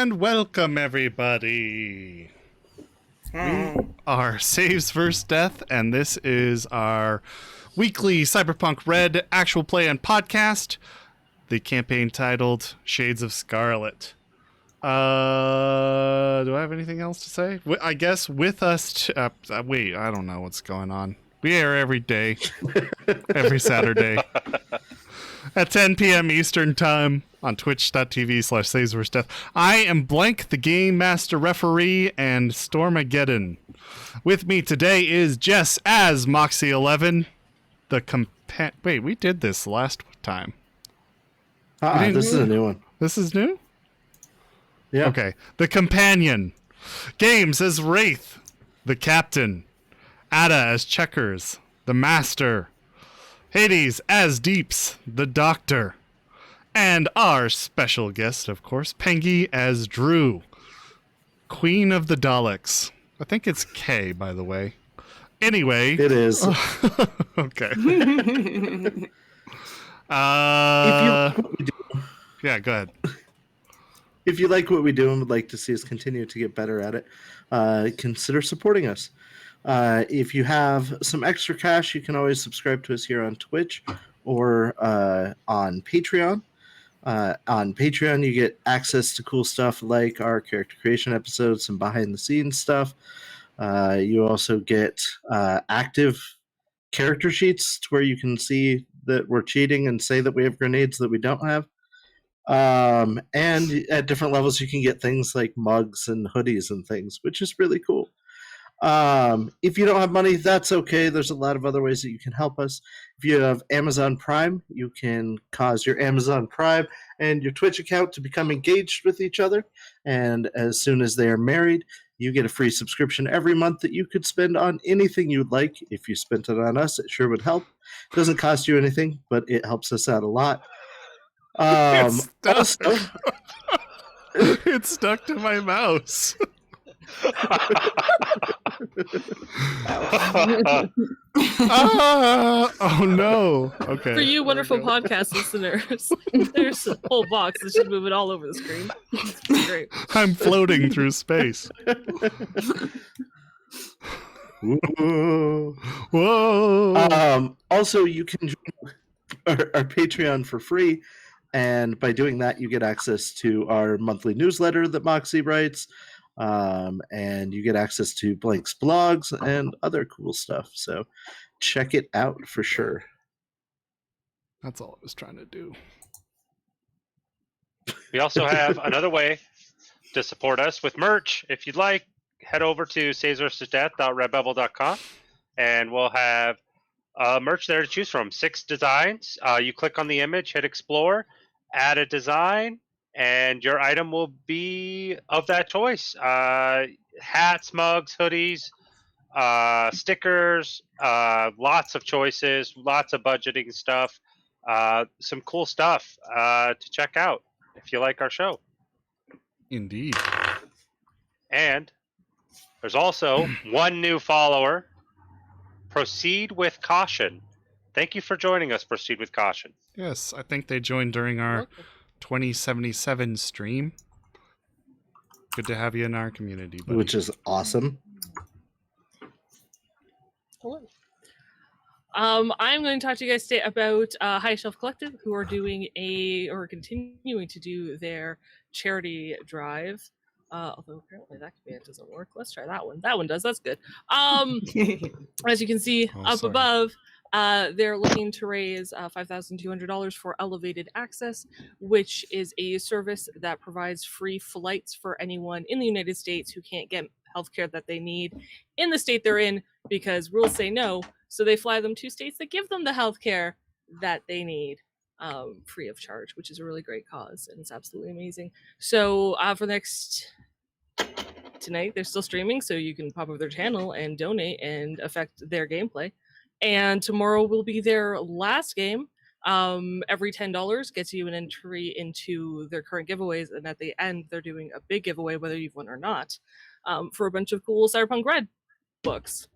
And welcome, everybody. We are Saves vs. Death, and this is our weekly Cyberpunk Red actual play and podcast, the campaign titled Shades of Scarlet. Do I have anything else to say? I guess with us... wait, I don't know what's going on. We air every day, every Saturday, at 10 p.m. Eastern Time on twitch.tv/SavesVsDeath. I am Blank, the Game Master Referee, and Stormageddon. With me today is Jess as Moxie11, the Wait, we did this last time. This is a new one. This is new? Yeah. Okay. The Companion. Games as Wraith, the Captain. Ada as Checkers, the Master. Hades as Deeps, the Doctor. And our special guest, of course, Pengy as Drew, Queen of the Daleks. I think it's K, by the way. Anyway. It is. Okay. Yeah, go ahead. If you like what we do and would like to see us continue to get better at it, consider supporting us. If you have some extra cash, you can always subscribe to us here on Twitch or on Patreon. On Patreon, you get access to cool stuff like our character creation episodes, some behind-the-scenes stuff. You also get active character sheets to where you can see that we're cheating and say that we have grenades that we don't have. And at different levels, you can get things like mugs and hoodies and things, which is really cool. If you don't have money, that's okay. There's a lot of other ways that you can help us. If you have Amazon Prime, you can cause your Amazon Prime and your Twitch account to become engaged with each other. And as soon as they are married, you get a free subscription every month that you could spend on anything you'd like. If you spent it on us, it sure would help. It doesn't cost you anything, but it helps us out a lot. Also, it's stuck to my mouse. Oh no. Okay. For you wonderful podcast listeners, there's a whole box that should move it all over the screen. It's pretty great. I'm floating through space. Whoa. Also, you can join our Patreon for free, and by doing that, you get access to our monthly newsletter that Moxie writes. And you get access to Blank's blogs and other cool stuff. So check it out for sure. That's all I was trying to do. We also have another way to support us with merch. If you'd like, head over to savesvsdeath.redbubble.com and we'll have merch there to choose from. 6 designs. You click on the image, hit explore, add a design, and your item will be of that choice. Hats, mugs, hoodies, stickers, lots of choices, lots of budgeting stuff, some cool stuff to check out if you like our show. Indeed. And there's also one new follower, Proceed with Caution. Thank you for joining us, Proceed with Caution. Yes, I think they joined during our 2077 stream. Good to have you in our community, buddy. Which is awesome. Hello. I'm going to talk to you guys today about High Shelf Collective, who are doing continuing to do their charity drive. Although apparently that command doesn't work. Let's try that one. That one does. That's good. As you can see above, they're looking to raise $5,200 for Elevated Access, which is a service that provides free flights for anyone in the United States who can't get healthcare that they need in the state they're in because rules say no. So they fly them to states that give them the healthcare that they need free of charge, which is a really great cause, and it's absolutely amazing. So for the next tonight, they're still streaming, so you can pop over their channel and donate and affect their gameplay. And tomorrow will be their last game. Every $10 gets you an entry into their current giveaways, and at the end, they're doing a big giveaway, whether you've won or not, for a bunch of cool Cyberpunk Red books.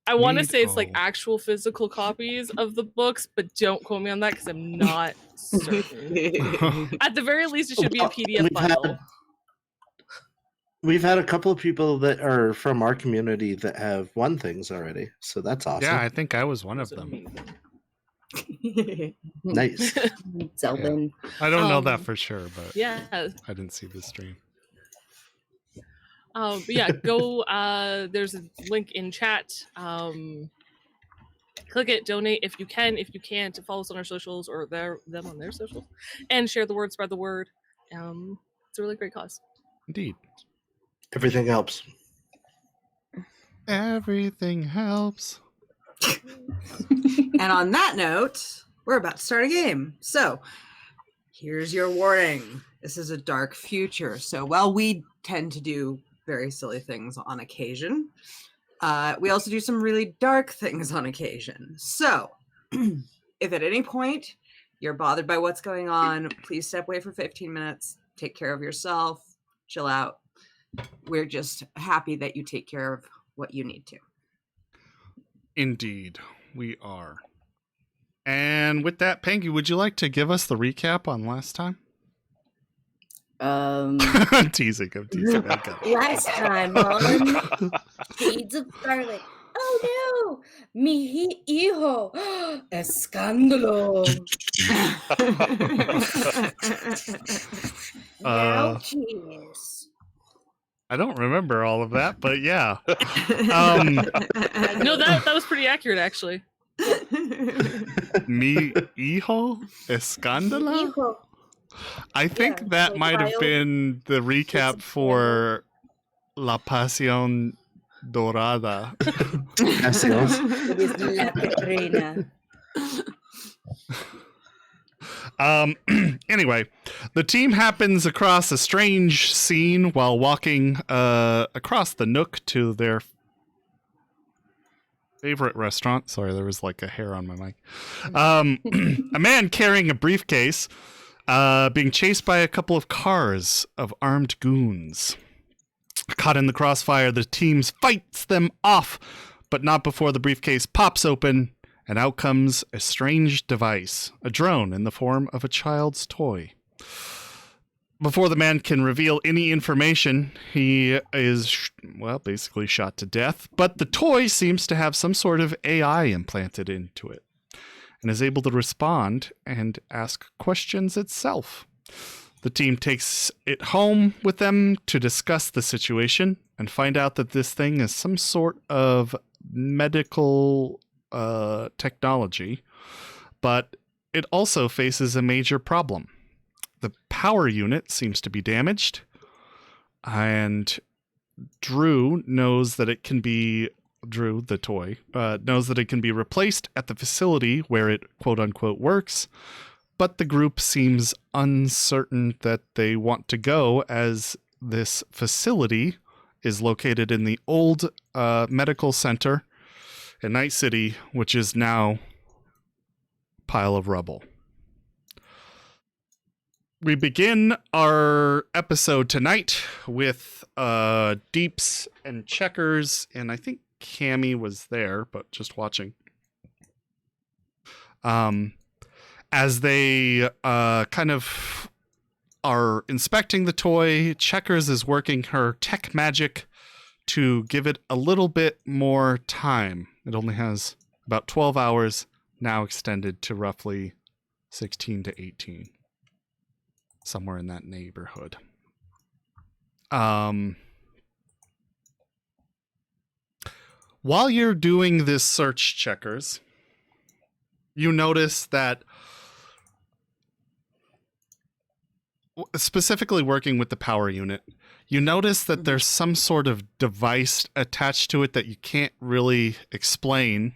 I want to say it's like actual physical copies of the books, but don't quote me on that because I'm not certain. At the very least, it should be a PDF file. We've had a couple of people that are from our community that have won things already, so that's awesome. Yeah, I think I was one of So them. amazing. Nice. Zelvin. I don't know that for sure, but Yeah. I didn't see the stream. But yeah, go. There's a link in chat. Click it, donate if you can. If you can't, follow us on our socials or them on their socials, and share the word, spread the word. It's a really great cause. Indeed. Everything helps. Everything helps. And on that note, we're about to start a game. So here's your warning. This is a dark future. So while we tend to do very silly things on occasion, we also do some really dark things on occasion. So if at any point you're bothered by what's going on, please step away for 15 minutes, take care of yourself, chill out. We're just happy that you take care of what you need to. Indeed, we are. And with that, Pangy, would you like to give us the recap on last time? I'm teasing. Okay. Last time on Shades of Scarlet. Oh no! Mi hijo! Escándalo! Now cheers. I don't remember all of that, but yeah. No, that was pretty accurate, actually. Mi hijo escándalo? Hijo. I think Yeah, that like might have wild. been the recap for La Pasión Dorada. Gracias. It is La Catrina. Anyway, the team happens across a strange scene while walking across the Nook to their favorite restaurant. Sorry, there was like a hair on my mic. A man carrying a briefcase being chased by a couple of cars of armed goons. Caught in the crossfire, the team fights them off, but not before the briefcase pops open, and out comes a strange device, a drone in the form of a child's toy. Before the man can reveal any information, he is, basically shot to death, but the toy seems to have some sort of AI implanted into it, and is able to respond and ask questions itself. The team takes it home with them to discuss the situation and find out that this thing is some sort of medical technology, but it also faces a major problem. The power unit seems to be damaged, and Drew knows that it can be Drew, the toy, knows that it can be replaced at the facility where it quote-unquote works, but the group seems uncertain that they want to go, as this facility is located in the old medical center in Night City, which is now a pile of rubble. We begin our episode tonight with Deeps and Checkers, and I think Cammy was there, but just watching. As they kind of are inspecting the toy, Checkers is working her tech magic to give it a little bit more time. It only has about 12 hours, now extended to roughly 16 to 18. Somewhere in that neighborhood. While you're doing this search, Checkers, you notice that, specifically working with the power unit, you notice that there's some sort of device attached to it that you can't really explain.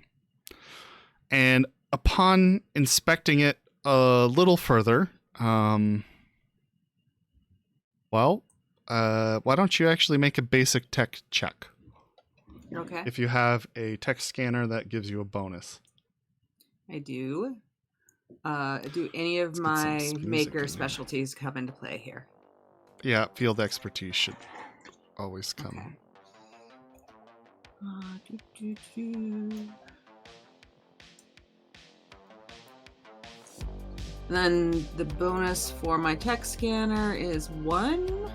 And upon inspecting it a little further, why don't you actually make a basic tech check? Okay. If you have a tech scanner, that gives you a bonus. I do. Do any of Let's get some my music in maker there. specialties come into play here? Yeah, field expertise should always come. Then the bonus for my tech scanner is 1.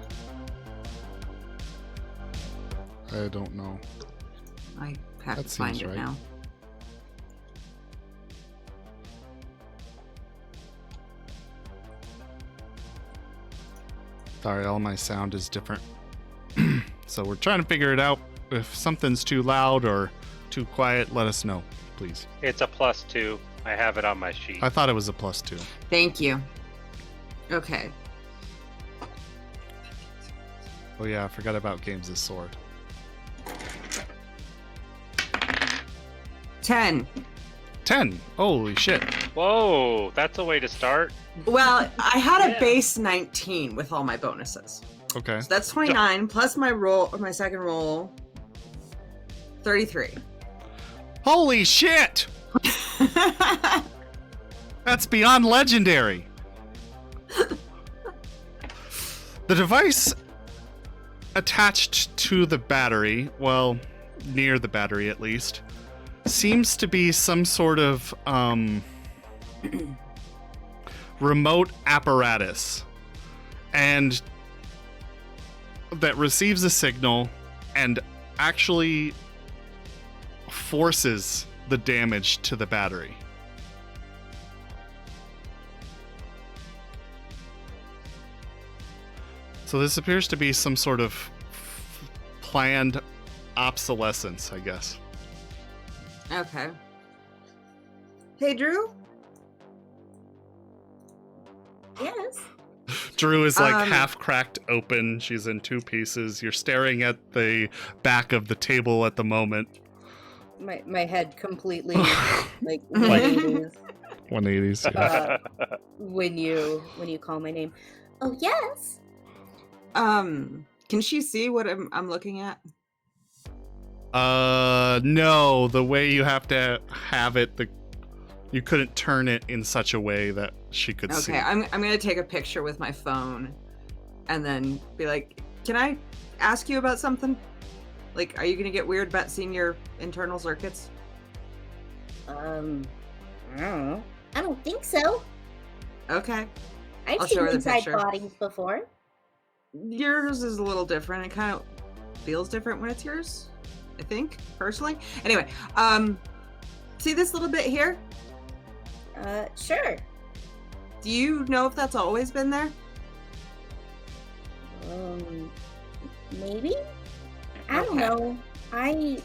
I don't know. I have That to find seems it right. now. Sorry, all my sound is different. So we're trying to figure it out. If something's too loud or too quiet, let us know, please. It's a +2. I have it on my sheet. I thought it was a +2. Thank you. Okay. Oh yeah, I forgot about Games' sword. 10. 10. Holy shit. Whoa, that's a way to start. Well, I had a base 19 with all my bonuses. Okay. So that's 29 plus my roll, or my second roll, 33. Holy shit! That's beyond legendary. The device attached to the battery, well, near the battery at least, seems to be some sort of remote apparatus, and that receives a signal and actually forces the damage to the battery. So this appears to be some sort of planned obsolescence, I guess. Okay. Hey, Drew? Yes. Drew is like Um, half cracked open. She's in two pieces. You're staring at the back of the table at the moment. My head completely like 180s 180s. Yeah. when you call my name. Oh yes. Can she see what I'm looking at? No. The way you have to have it, you couldn't turn it in such a way that she could see. Okay, I'm gonna take a picture with my phone and then be like, can I ask you about something? Like, are you gonna get weird about seeing your internal circuits? I don't know. I don't think so. Okay. I've I'll show seen her the inside picture. bodies before. Yours is a little different. It kind of feels different when it's yours, I think, personally. Anyway, see this little bit here? Sure. Do you know if that's always been there? Maybe? I don't Okay. know.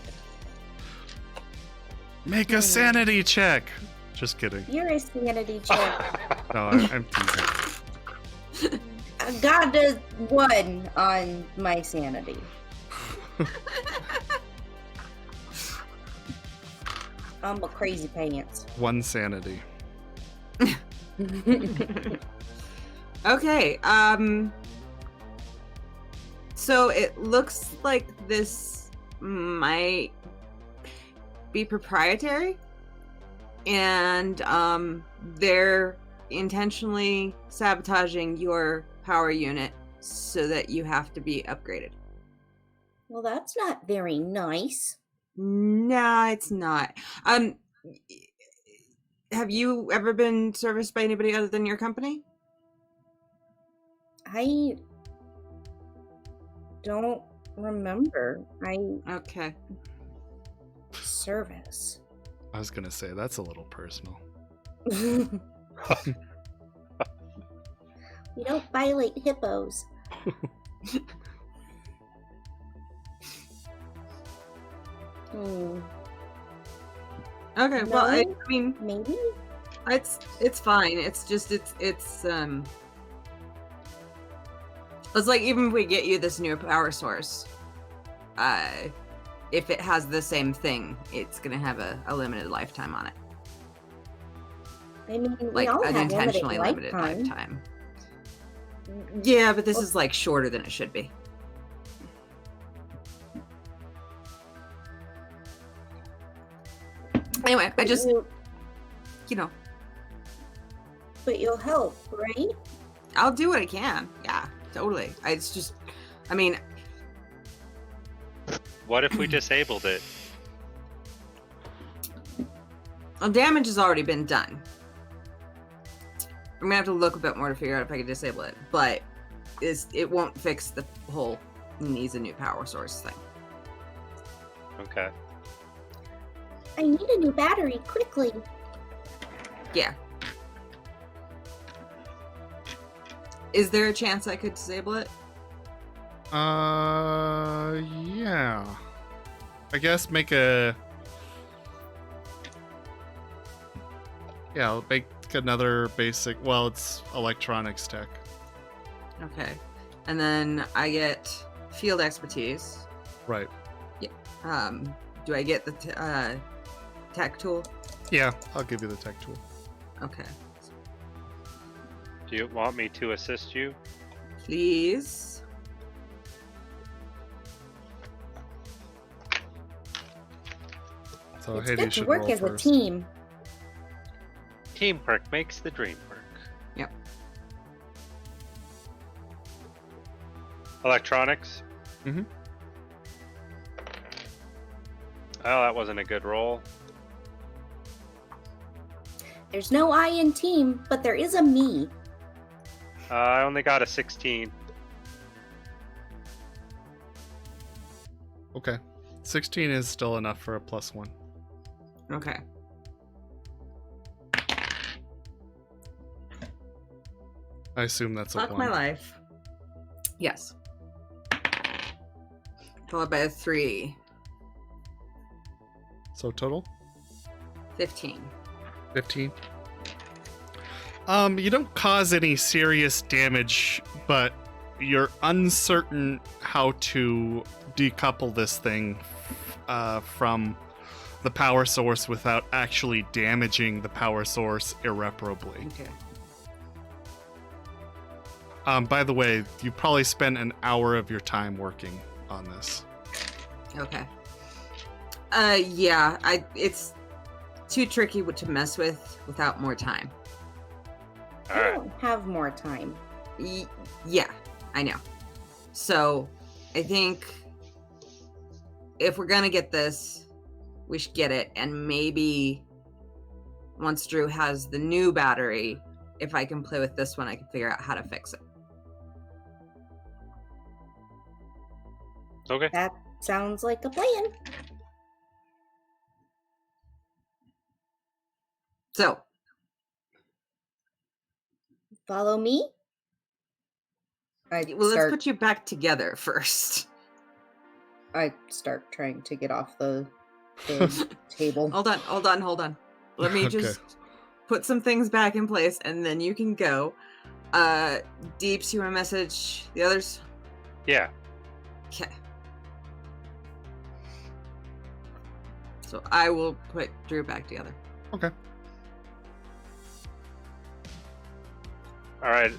Make a sanity check. Just kidding. You're a sanity check. No, I'm teasing. I got a 1 on my sanity. I'm a crazy pants. 1 sanity. Okay, so it looks like this might be proprietary, and they're intentionally sabotaging your power unit so that you have to be upgraded. Well, that's not very nice. Nah, it's not. Have you ever been serviced by anybody other than your company? I don't remember. Okay. Service. I was gonna say that's a little personal. We don't violate hippos. Okay, well, I No? mean, Maybe? it's fine. It's just it's like, even if we get you this new power source, if it has the same thing, it's gonna have a limited lifetime on it. I mean, we Like all an have intentionally limited lifetime. Yeah, but this is like shorter than it should be. Anyway, I just, you know, But you'll help, right? I'll do what I can. Yeah, totally. It's just, I mean, What if we disabled it? well, damage has already been done. I'm gonna have to look a bit more to figure out if I can disable it, but it won't fix the whole needs a new power source thing. Okay. I need a new battery quickly. Yeah. Is there a chance I could disable it? Yeah. I guess make a... Yeah, I'll make another basic... Well, it's electronics tech. Okay. And then I get field expertise. Right. Do I get the tech tool? Yeah, I'll give you the tech tool. Okay. Do you want me to assist you? Please. So It's Hades good to should work roll as a first. team. Teamwork makes the dream work. Yep. Electronics? Mm-hmm. Oh, that wasn't a good roll. There's no I in team, but there is a me. I only got a 16. Okay. 16 is still enough for a +1. Okay. I assume that's a Fuck 1. my life. Yes. Followed by a 3. So total? 15. 15. You don't cause any serious damage, but you're uncertain how to decouple this thing from the power source without actually damaging the power source irreparably. Okay. By the way, you probably spent an hour of your time working on this. Okay. Yeah, it's too tricky to mess with without more time. I Alright. don't have more time. Yeah, I know. So, I think if we're gonna get this, we should get it, and maybe once Drew has the new battery, if I can play with this one, I can figure out how to fix it. Okay. That sounds like a plan. So, Follow me. I well, let's start. put you back together first. I start trying to get off the table. Hold on. Let me Okay. just put some things back in place, and then you can go. Deeps, you want to message the others? Yeah. Okay. So I will put Drew back together. Okay. Alright.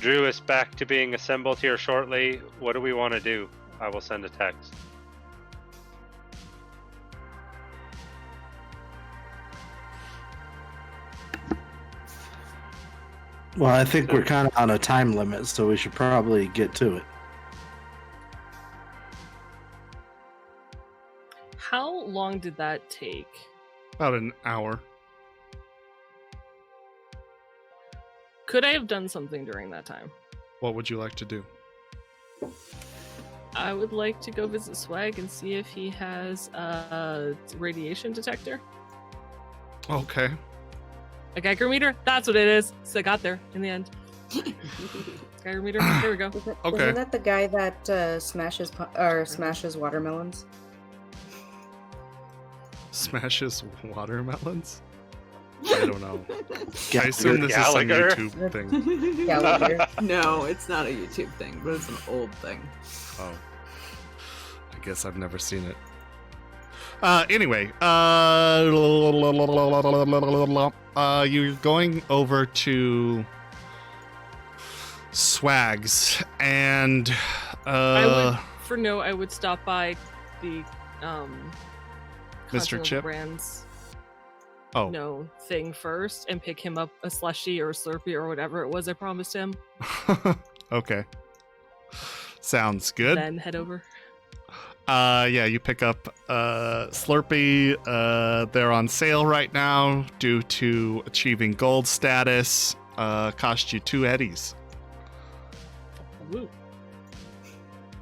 Drew is back to being assembled here shortly. What do we want to do? I will send a text. Well, I think we're kind of on a time limit, so we should probably get to it. How long did that take? About an hour. Could I have done something during that time? What would you like to do? I would like to go visit Swag and see if he has a radiation detector. Okay. A Geiger meter? That's what it is. So I got there in the end. Geiger meter? There we go. Okay. Isn't that the guy that smashes watermelons? Smashes watermelons? I don't know. I Gallagher. assume this is some Gallagher. YouTube thing. Gallagher. No, it's not a YouTube thing, but it's an old thing. Oh. I guess I've never seen it. Anyway, you're going over to Swags, and I would stop by the Mr. Continental Chip? Brands Oh, thing first and pick him up a slushie or a Slurpee or whatever it was I promised him. okay. Sounds good. Then head over. Yeah, you pick up Slurpee. They're on sale right now due to achieving gold status. Cost you 2 eddies. Woo.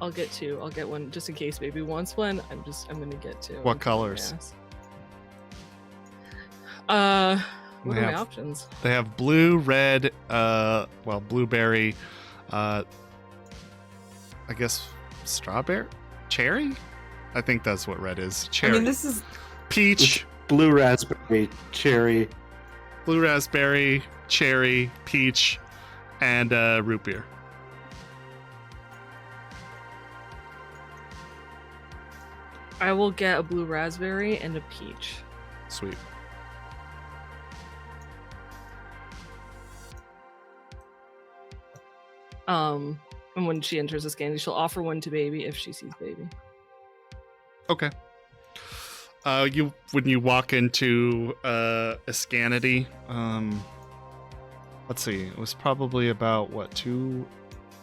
I'll get two. I'll get one just in case baby wants one. I'm gonna get two. What colors? What are my have- options? They have blue, red, blueberry, I guess strawberry, cherry. I think that's what red is. Cherry. I mean, this is Peach, Blue raspberry, cherry. blue raspberry, cherry, peach, and root beer. I will get a blue raspberry and a peach. Sweet. And when she enters the scanty, she'll offer one to baby if she sees baby. Okay. When you walk into Iscanity, let's see, it was probably about 2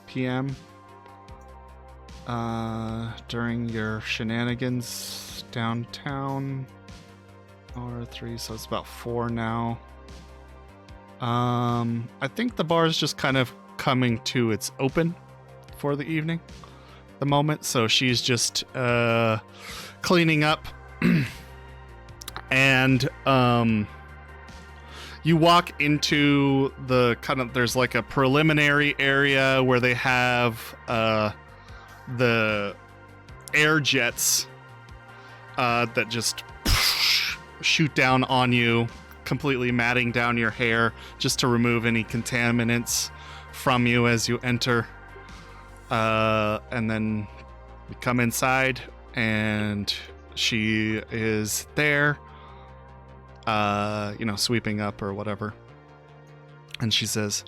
p.m. During your shenanigans downtown, or 3, so it's about 4 now. I think the bar is just kind of coming to its open for the evening, the moment. So she's just cleaning up, and you walk into the there's like a preliminary area where they have the air jets that just shoot down on you, completely matting down your hair just to remove any contaminants from you as you enter. And then you come inside and she is there, sweeping up or whatever. And she says,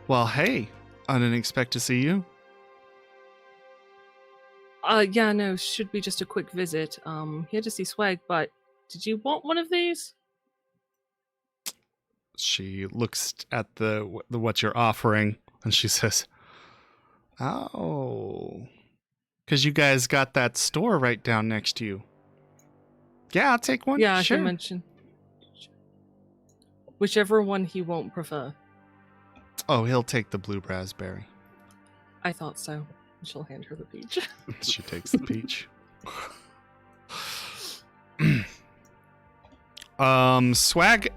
"Well, hey, I didn't expect to see you." Yeah, no, should be just a quick visit. Here to see Swag, but did you want one of these? She looks at the what you're offering and she says, "Oh, because you guys got that store right down next to you." "Yeah, I'll take one." Yeah, I sure. can mention. Whichever one he won't prefer. Oh, he'll take the blue raspberry. I thought so. She'll hand her the peach. She takes the peach. Swag.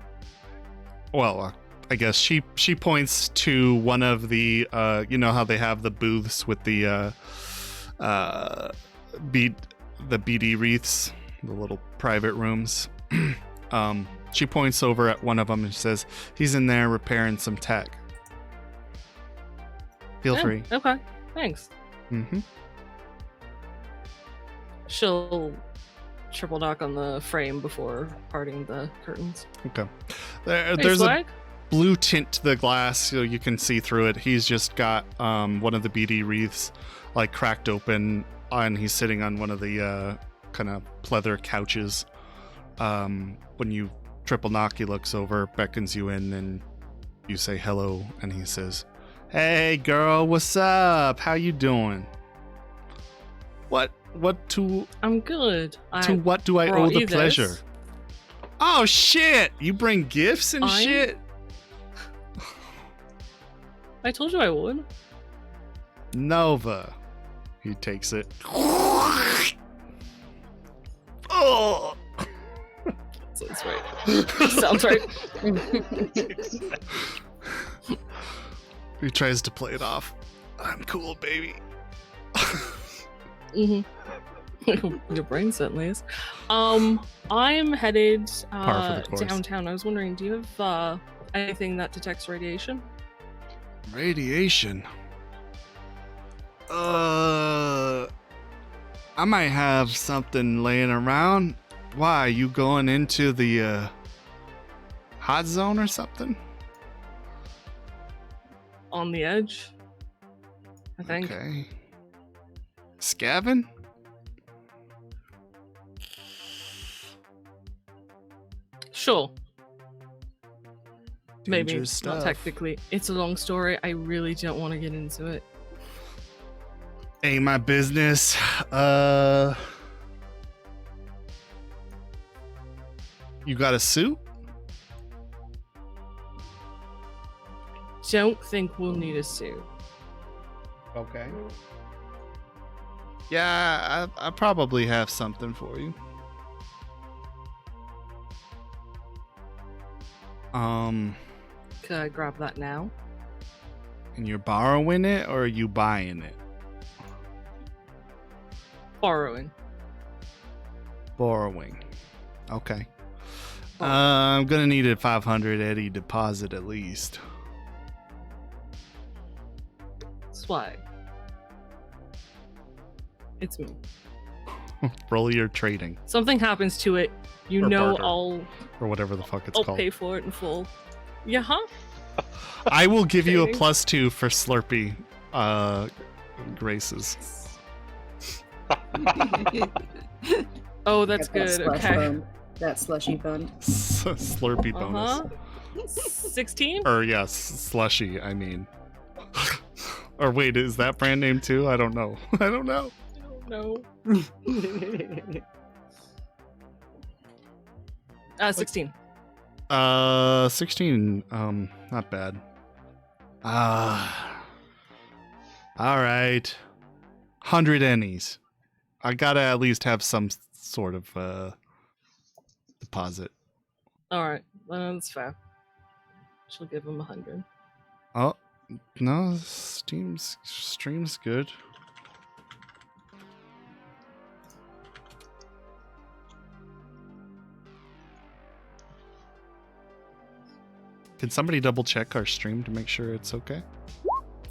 Well, I guess she points to one of the how they have the booths with the BD wreaths, the little private rooms. She points over at one of them and says, "He's in there repairing some tech. Feel free." Okay, thanks. Mm-hmm. She'll triple knock on the frame before parting the curtains. Okay. Hey, There's Swag? a blue tint to the glass so you can see through it. He's just got one of the BD wreaths like cracked open, and he's sitting on one of the kind of pleather couches. When you triple knock, he looks over, beckons you in, and you say hello, and he says, "Hey girl, what's up? How you doing? What to I'm good. what do I owe brought the you pleasure?" this. "Oh shit, you bring gifts and shit?" I told you I would. "Nova." He takes it. Oh. Sounds right. Sounds right. He tries to play it off. "I'm cool, baby." Mm-hmm. Your brain certainly is. I'm headed Par for the course. downtown. I was wondering, do you have anything that detects radiation? Radiation. I might have something laying around. Why, you going into the hot zone or something? On the edge, I think. Okay. Scavin? Sure. Maybe. Dangerous Not stuff. technically. It's a long story. I really don't want to get into it. Ain't my business. You got a suit? Don't think we'll need a suit. Okay. Yeah, I probably have something for you. Could I grab that now? And you're borrowing it or are you buying it? Borrowing. Borrowing. Okay. I'm gonna need a 500 Eddie deposit at least. Swag. It's me. Roll your trading Something happens to it, you Or know barter. or whatever the fuck it's I'll called. pay for it in full. Yeah, huh? I will give you a Trading. +2 for Slurpee graces. Oh, that's Get that good. slush Okay. fund. That slushy fund. Slurpee bonus. 16? Or yes, slushy, I mean. Or wait, is that brand name too? I don't know. I don't know. No. 16. 16, not bad. All right. 100 ennies. I gotta at least have some sort of deposit. Alright, that's fair. She'll give him 100. Oh, no, stream's good. Can somebody double check our stream to make sure it's okay?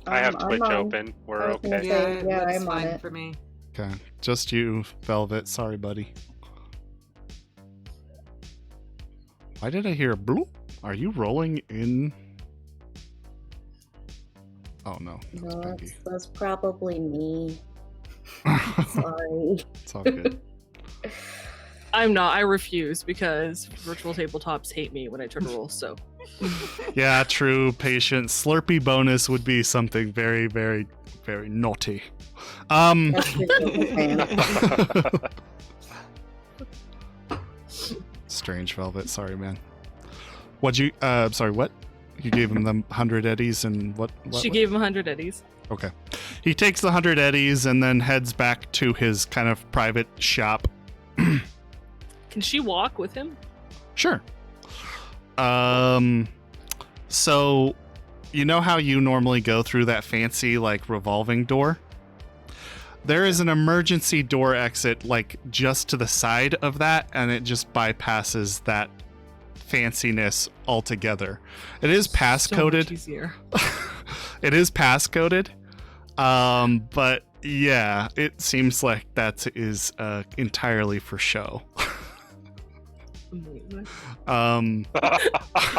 I have I'm Twitch on. open. We're I was gonna okay. say- Yeah, yeah, that's I'm on fine it. for me. Okay, just you, Velvet. Sorry, buddy. Why did I hear a bloop? Are you rolling in? Oh no, No, Peggy. that's probably me. Sorry. It's all good. I'm not. I refuse because virtual tabletops hate me when I try to roll, so. Yeah, true. Patient Slurpee bonus would be something very, very, very naughty. That's the fan. Strange Velvet. Sorry, man. What'd you? Sorry. What? You gave him the 100 eddies and what? She gave him 100 eddies. Okay. He takes the 100 eddies and then heads back to his kind of private shop. Can she walk with him? Sure. So, you know how you normally go through that fancy, like, revolving door? There is an emergency door exit, like, just to the side of that, and it just bypasses that fanciness altogether. It is So much passcoded. easier. It is passcoded. But yeah, it seems like that is entirely for show. Amazing.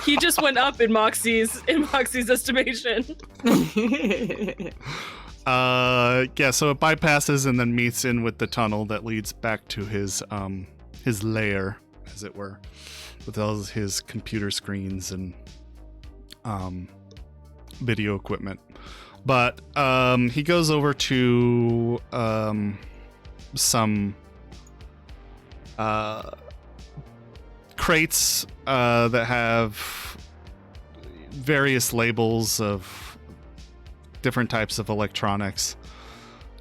He just went up in Moxie's estimation. Yeah, so it bypasses and then meets in with the tunnel that leads back to his lair, as it were, with all his computer screens and video equipment. But he goes over to some crates that have various labels of different types of electronics,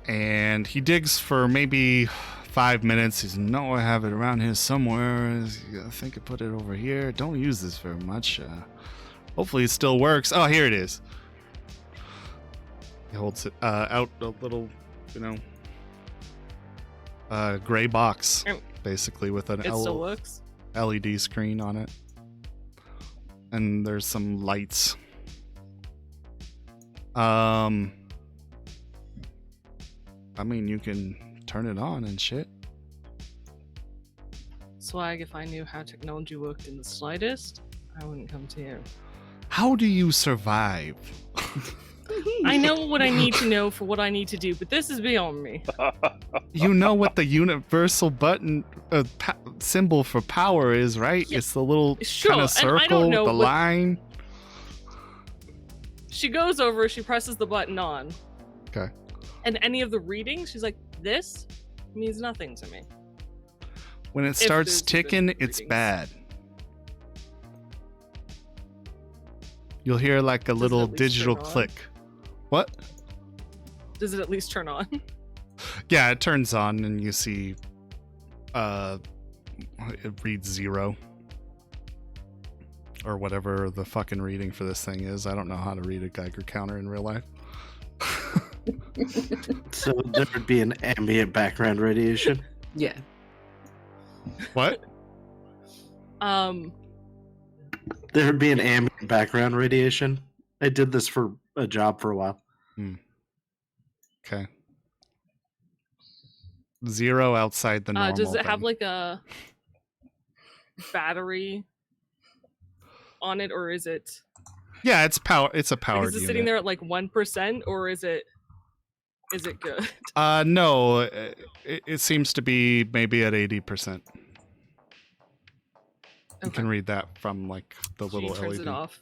and he digs for maybe 5 minutes. He's, no, I have it around here somewhere. I think I put it over here. Don't use this very much. Hopefully it still works. Oh, here it is. He holds it out a little, gray box, basically, with an It still works. LED screen on it. And there's some lights. I mean, you can turn it on and shit. Swag, if I knew how technology worked in the slightest, I wouldn't come to you. How do you survive? I know what I need to know for what I need to do, but this is beyond me. You know what the universal button symbol for power is, right? Yeah, it's the little sure, kind and of I circle, don't know the what- line. She goes over, she presses the button on. Okay. And any of the readings, she's like, this means nothing to me. When it If starts there's ticking, even it's readings. bad. You'll hear like a it little at least digital turn on? click. What? Does it at least turn on? Yeah, it turns on and you see it reads 0. Or whatever the fucking reading for this thing is. I don't know how to read a Geiger counter in real life. So there would be an ambient background radiation. Yeah. What? There would be an ambient background radiation. I did this for a job for a while. Okay. 0 outside the normal. Does it have thing. like a battery on it, or is it? Yeah, it's power. It's a powered Is it unit. sitting there at like 1%, or is it good? No, it seems to be maybe at 80%. You can read that from like the She little turns LED. it off.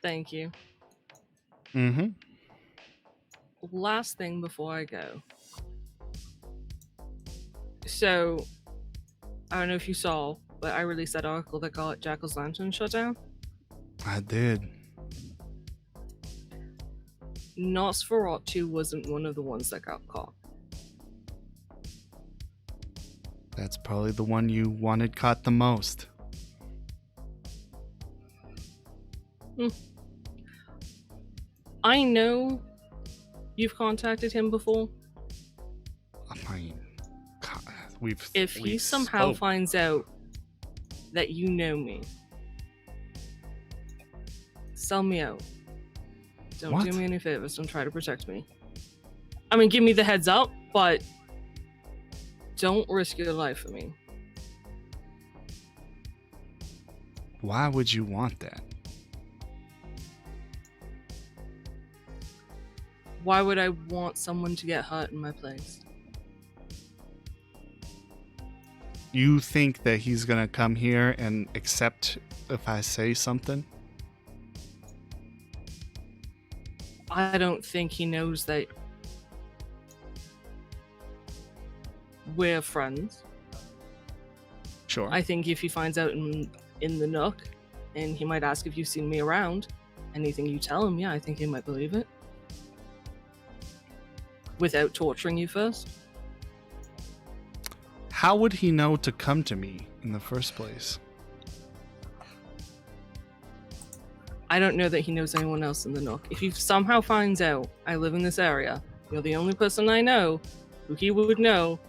Thank you. Mm-hmm. Last thing before I go. So, I don't know if you saw, but I released that article that got Jackal's Lantern shut down. I did. Nosferatu wasn't one of the ones that got caught. That's probably the one you wanted caught the most. I know you've contacted him before. I mean, God, we've. If he we've somehow spoke. finds out that you know me, sell me out. Don't What? do me any favors. Don't try to protect me. I mean, give me the heads up, but don't risk your life for me. Why would you want that? Why would I want someone to get hurt in my place? You think that he's gonna come here and accept if I say something? I don't think he knows that we're friends. Sure. I think if he finds out in the Nook, and he might ask if you've seen me around, anything you tell him, yeah, I think he might believe it. Without torturing you first. How would he know to come to me in the first place? I don't know that he knows anyone else in the Nook. If he somehow finds out I live in this area, you're the only person I know who he would know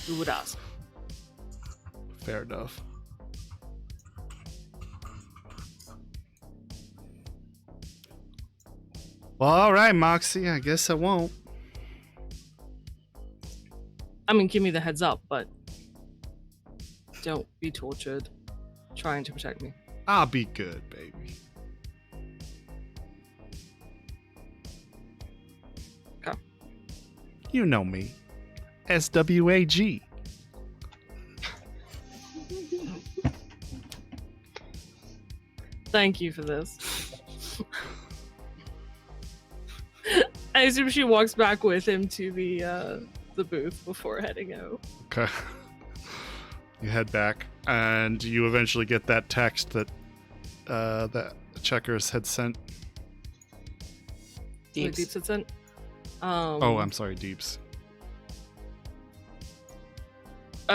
who would ask. Fair enough. Well, all right, Moxie. I guess I won't. I mean, give me the heads up, but don't be tortured trying to protect me. I'll be good, baby. Okay. You know me. SWAG. Thank you for this. I assume she walks back with him to the booth before heading out. Okay. You head back, and you eventually get that text that that Checkers had sent. Deeps. Deeps had sent. Oh, I'm sorry, Deeps.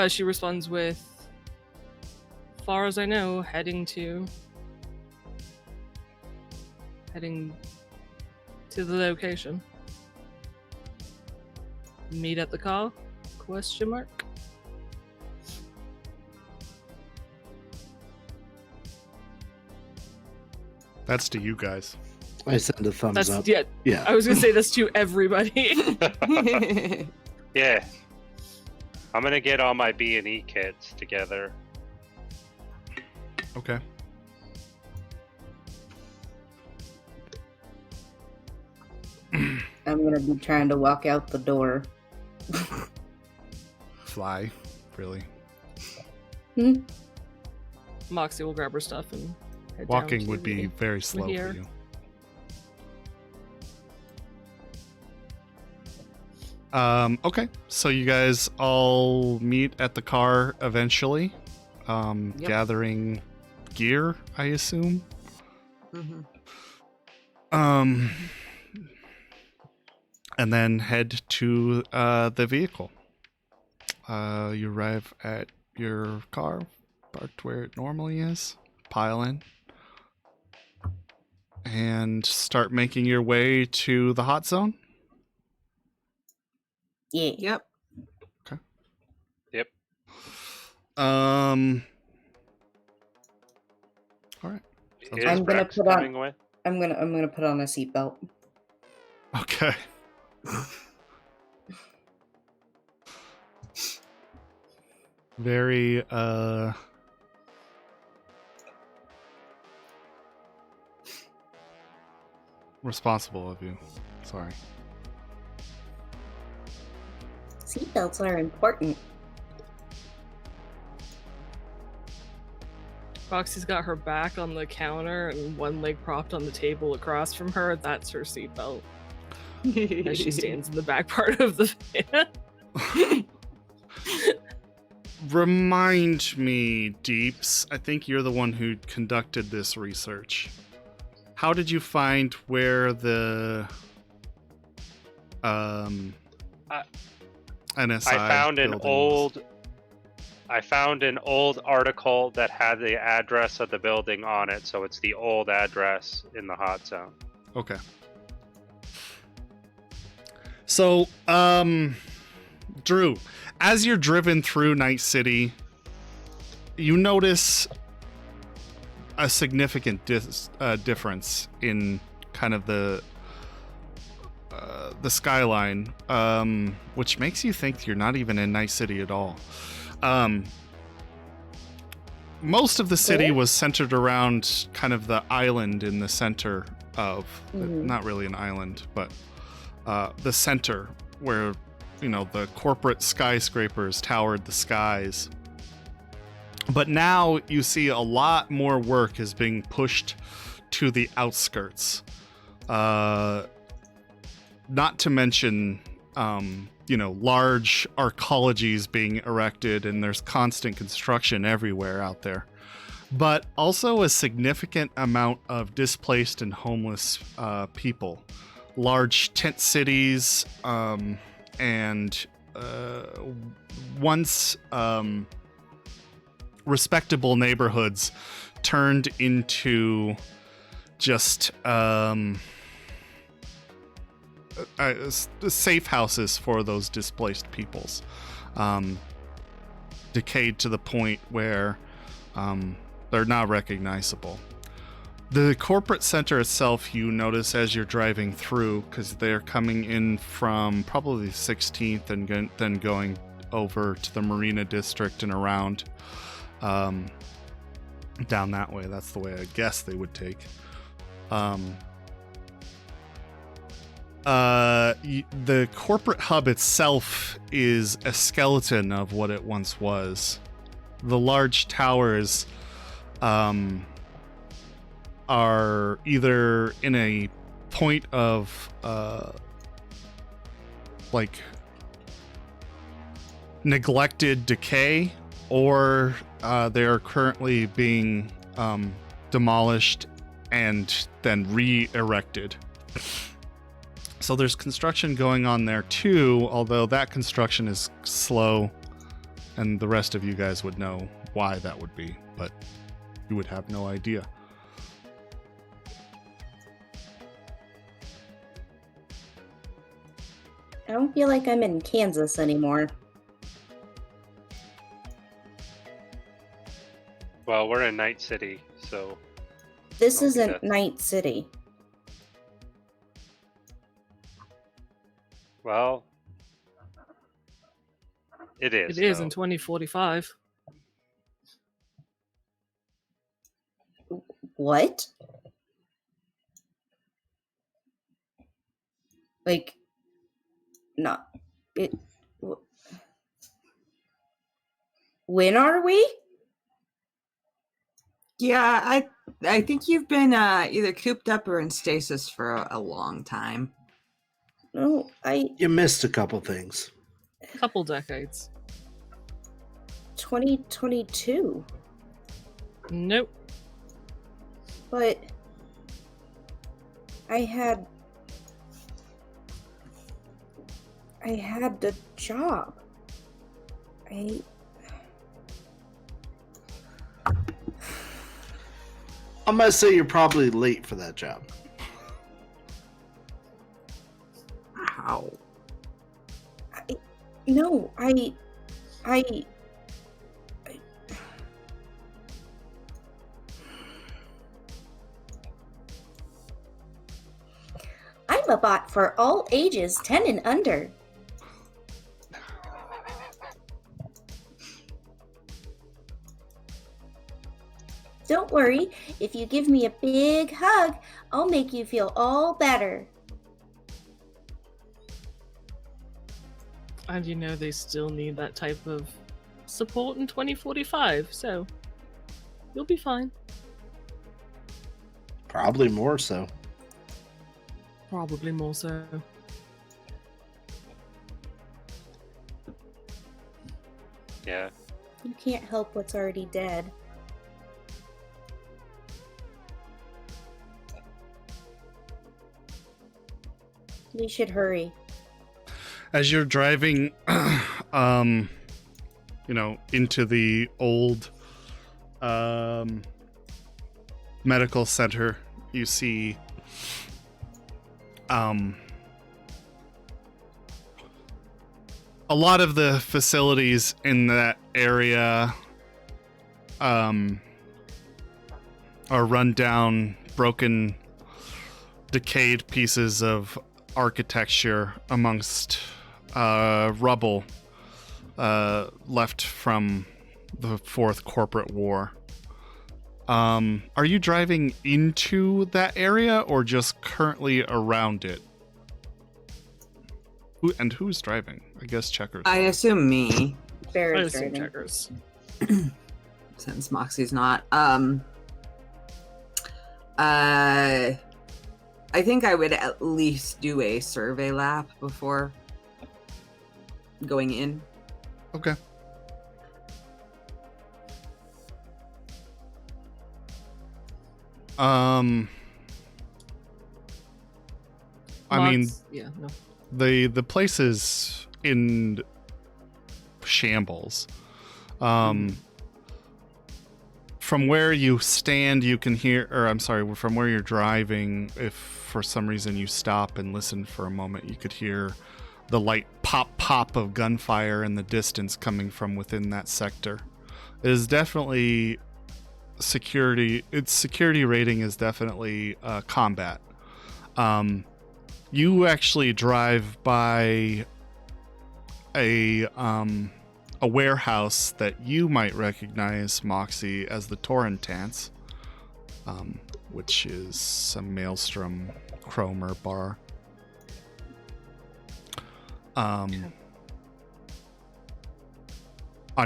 She responds with, far as I know, heading to the location. Meet at the car? Question mark. That's to you guys. I send a thumbs That's up. yeah. I was gonna say that's to everybody. Yeah. I'm gonna get all my B&E kits together. Okay. I'm gonna be trying to walk out the door. Fly, really. Moxie will grab her stuff and head Walking down would to be very slow here. for you. Okay, so you guys all meet at the car eventually, Yep. gathering gear, I assume. Mhm. and then head to the vehicle. You arrive at your car, parked where it normally is, pile in, and start making your way to the hot zone. Yeah. Yep. Yep. All right. Is I'm gonna Rex put on- coming away? I'm gonna put on a seatbelt. Okay. Very responsible of you. Sorry. Seatbelts are important. Roxy's got her back on the counter and one leg propped on the table across from her. That's her seatbelt. As she stands in the back part of the van. Remind me, Deeps. I think you're the one who conducted this research. How did you find where the NSI I found an old article that had the address of the building on it, so it's the old address in the hot zone. Okay. So, Drew, as you're driven through Night City, you notice a significant difference in kind of the skyline, which makes you think you're not even in Night City at all. Most of the city was centered around kind of the island in the center of, not really an island, but the center where, you know, the corporate skyscrapers towered the skies. But now you see a lot more work is being pushed to the outskirts. Not to mention, you know, large arcologies being erected, and there's constant construction everywhere out there. But also a significant amount of displaced and homeless people. Large tent cities, and once respectable neighborhoods turned into just safe houses for those displaced peoples, decayed to the point where they're not recognizable. The corporate center itself, you notice as you're driving through, because they're coming in from probably 16th and then going over to the Marina District and around down that way. That's the way I guess they would take. The corporate hub itself is a skeleton of what it once was. The large towers are either in a point of like neglected decay, or they are currently being demolished and then re-erected. So there's construction going on there too, although that construction is slow, and the rest of you guys would know why that would be, but you would have no idea. I don't feel like I'm in Kansas anymore. Well, we're in Night City, so... This Okay. isn't Night City. Well... It is. It is though. in 2045. What? Like, not it. When are we? Yeah, I think you've been either cooped up or in stasis for a long time. No, You missed a couple things. Couple decades. 2022. Nope. But I had I had the job. I'm gonna say you're probably late for that job. How? No, I'm a bot for all ages 10 and under. Don't worry, if you give me a big hug, I'll make you feel all better. And you know they still need that type of support in 2045, so you'll be fine. Probably more so. Probably more so. Yeah. You can't help what's already dead. We should hurry. As you're driving, into the old medical center, you see a lot of the facilities in that area are run down, broken, decayed pieces of architecture amongst rubble left from the Fourth Corporate War. Are you driving into that area or just currently around it? Who's driving? I guess Checkers. I assume me, I Barry's assume driving. checkers. since Moxie's not. I think I would at least do a survey lap before going in. Okay. I mean, Mods- yeah, no. the place is in shambles. From where you stand, you can hear, or I'm sorry, from where you're driving, if for some reason you stop and listen for a moment, you could hear the light pop of gunfire in the distance coming from within that sector. It is definitely security. Its security rating is definitely combat. You actually drive by a warehouse that you might recognize, Moxie, as the Torrentance, which is a Maelstrom Cromer bar. On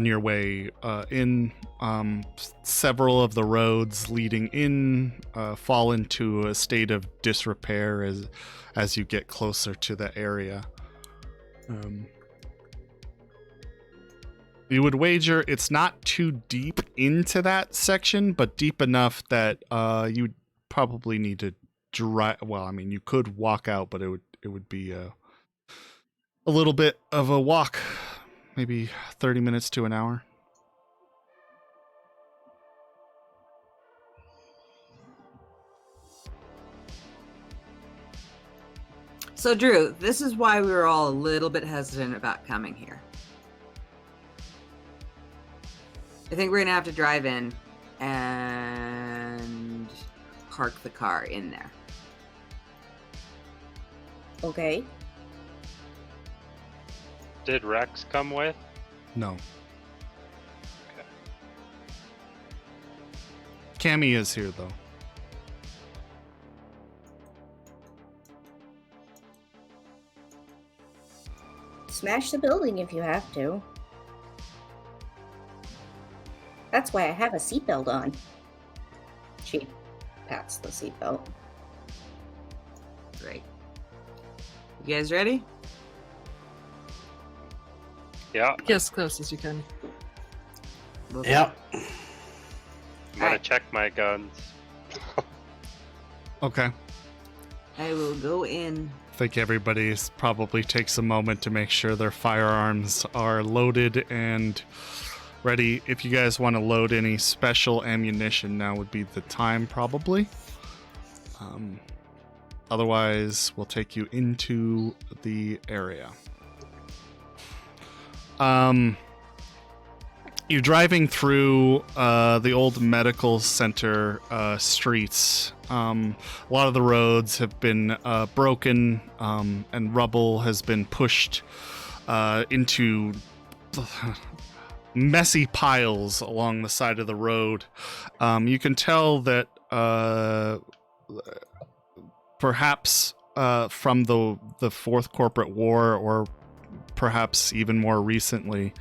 your way in, several of the roads leading in fall into a state of disrepair as you get closer to the area. You would wager it's not too deep into that section, but deep enough that you would probably need to drive. Well, I mean, you could walk out, but it would be a little bit of a walk, maybe 30 minutes to an hour. So, Drew, this is why we were all a little bit hesitant about coming here. I think we're going to have to drive in and park the car in there. Okay. Did Rex come with? No. Cammy is here, though. Smash the building if you have to. That's why I have a seatbelt on. She pats the seatbelt. Great. You guys ready? Yeah. Get as close as you can. Yep. I'm gonna check my guns. Okay. I will go in think everybody probably takes a moment to make sure their firearms are loaded and ready. If you guys want to load any special ammunition, now would be the time, probably. Otherwise, we'll take you into the area. You're driving through the old medical center streets. A lot of the roads have been broken, and rubble has been pushed into messy piles along the side of the road. You can tell that perhaps from the Fourth Corporate War, or perhaps even more recently,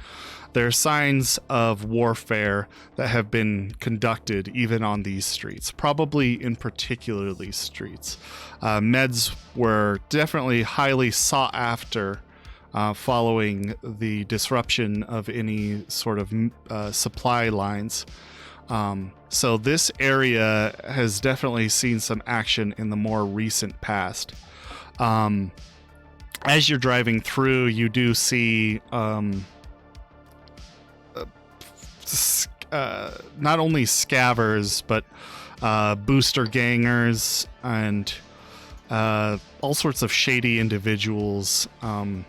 there are signs of warfare that have been conducted even on these streets, probably in particular these streets. Meds were definitely highly sought after following the disruption of any sort of supply lines. So this area has definitely seen some action in the more recent past. As you're driving through, you do see not only scavvers, but booster gangers and all sorts of shady individuals kind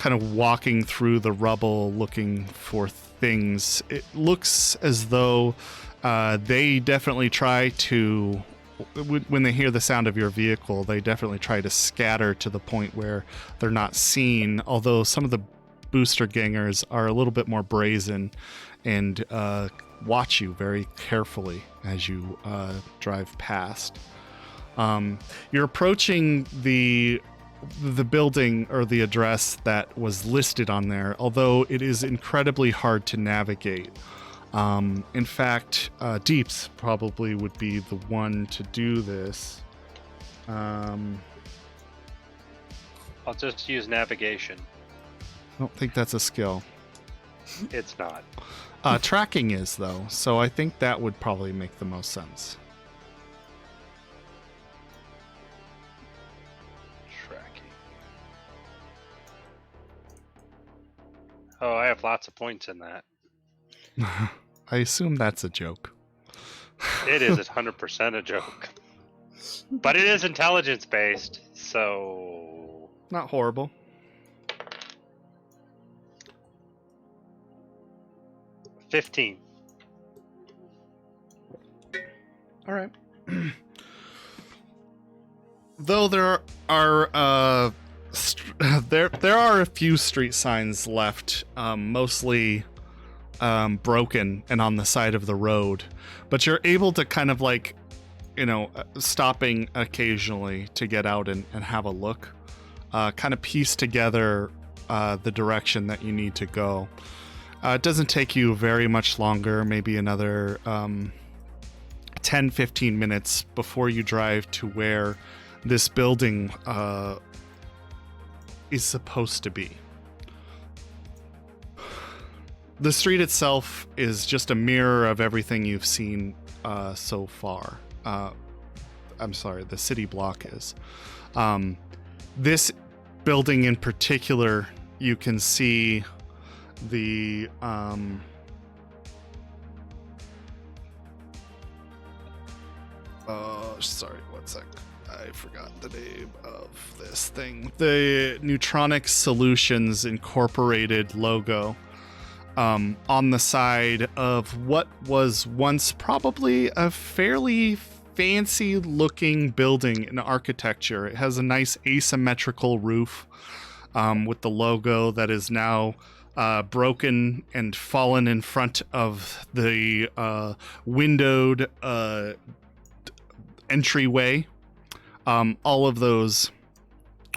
of walking through the rubble looking for things. It looks as though they definitely try to, when they hear the sound of your vehicle, they definitely try to scatter to the point where they're not seen, although some of the booster gangers are a little bit more brazen and watch you very carefully as you drive past. You're approaching the building or the address that was listed on there, although it is incredibly hard to navigate. In fact, Deeps probably would be the one to do this. I'll just use navigation. I don't think that's a skill. It's not. Tracking is, though, so I think that would probably make the most sense. Tracking. Oh, I have lots of points in that. I assume that's a joke. It is 100% a joke. But it is intelligence-based, so... Not horrible. $15. All right. Though there are there are a few street signs left, mostly broken and on the side of the road, but you're able to kind of like, stopping occasionally to get out and have a look, kind of piece together the direction that you need to go. It doesn't take you very much longer, maybe another 10-15 minutes before you drive to where this building is supposed to be. The street itself is just a mirror of everything you've seen so far. I'm sorry, the city block is. This building in particular, you can see the sorry, one sec. I forgot the name of this thing. The Neutronic Solutions Incorporated logo on the side of what was once probably a fairly fancy looking building in architecture. It has a nice asymmetrical roof with the logo that is now broken and fallen in front of the windowed entryway. All of those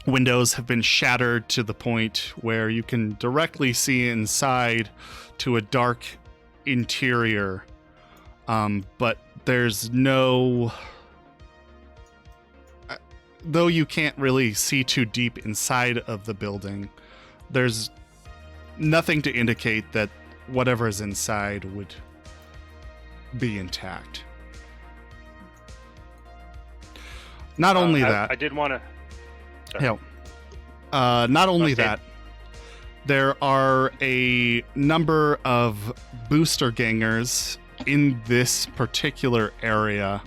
windows have been shattered to the point where you can directly see inside to a dark interior, but there's no... Though you can't really see too deep inside of the building, there's nothing to indicate that whatever is inside would be intact. Not only that... I did want to... Yeah. Not only Okay. that, there are a number of booster gangers in this particular area.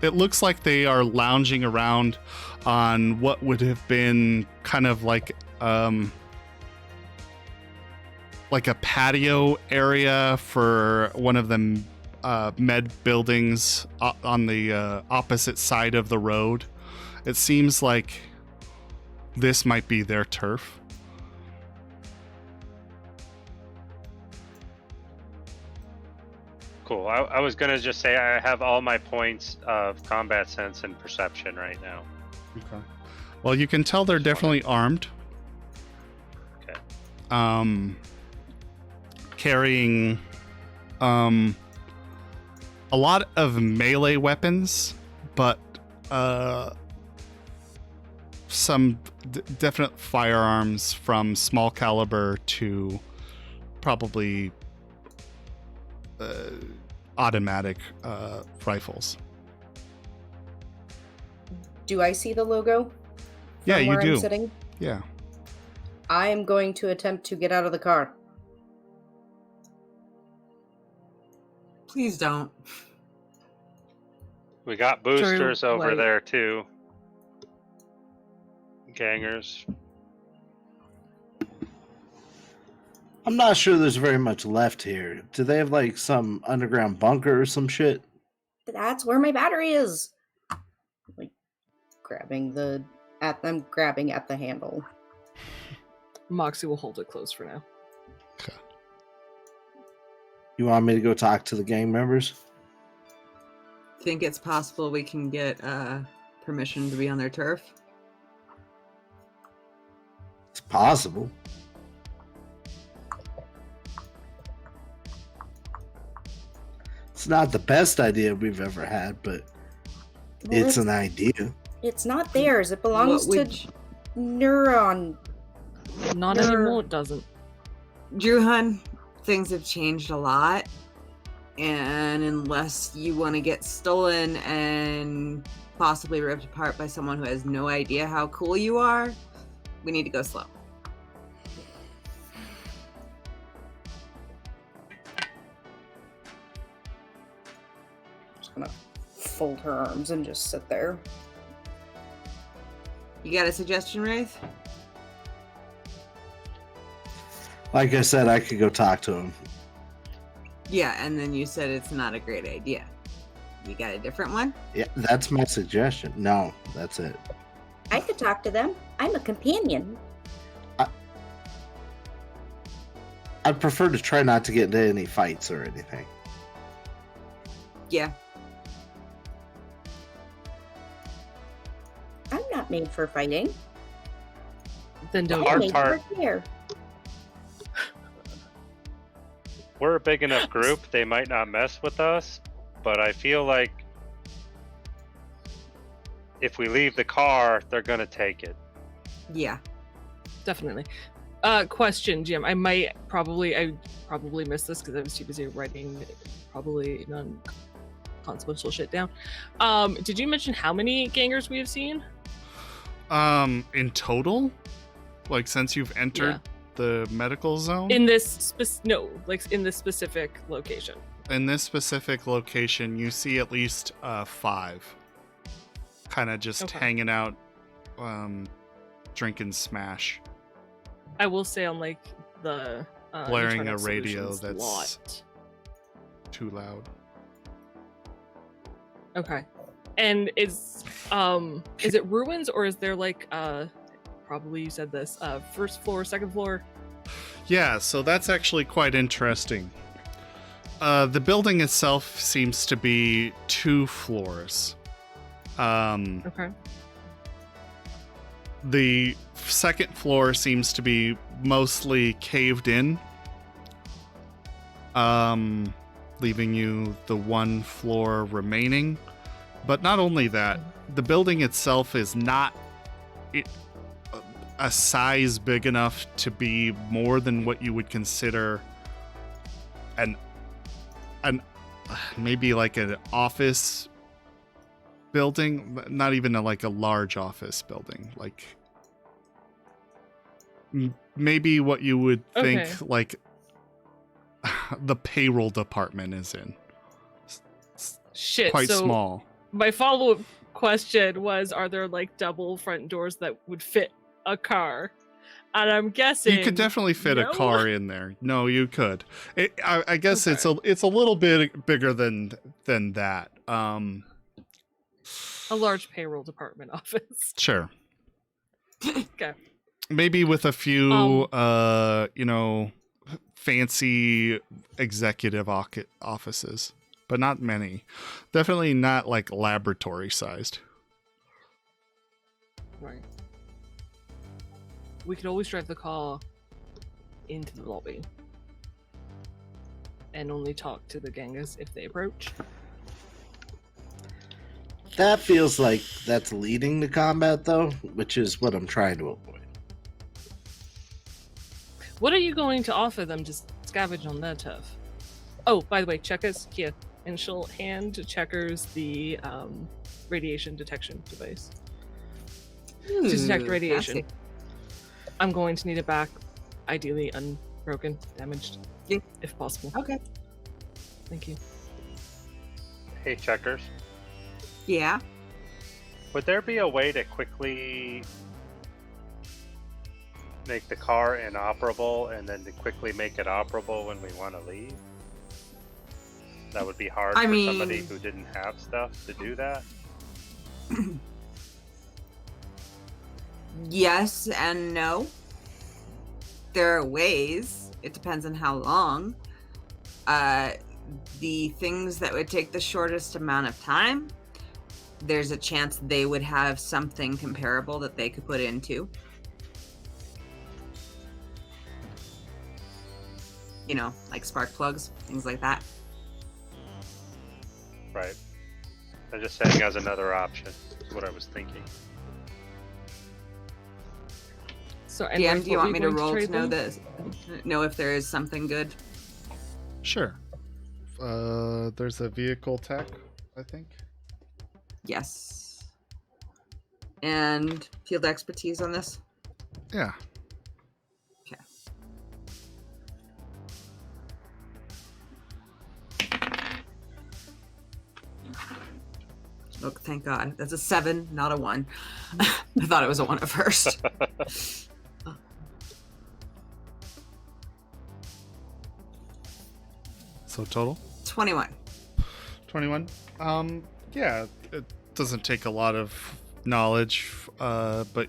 It looks like they are lounging around on what would have been kind of like a patio area for one of the med buildings on the opposite side of the road. It seems like this might be their turf. Cool. I was gonna just say I have all my points of combat sense and perception right now. Okay. Well, you can tell they're definitely armed. Okay. Carrying a lot of melee weapons, but some definite firearms from small caliber to probably automatic rifles. Do I see the logo? Yeah, from you where do. I'm sitting? Yeah. I am going to attempt to get out of the car. Please don't. We got boosters over like- there too. Gangers. I'm not sure there's very much left here. Do they have like some underground bunker or some shit? That's where my battery is. Like grabbing at the handle. Moxie will hold it close for now. You want me to go talk to the gang members? Think it's possible we can get permission to be on their turf? It's possible. It's not the best idea we've ever had, but Well, it's an idea. It's not theirs. It belongs What to would Neuron. Not No. anymore, it doesn't. Druhan, things have changed a lot, and unless you want to get stolen and possibly ripped apart by someone who has no idea how cool you are, we need to go slow. Just gonna fold her arms and just sit there. You got a suggestion, Wraith? Like I said, I could go talk to him. Yeah, and then you said it's not a great idea. You got a different one? Yeah, that's my suggestion. No, that's it. I could talk to them. I'm a companion. I'd prefer to try not to get into any fights or anything. Yeah. I'm not made for fighting. Then don't. I'm hard made part- for care. We're a big enough group, they might not mess with us, but I feel like if we leave the car, they're gonna take it. Yeah. Definitely. Question, Jim. I probably missed this because I was too busy writing probably non-consequential shit down. Did you mention how many gangers we have seen? In total, like since you've entered the medical zone, In this in this specific location. in this specific location, you see at least 5, kind of just Okay. hanging out, drinking smash. I will say on like the Blaring Internal a radio Solutions that's- lot. Too loud. Okay. And is it ruins or is there like probably you said this first floor, second floor? Yeah, so that's actually quite interesting. The building itself seems to be 2 floors. Okay. The second floor seems to be mostly caved in, leaving you the 1 floor remaining. But not only that, the building itself is not a size big enough to be more than what you would consider an maybe like an office building, not even like a large office building, like maybe what you would think Okay. like the payroll department is in. Shit. Quite so small. my follow-up question was, are there like double front doors that would fit a car? And I'm guessing You could definitely fit a no? car in there. No, you could. I guess Okay. it's a little bit bigger than that. A large payroll department office. Sure. Okay. Maybe with a few fancy executive offices, but not many. Definitely not like laboratory sized. Right. We could always drive the car into the lobby and only talk to the gangers if they approach. That feels like that's leading to combat, though, which is what I'm trying to avoid. What are you going to offer them to scavenge on their turf? Oh, by the way, Checkers here, and she'll hand Checkers the radiation detection device to detect radiation. fancy. I'm going to need it back, ideally unbroken, damaged, Yeah. if possible. Okay. Thank you. Hey, Checkers. Yeah. Would there be a way to quickly make the car inoperable and then to quickly make it operable when we want to leave? That would be hard I for mean- somebody who didn't have stuff to do that. Yes and no. There are ways. It depends on how long. The things that would take the shortest amount of time, there's a chance they would have something comparable that they could put into. You know, like spark plugs, things like that. Right. I'm just saying as another option, is what I was thinking. So, DM, do you want me to roll roll to know this? Know if there is something good? Sure. There's a vehicle tech, I think. Yes. And field expertise on this? Yeah. Okay. Look, thank God. That's a 7, not a 1. I thought it was a 1 at first. So total 21. 21. Yeah, it doesn't take a lot of knowledge, but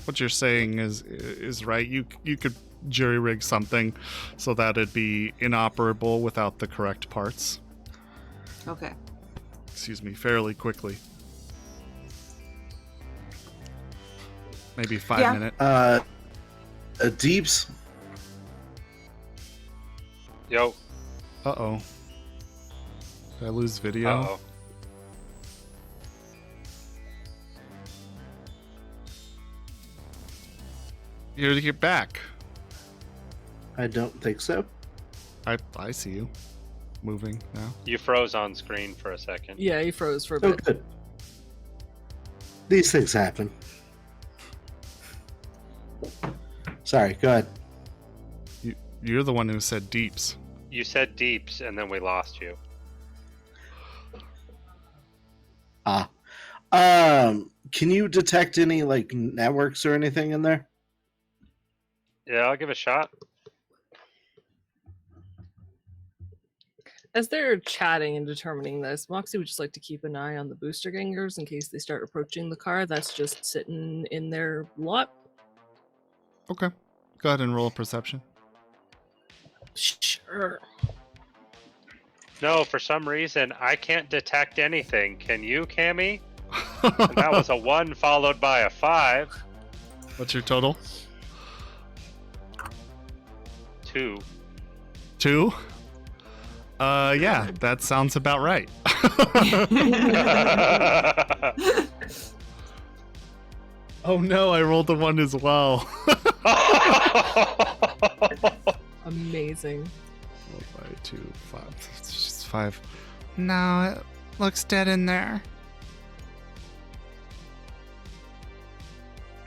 what you're saying is right. You could jury rig something so that it'd be inoperable without the correct parts. Okay. Excuse me, fairly quickly. Maybe 5 Yeah. minutes. Deeps. Yo. Uh-oh. Did I lose video? Uh-oh. You're back. I don't think so. I see you moving now. You froze on screen for a second. Yeah, he froze for a Oh, bit. good. These things happen. Sorry, go ahead. You're the one who said deeps. You said deeps and then we lost you. Can you detect any like networks or anything in there? Yeah, I'll give it a shot. As they're chatting and determining this, Moxie would just like to keep an eye on the booster gangers in case they start approaching the car that's just sitting in their lot. Okay. Go ahead and roll a perception. Sure. No, for some reason, I can't detect anything. Can you, Cammy? And that was a 1 followed by a 5. What's your total? 2. 2? Yeah, that sounds about right. Oh no, I rolled the 1 as well. Amazing. 4 by 2, 5. It's just 5. No, it looks dead in there.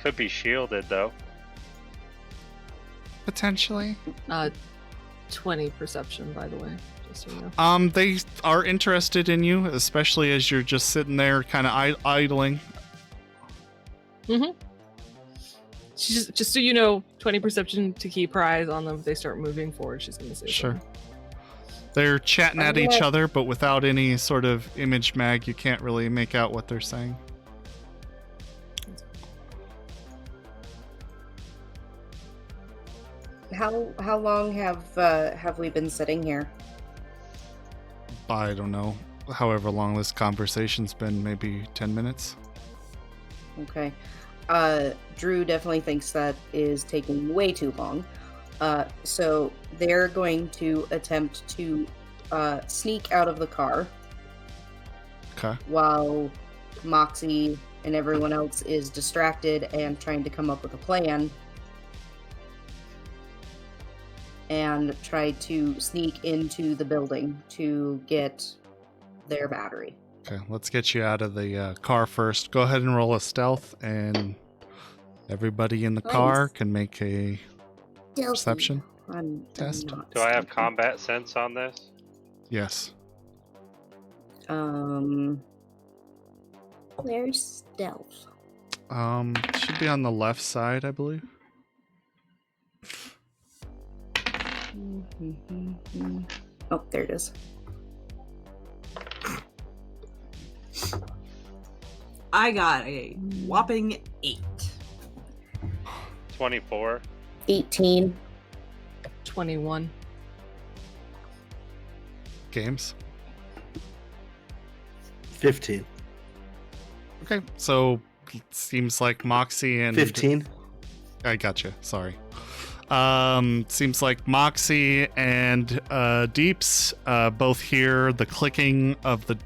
Could be shielded though. Potentially. 20 perception, by the way. Just so you know. They are interested in you, especially as you're just sitting there kind of idling. Mm-hmm. Just so you know, 20 perception to keep her eyes on them. If they start moving forward, she's going to say Sure. something. They're chatting at each Yeah. other, but without any sort of image mag, you can't really make out what they're saying. How long have we been sitting here? I don't know. However long this conversation's been, maybe 10 minutes. Okay. Drew definitely thinks that is taking way too long. So they're going to attempt to sneak out of the car Okay. while Moxie and everyone else is distracted and trying to come up with a plan and try to sneak into the building to get their battery. Okay, let's get you out of the car first. Go ahead and roll a stealth, and everybody in the car Nice. can make a Stealthy. perception. I'm Test. not Do I have sneaking. combat sense on this? Yes. Where's stealth? Should be on the left side, I believe. Oh, there it is. I got a whopping 8. 24. 18. 21. Games. 15. Okay, so it seems like Moxie and 15. I gotcha. Sorry. Seems like Moxie and Deeps both hear the clicking of the,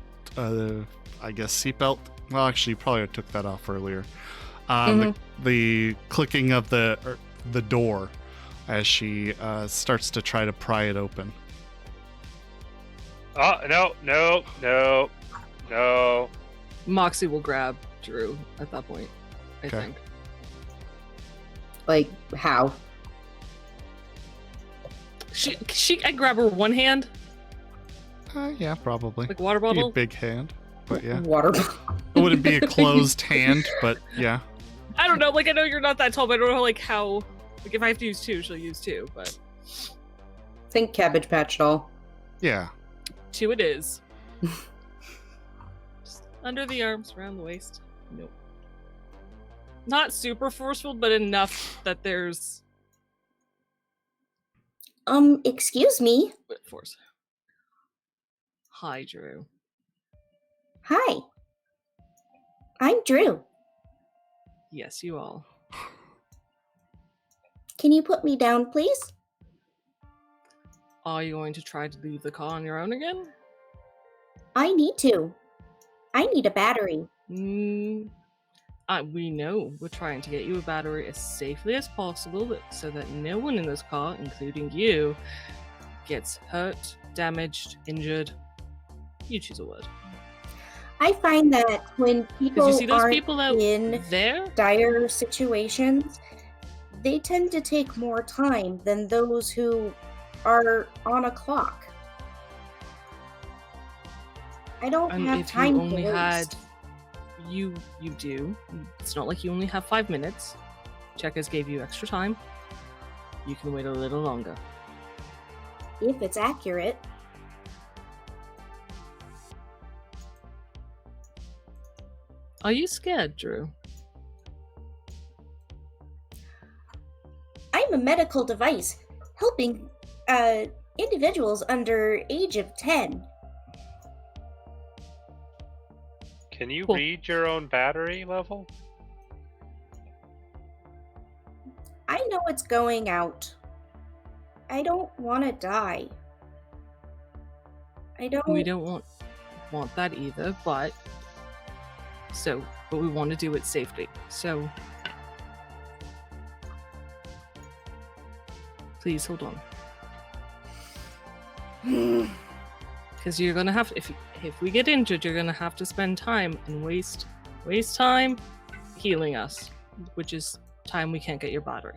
I guess, seatbelt. Well, actually, you probably took that off earlier. The clicking of the door as she starts to try to pry it open. Oh, no. Moxie will grab Drew at that point, I Okay. think. Like, how? I grab her one hand, Yeah, probably. like water Be a bottle. big hand, but yeah. Water. It wouldn't be a closed hand, but yeah. I don't know, like I know you're not that tall, but I don't know like how, like if I have to use two, she'll use two, but Think Cabbage Patch doll. Yeah. two it is. Just under the arms, around the waist. Nope. Not super forceful, but enough that there's Excuse me. force. Hi, Drew. Hi. I'm Drew. Yes, you all. Can you put me down, please? Are you going to try to leave the car on your own again? I need to. I need a battery. We know we're trying to get you a battery as safely as possible so that no one in this car, including you, gets hurt, damaged, injured. You choose a word. I find that when Because people you see those aren't people out in there? dire situations, they tend to take more time than those who are on a clock. I don't And have if time you only to had... waste. You do. It's not like you only have 5 minutes. Checkers gave you extra time. You can wait a little longer. If it's accurate. Are you scared, Drew? I'm a medical device helping individuals under age of 10. Can you Cool. read your own battery level? I know it's going out. I don't want to die. I don't. We don't want that either, but we want to do it safely. So please hold on, because you're gonna have to, if we get injured, you're gonna have to spend time and waste time healing us. which is time we can't get your battery.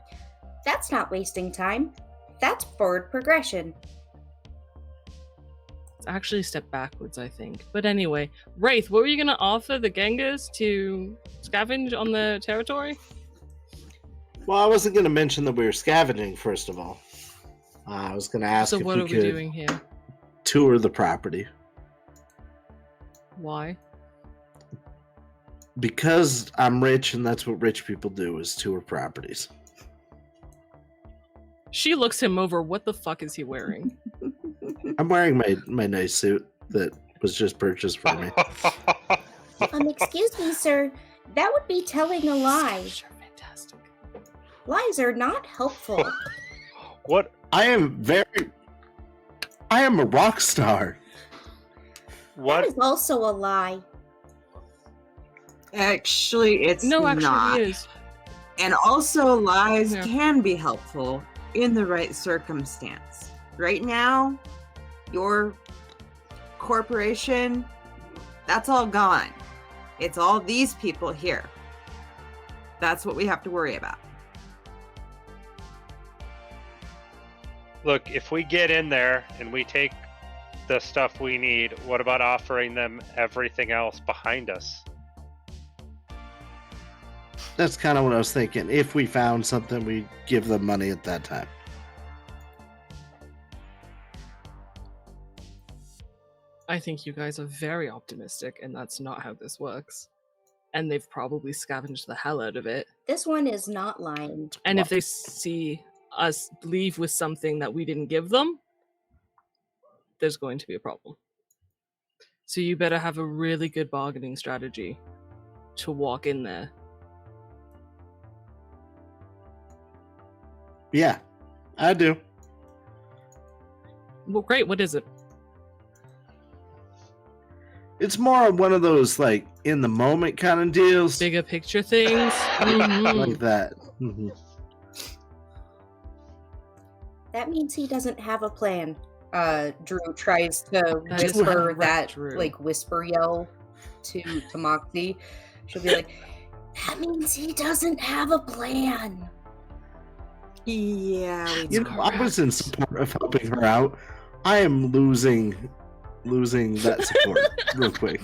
That's not wasting time. That's forward progression. It's actually a step backwards, I think. But anyway, Wraith, what were you going to offer the Genghis to scavenge on the territory? Well, I wasn't going to mention that we were scavenging, first of all. I was going to ask So if what we are we could doing here? tour the property. Why? Because I'm rich, and that's what rich people do, is tour properties. She looks him over. What the fuck is he wearing? I'm wearing my nice suit that was just purchased for me. Excuse me, sir. That would be telling a lie. Sure, fantastic. Lies are not helpful. What? I am a rock star. That What? is also a lie. Actually, it's No, actually, not. he is. And also, lies Yeah. can be helpful in the right circumstance. Right now, your corporation, that's all gone. It's all these people here. That's what we have to worry about. Look, if we get in there and we take the stuff we need, what about offering them everything else behind us? That's kind of what I was thinking. If we found something, we'd give them money at that time. I think you guys are very optimistic, and that's not how this works. And they've probably scavenged the hell out of it. This one is not lying. And if they see us leave with something that we didn't give them, there's going to be a problem. So you better have a really good bargaining strategy to walk in there. Yeah, I do. Well, great. What is it? It's more of one of those, like, in the moment kind of deals. Bigger picture things? Mhm. Like that. Mhm. That means he doesn't have a plan. Drew tries to That is whisper correct, that, Drew. like, whisper yell to Moxie. She'll be like, that means he doesn't have a plan. Yeah, You know, I was in support of helping her out. I am losing that support real quick.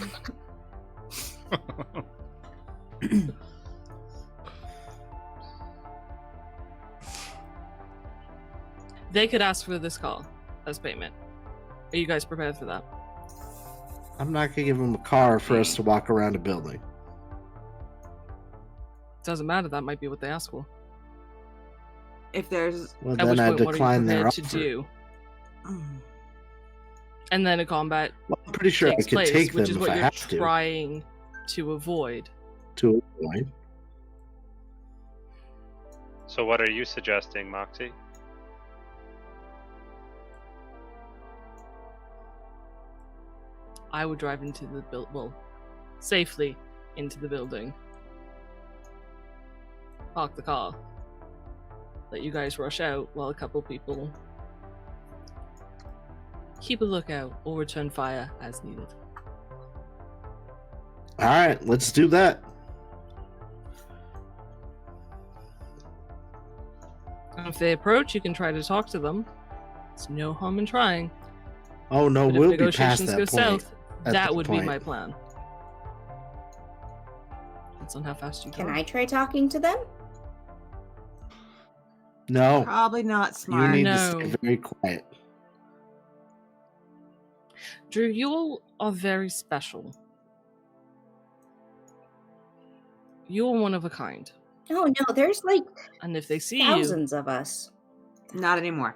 They could ask for this call as payment. Are you guys prepared for that? I'm not gonna give them a car for us to walk around a building. Doesn't matter. That might be what they ask for. if there's Well, At which then I point, what are you decline their prepared offer. to do? And then a combat Well, I'm pretty sure I takes could place, take them which is if what I you're have to. trying to avoid. To avoid. So what are you suggesting, Moxie? I would drive into the safely into the building. Park the car. Let you guys rush out while a couple people keep a lookout or return fire as needed. All right, let's do that. And if they approach, you can try to talk to them. There's no harm in trying. Oh no, But we'll if be past negotiations that go point. south, at that that would be point. my plan. Depends on how fast you go. Can I try talking to them? No, probably not you smart. need No. to stay very quiet. Drew, you all are very special. You are one of a kind. Oh no, there's like And if they see thousands of us. Not anymore.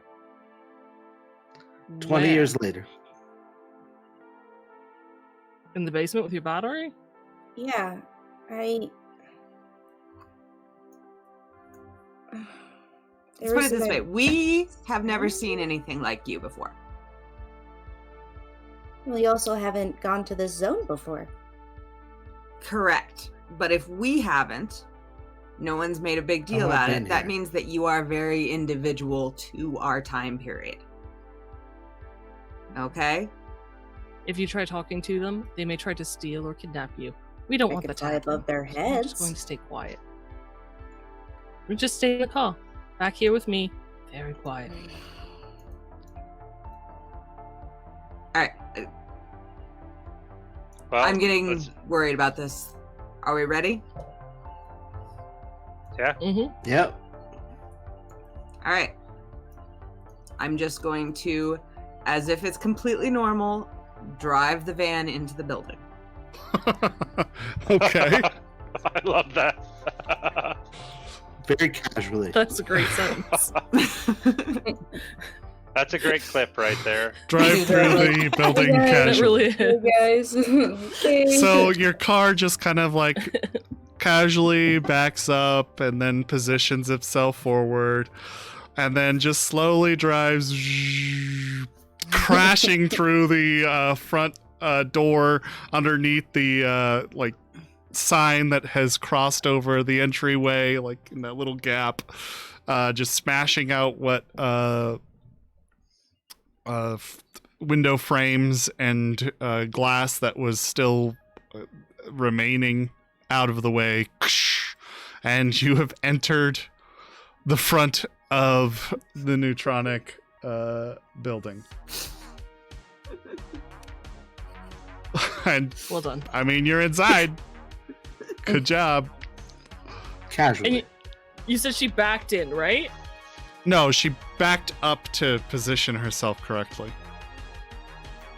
you 20 where? years later. In the basement with your battery? Yeah, I. Let's put it this way. We have never seen anything like you before. We also haven't gone to this zone before. Correct. But if we haven't, no one's made a big deal Oh, I've about been it. That here. means that you are very individual to our time period. Okay? If you try talking to them, they may try to steal or kidnap you. We don't I want could that to fly happen. above their So I'm just heads. going to stay quiet. Just stay in the call. Back here with me. Very quiet. All right. Well, I'm getting let's- worried about this. Are we ready? Yeah. Mm-hmm. Yep. All right. I'm just going to, as if it's completely normal, drive the van into the building. Okay. I love that. Very casually. That's a great sentence. That's a great clip right there. Drive through the building Hey, guys. That really casually. is. Hey guys. Okay. So your car just kind of like casually backs up and then positions itself forward and then just slowly drives crashing through the front door underneath the like sign that has crossed over the entryway, like in that little gap, just smashing out what window frames and glass that was still remaining out of the way, and you have entered the front of the Neutronic building. And Well done. I mean, you're inside. Good job. Casually. And you said she backed in, right? No, she backed up to position herself correctly.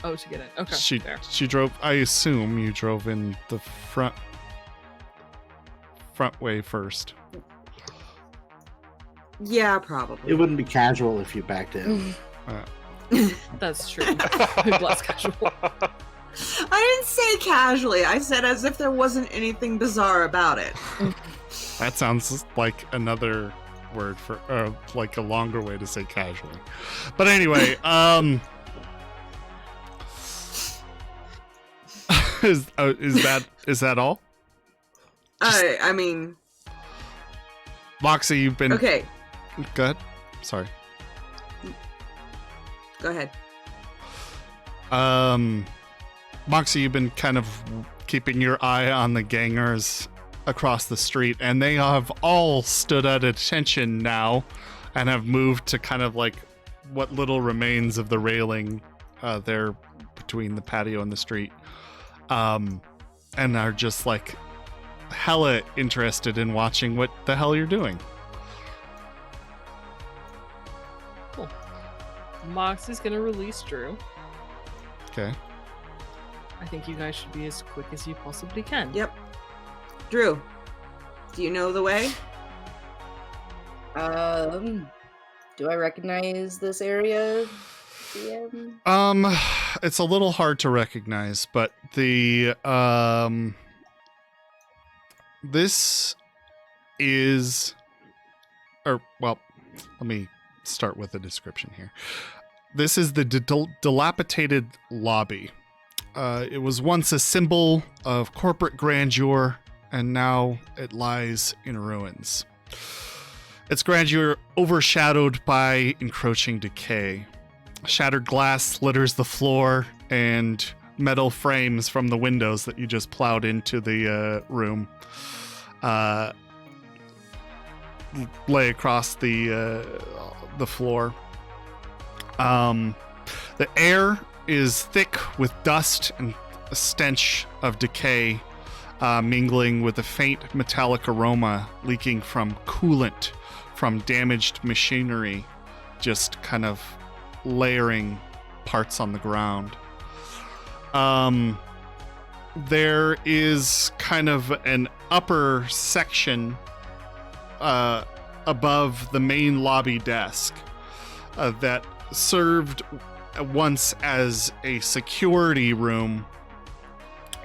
Oh, to get in. Okay. Fair. She drove. I assume you drove in the front way first. Yeah, probably. It wouldn't be casual if you backed in. That's true. Less casual. I didn't say casually. I said as if there wasn't anything bizarre about it. That sounds like another word for, like a longer way to say casually. But anyway, is that all? I mean, Moxie, you've been okay, Go ahead. Sorry. go ahead. Moxie, you've been kind of keeping your eye on the gangers across the street, and they have all stood at attention now and have moved to kind of like what little remains of the railing there between the patio and the street, and are just like hella interested in watching what the hell you're doing. Cool. Moxie's gonna release Drew. Okay. I think you guys should be as quick as you possibly can. Yep. Drew, do you know the way? Do I recognize this area? DM? It's a little hard to recognize, but the this is, or well, let me start with a description here. This is the dilapidated lobby. It was once a symbol of corporate grandeur, and now it lies in ruins. Its grandeur overshadowed by encroaching decay. Shattered glass litters the floor, and metal frames from the windows that you just plowed into the room lay across the floor. The air is thick with dust and a stench of decay, mingling with a faint metallic aroma leaking from coolant from damaged machinery, just kind of layering parts on the ground. There is kind of an upper section above the main lobby desk that served once as a security room,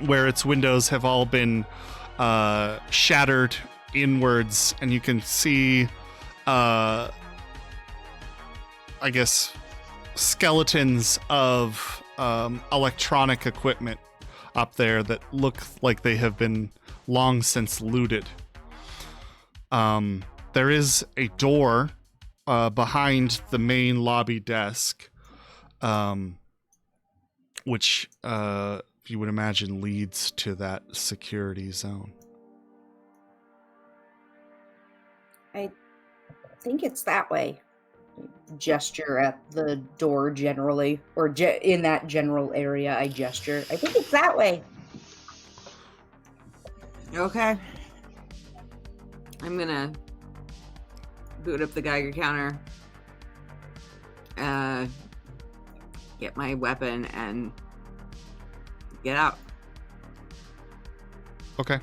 where its windows have all been shattered inwards, and you can see I guess skeletons of electronic equipment up there that look like they have been long since looted. There is a door behind the main lobby desk, which you would imagine leads to that security zone. I think it's that way. Gesture at the door generally, or in that general area, I gesture. I think it's that way. Okay. I'm gonna boot up the Geiger counter, get my weapon, and get out. Okay.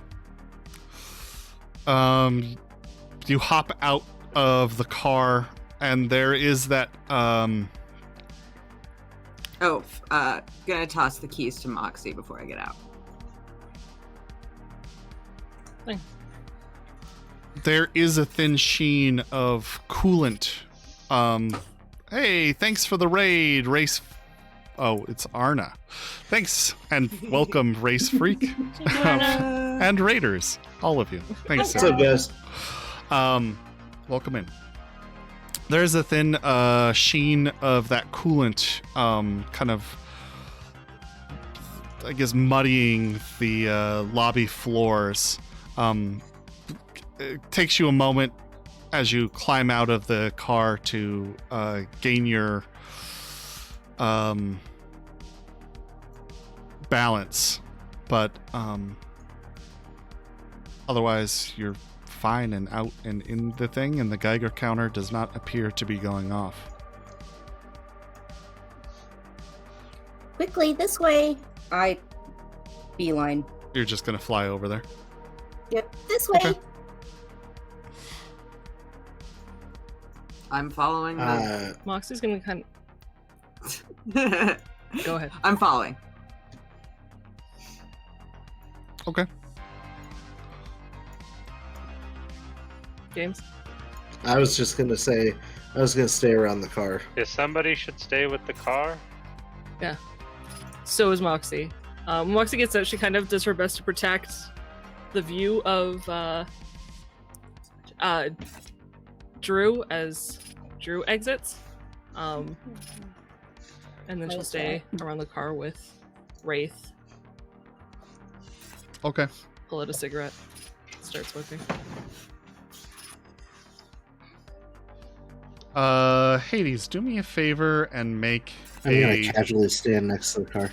You hop out of the car, and there is that Gonna toss the keys to Moxie before I get out. there is a thin sheen of coolant. Hey, thanks for the raid, race. Oh, it's Arna. Thanks and welcome, race freak, and raiders, all of you. Thanks. What's up, guys? Welcome in. There's a thin sheen of that coolant, kind of, I guess, muddying the lobby floors. It takes you a moment as you climb out of the car to gain your balance, but otherwise you're fine and out and in the thing, and the Geiger counter does not appear to be going off. Quickly, this way. I beeline. You're just gonna fly over there. Yep, this way. Okay. I'm following. Moxie's gonna kind The... Go ahead. I'm following. Okay. James. I was just gonna say, I was gonna stay around the car. If somebody should stay with the car. So is Moxie. Moxie gets out. She kind of does her best to protect the view of Drew as Drew exits. And then she'll stay around the car with Wraith. Okay. Pull out a cigarette. Start smoking. Hades, do me a favor and make I'm gonna casually stand next to the car.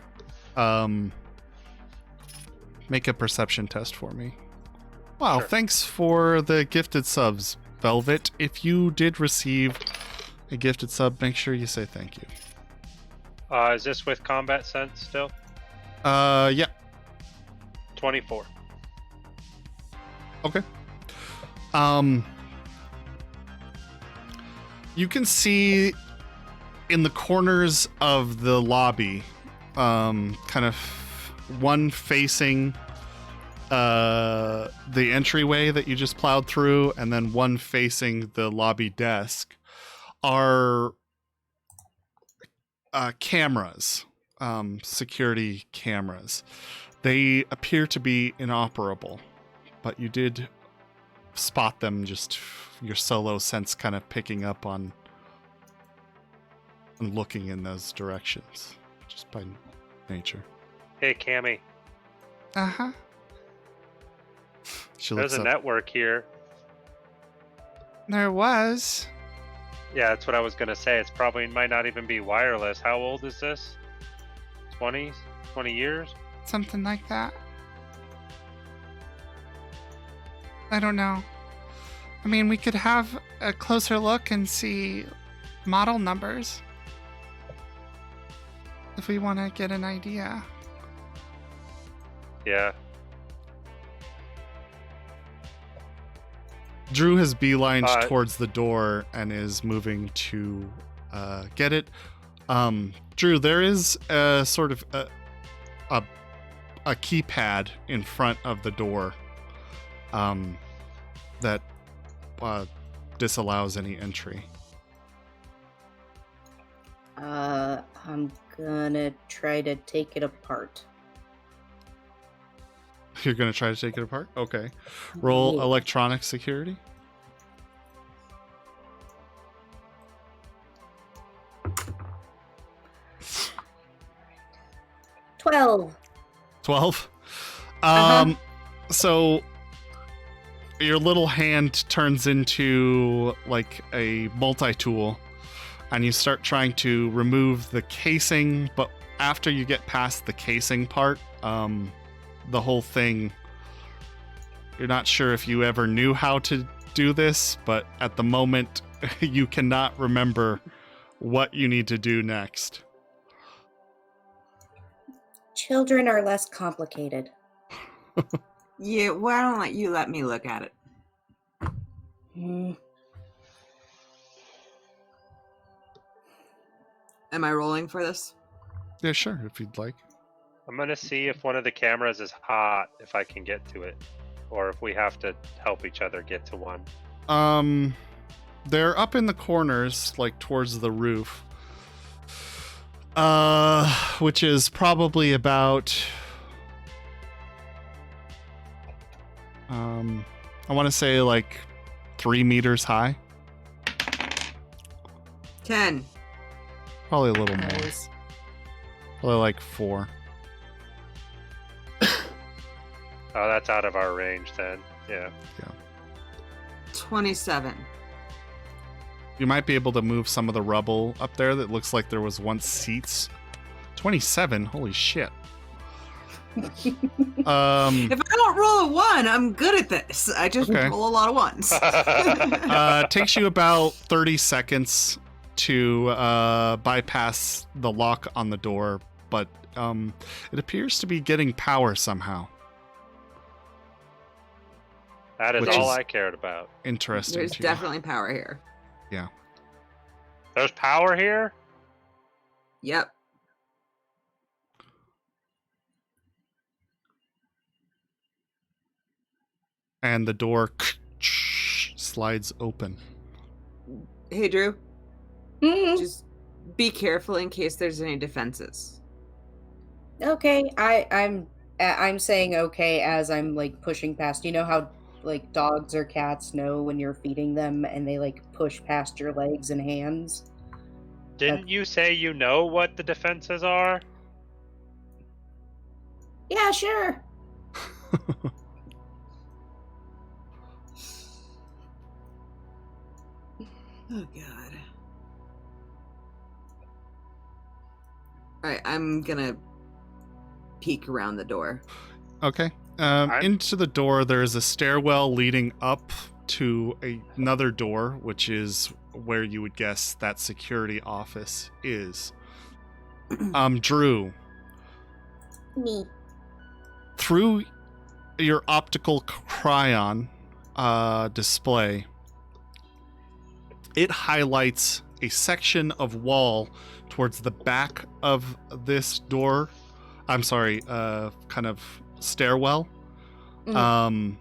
make a perception test for me. Wow, Sure. thanks for the gifted subs, Velvet. If you did receive a gifted sub, make sure you say thank you. Is this with combat sense still? Yeah. 24. Okay. You can see in the corners of the lobby, kind of one facing the entryway that you just plowed through, and then one facing the lobby desk, are cameras, security cameras. They appear to be inoperable, but you did spot them, just your solo sense kind of picking up on and looking in those directions, just by nature. Hey, Cammy. Uh-huh. She There's looks a up. network here. There was. Yeah, that's what I was gonna say. It's probably might not even be wireless. How old is this? 20 years? Something like that. I don't know. I mean, we could have a closer look and see model numbers if we want to get an idea. Yeah. Drew has beelined towards the door and is moving to get it. Drew, there is a sort of a keypad in front of the door that disallows any entry. I'm gonna try to take it apart. You're going to try to take it apart? Okay. Roll Yeah. electronic security. 12. 12. Uh-huh. So your little hand turns into like a multi-tool, and you start trying to remove the casing, but after you get past the casing part, the whole thing, you're not sure if you ever knew how to do this, but at the moment, you cannot remember what you need to do next. Children are less complicated. Yeah, why don't you let me look at it? Hmm. Am I rolling for this? Yeah, sure, if you'd like. I'm gonna see if one of the cameras is hot, if I can get to it, or if we have to help each other get to one. They're up in the corners, like towards the roof. Which is probably about I want to say like 3 meters high. 10. Probably a little more. Nice. Probably like 4. Oh, that's out of our range then. Yeah. 27. You might be able to move some of the rubble up there that looks like there was once seats. 27? Holy shit. If I don't roll a 1, I'm good at this. I just Okay. roll a lot of ones. It takes you about 30 seconds to bypass the lock on the door, but it appears to be getting power somehow. That is Which all is- I cared about. Interesting. There's to you. definitely power here. There's power here? Yep. And the door slides open. Hey, Drew. Mhm. Just be careful in case there's any defenses. Okay, I'm saying okay as I'm like pushing past. You know how like dogs or cats know when you're feeding them and they like push past your legs and hands? Didn't you say you know what the defenses are? Yeah, sure. Oh, God. Alright, I'm gonna peek around the door. Okay. I'm- Into the door, there is a stairwell leading up to another door, which is where you would guess that security office is. Drew, Me. through your optical cryon display, it highlights a section of wall towards the back of this door. I'm sorry, kind of stairwell. Mhm.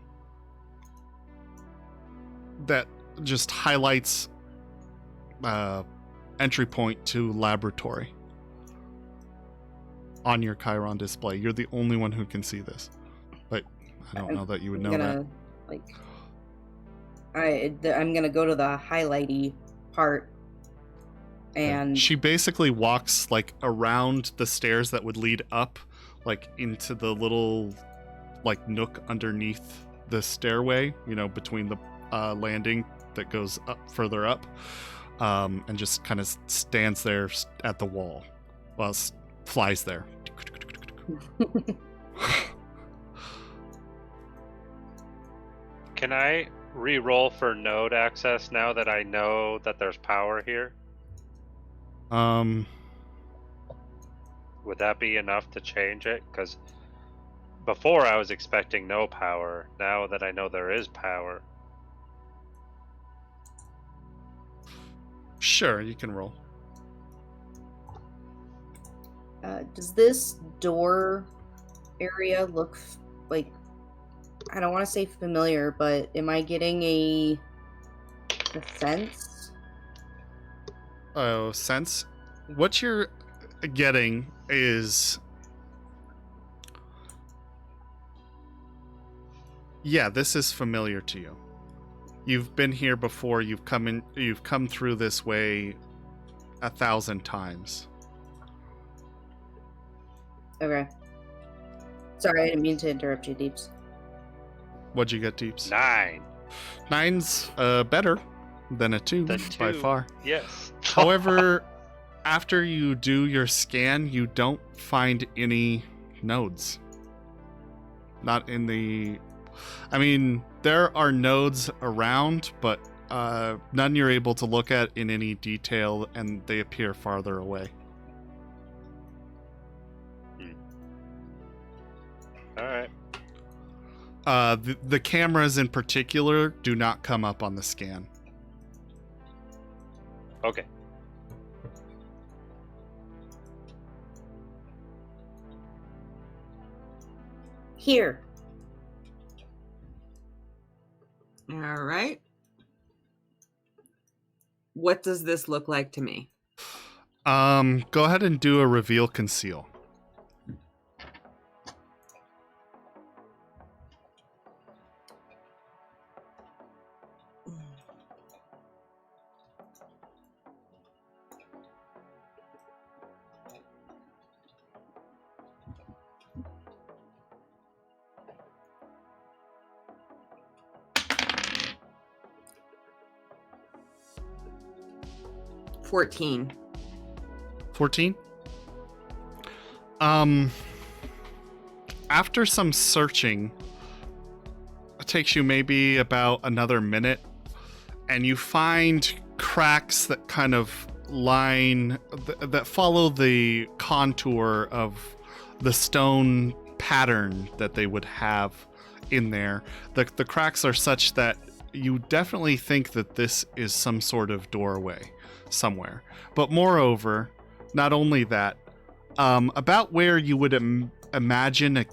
That just highlights entry point to laboratory on your Chiron display. You're the only one who can see this, but I don't know that you would know that. I'm gonna go to the highlighty part, and She basically walks like around the stairs that would lead up, like into the little like nook underneath the stairway, you know, between the landing that goes up further up, and just kind of stands there at the wall while flies there. Can I re-roll for node access now that I know that there's power here? Would that be enough to change it? Because before I was expecting no power. Now that I know there is power. Sure, you can roll. does this door area look like, I don't want to say familiar, but am I getting a sense? Oh, sense. What you're getting is, yeah, this is familiar to you. You've been here before. You've come through this way 1,000 times. Okay. Sorry, I didn't mean to interrupt you, Deeps. What'd you get, Deeps? 9. 9's better than a 2 The by 2. far. Yes. However, after you do your scan, you don't find any nodes. Not in the... I mean, there are nodes around, but none you're able to look at in any detail, and they appear farther away. All right. The cameras in particular do not come up on the scan. Okay. Here. All right. What does this look like to me? Go ahead and do a reveal conceal. $14. 14. After some searching, it takes you maybe about another minute, and you find cracks that kind of line that follow the contour of the stone pattern that they would have in there. The cracks are such that you definitely think that this is some sort of doorway somewhere. But moreover, not only that, about where you would imagine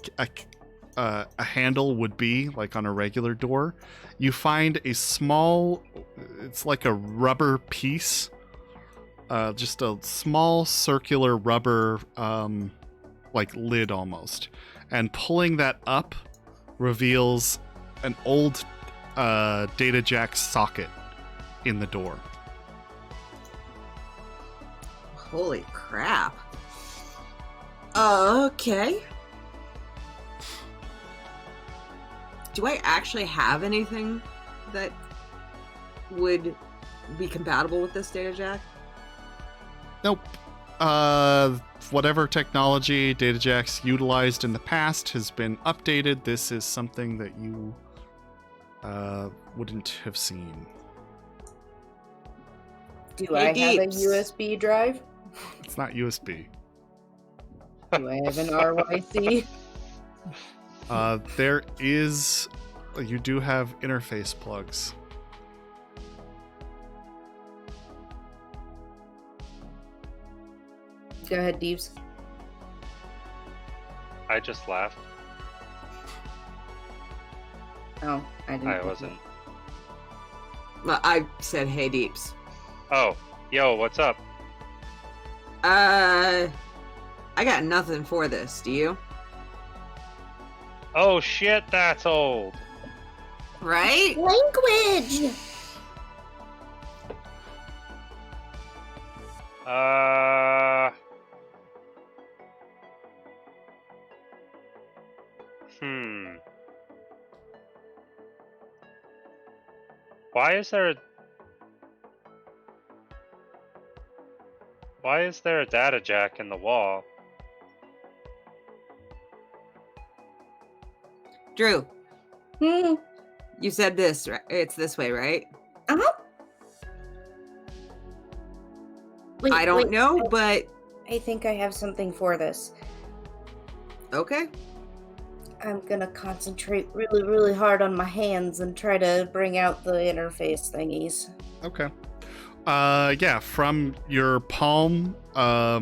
a handle would be, like on a regular door, you find a small, it's like a rubber piece, just a small circular rubber, like lid almost. And pulling that up reveals an old data jack socket in the door. Holy crap. Okay. Do I actually have anything that would be compatible with this data jack? Nope. Whatever technology data jacks utilized in the past has been updated. This is something that you wouldn't have seen. Do I have a Deeps. USB drive? It's not USB. Do I have an RYC? There is... You do have interface plugs. Go ahead, Deeps. I just laughed. Oh, I didn't. I wasn't. Well, I said, hey, Deeps. Oh, yo, what's up? I got nothing for this. Do you? Oh shit, that's old. Right? Language! Why is there a data jack in the wall? Drew, Hmm. you said this, right? It's this way, right? Uh-huh. Wait, I don't wait, know, but I think I have something for this. okay. I'm gonna concentrate really, really hard on my hands and try to bring out the interface thingies. Okay. Yeah, from your palm, a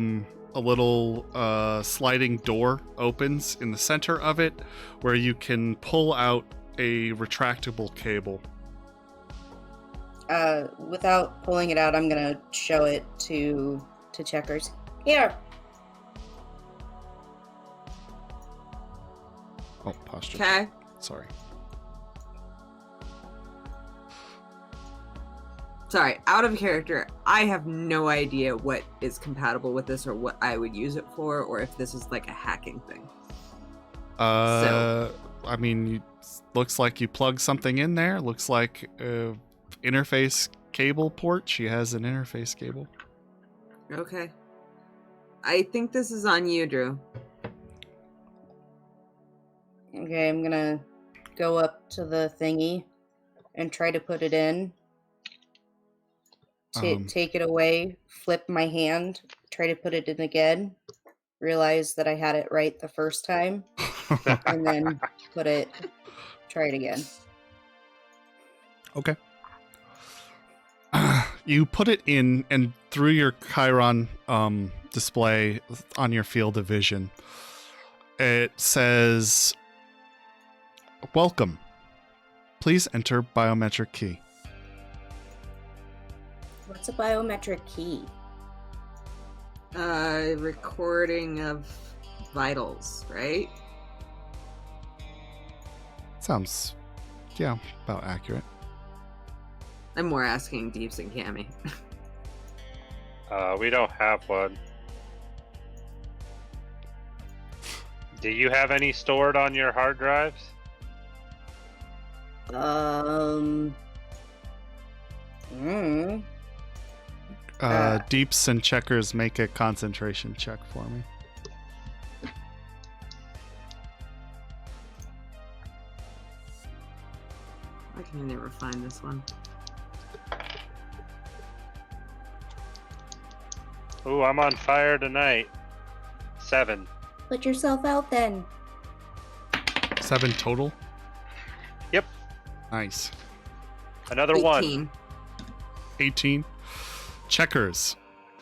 little sliding door opens in the center of it where you can pull out a retractable cable. Without pulling it out, I'm gonna show it to Checkers. Here. Oh, posture. Okay. Sorry. Sorry, out of character. I have no idea what is compatible with this or what I would use it for, or if this is like a hacking thing. I mean, looks like you plug something in there. Looks like interface cable port. She has an interface cable. Okay. I think this is on you, Drew. Okay, I'm gonna go up to the thingy and try to put it in. Take it away, flip my hand, try to put it in again, realize that I had it right the first time, and then try it again. Okay. You put it in, and through your Chiron display on your field of vision, it says, "Welcome. Please enter biometric key." What's a biometric key? Recording of vitals, right? Sounds, yeah, about accurate. I'm more asking Deeps and Cammy. We don't have one. Do you have any stored on your hard drives? Deeps and Checkers, make a concentration check for me. I can never find this one. Ooh, I'm on fire tonight. 7. Put yourself out then. 7 total? Yep. Nice. Another 18. 1. 18. Checkers.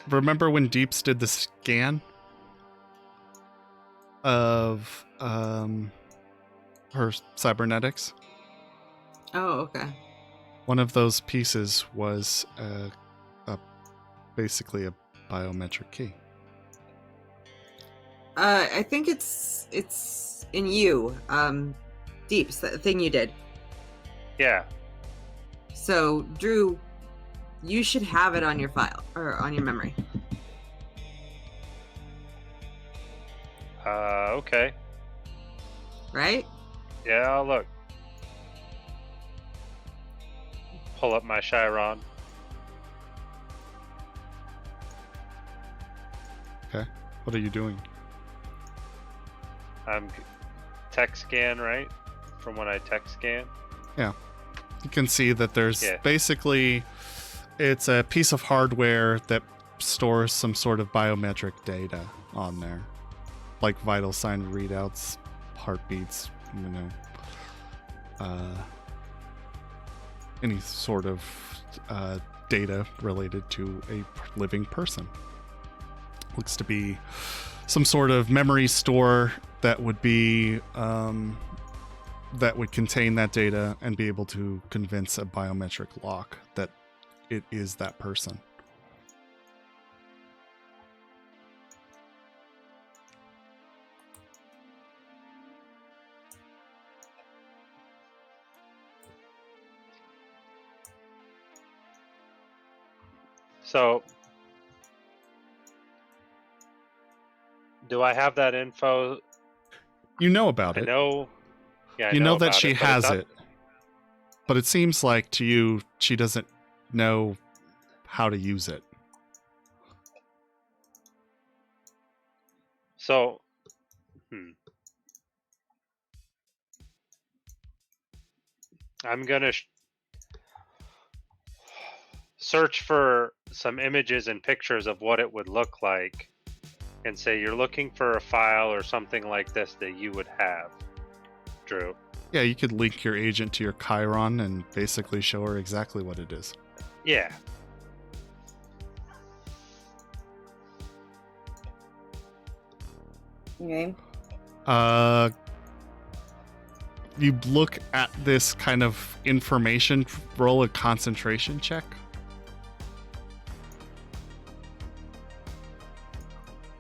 Remember when Deeps did the scan of her cybernetics? Oh, okay. One of those pieces was basically a biometric key. I think it's in you, Deeps, that thing you did. Yeah. So, Drew, you should have it on your file or on your memory. Okay. Right? Yeah, I'll look. Pull up my Chiron. Okay. What are you doing? I'm tech scan, right? From when I tech scan. Yeah. You can see that there's Yeah. basically, it's a piece of hardware that stores some sort of biometric data on there. Like vital sign readouts, heartbeats, any sort of data related to a living person. Looks to be some sort of memory store that would be that would contain that data and be able to convince a biometric lock that it is that person. So, do I have that info? You know about I it. know. Yeah, I You know that about she it, but has it's it. But it seems like to you, she doesn't know how to use it. So, I'm gonna search for some images and pictures of what it would look like, and say you're looking for a file or something like this that you would have, Drew. Yeah, you could link your agent to your Chiron and basically show her exactly what it is. Yeah. Okay. You look at this kind of information, roll a concentration check.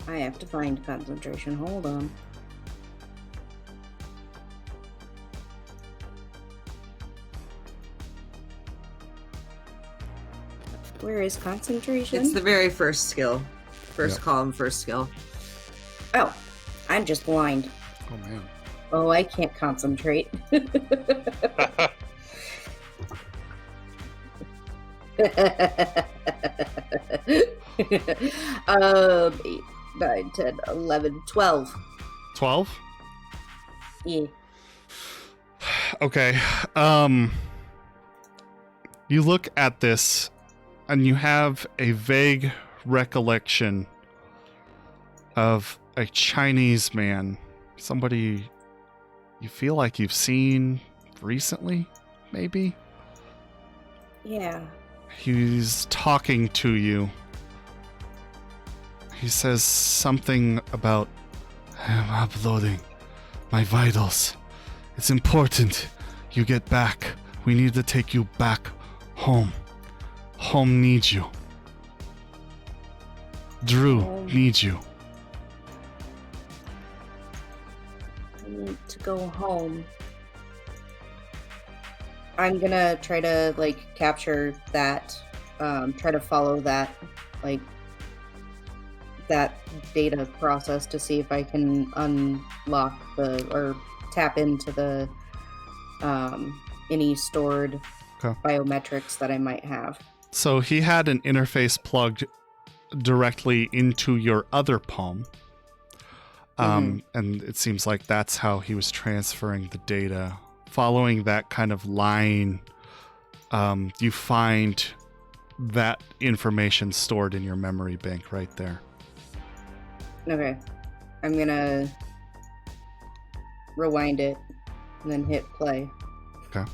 I have to find concentration. Hold on. Where is concentration? It's the very first skill. First Yep. column, first skill. Oh, I'm just blind. Oh man. Oh, I can't concentrate. 8, 9, 10, 11, 12. 12? Yeah. Okay. You look at this and you have a vague recollection of a Chinese man. Somebody you feel like you've seen recently, maybe? Yeah. He's talking to you. He says something about, I'm uploading my vitals. It's important you get back. We need to take you back home. Home needs you. Drew needs you. I need to go home. I'm gonna try to, like, capture that, try to follow that, like, that data process to see if I can unlock or tap into the, any stored biometrics that I might have. So he had an interface plugged directly into your other palm. And it seems like that's how he was transferring the data. Following that kind of line, you find that information stored in your memory bank right there. Okay. I'm gonna rewind it and then hit play. Okay.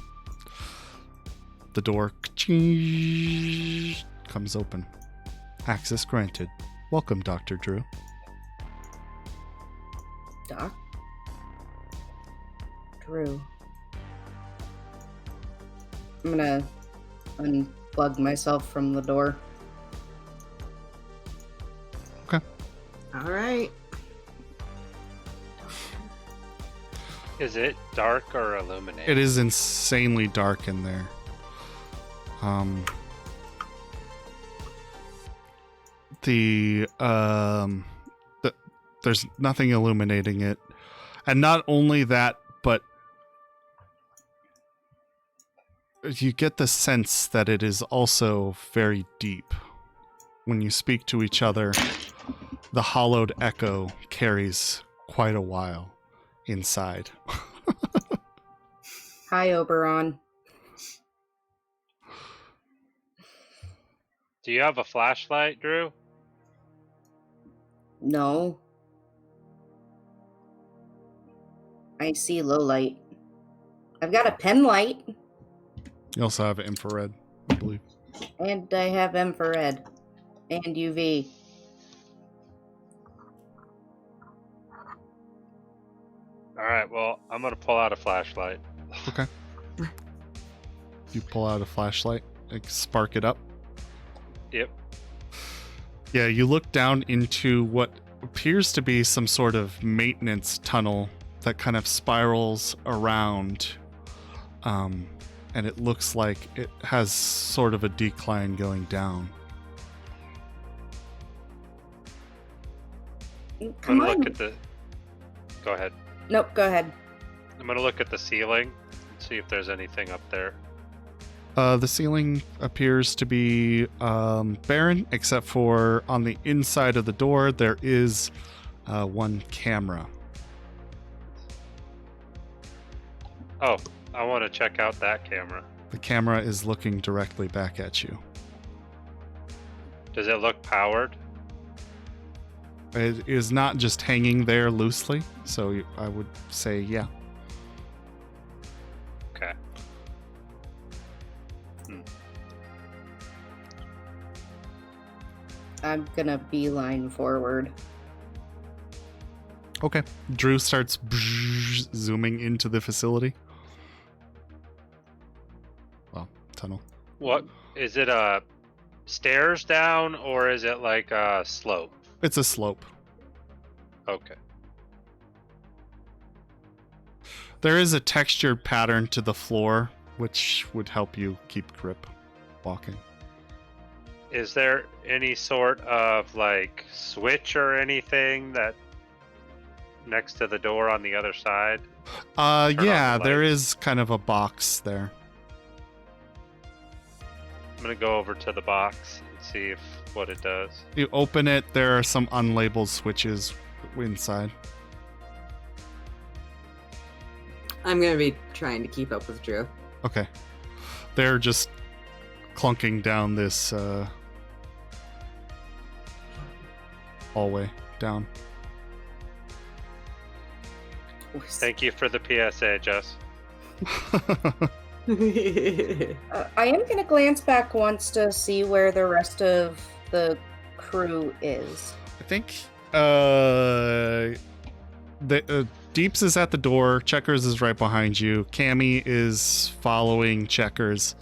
The door comes open. Access granted. Welcome, Dr. Drew. Doc? Drew. I'm gonna unplug myself from the door. Okay. All right. Is it dark or illuminated? It is insanely dark in there. There's nothing illuminating it. And not only that, but you get the sense that it is also very deep. When you speak to each other, the hollowed echo carries quite a while inside. Hi, Oberon. Do you have a flashlight, Drew? No. I see low light. I've got a pen light. You also have infrared, I believe. And I have infrared. And UV. Alright, well, I'm gonna pull out a flashlight. Okay. You pull out a flashlight, like spark it up. Yep. Yeah, you look down into what appears to be some sort of maintenance tunnel that kind of spirals around. And it looks like it has sort of a decline going down. Come I'm gonna on. look at the... Go ahead. Nope, go ahead. I'm gonna look at the ceiling, see if there's anything up there. The ceiling appears to be barren, except for on the inside of the door, there is one camera. Oh, I want to check out that camera. The camera is looking directly back at you. Does it look powered? It is not just hanging there loosely, so I would say yeah. Okay. I'm gonna beeline forward. Okay. Drew starts zooming into the facility. Well, tunnel. What? Is it a stairs down or is it like a slope? It's a slope. Okay. There is a textured pattern to the floor, which would help you keep grip walking. Is there any sort of like switch or anything that next to the door on the other side? on Yeah, the there light. is kind of a box there. I'm gonna go over to the box and see what it does. You open it, there are some unlabeled switches inside. I'm gonna be trying to keep up with Drew. Okay. They're just clunking down this hallway down. Thank you for the PSA, Jess. I am going to glance back once to see where the rest of the crew is. I think Deeps is at the door. Checkers is right behind you. Cammy is following Checkers.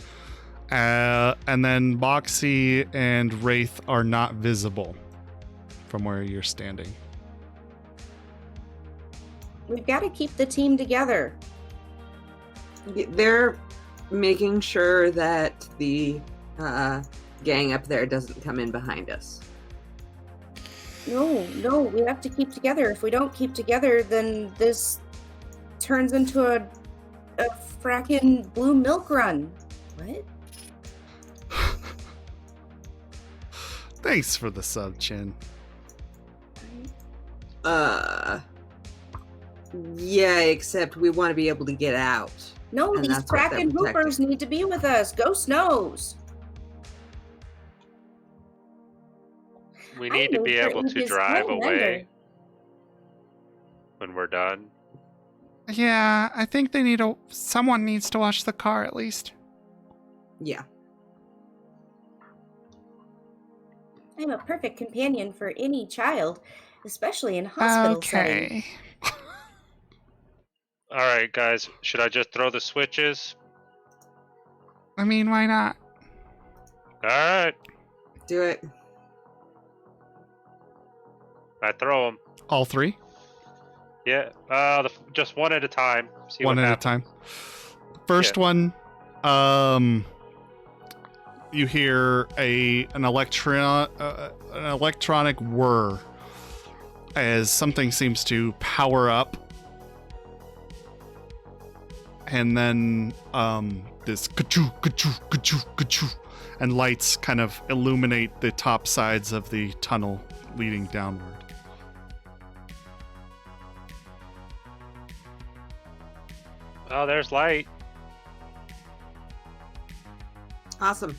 And then Moxie and Wraith are not visible from where you're standing. We've got to keep the team together. They're making sure that the gang up there doesn't come in behind us. No, we have to keep together. If we don't keep together, then this turns into a fracking blue milk run. What? Thanks for the sub, Chin. Yeah, except we want to be able to get out. No, And these that's what they're fracking hoopers protecting. need to be with us. Ghost knows. We I need to know be for able to ages, drive I away wonder. when we're done. Yeah, I think someone needs to watch the car at least. Yeah. I'm a perfect companion for any child, especially in hospital setting. All right, guys. Should I just throw the switches? I mean, why not? All right. Do it. I throw them. All three? Yeah. Just one at a time. See One what at a happens. time. First one, you hear an electronic whir as something seems to power up, and then this ka-choo, ka-choo, ka-choo, ka-choo, and lights kind of illuminate the top sides of the tunnel leading downward. Oh, there's light. Awesome.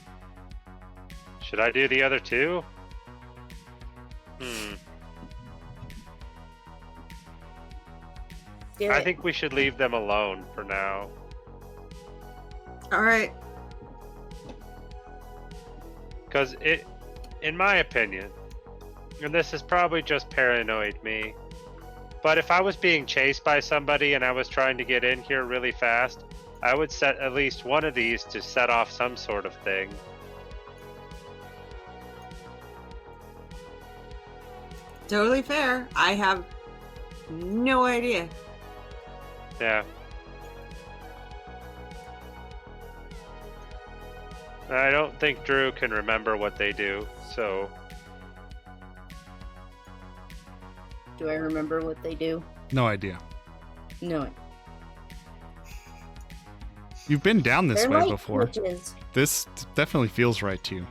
Should I do the other two? Do I it. think we should leave them alone for now. All right. Because in my opinion, and this is probably just paranoid me, but if I was being chased by somebody and I was trying to get in here really fast, I would set at least one of these to set off some sort of thing. Totally fair. I have no idea. Yeah. I don't think Drew can remember what they do, so Do I remember what they do? No idea. No. You've been down this They're way light before. switches. This definitely feels right to you.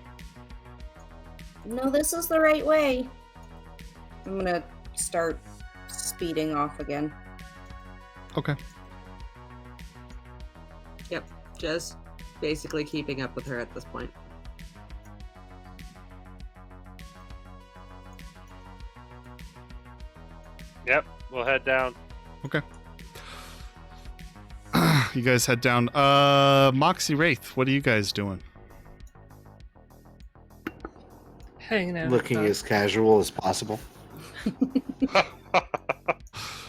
No, this is the right way. I'm gonna start speeding off again. Okay. Yep. Just basically keeping up with her at this point. yep, we'll head down. Okay. You guys head down. Moxie, Wraith, what are you guys doing? Hanging out. Looking as casual as possible.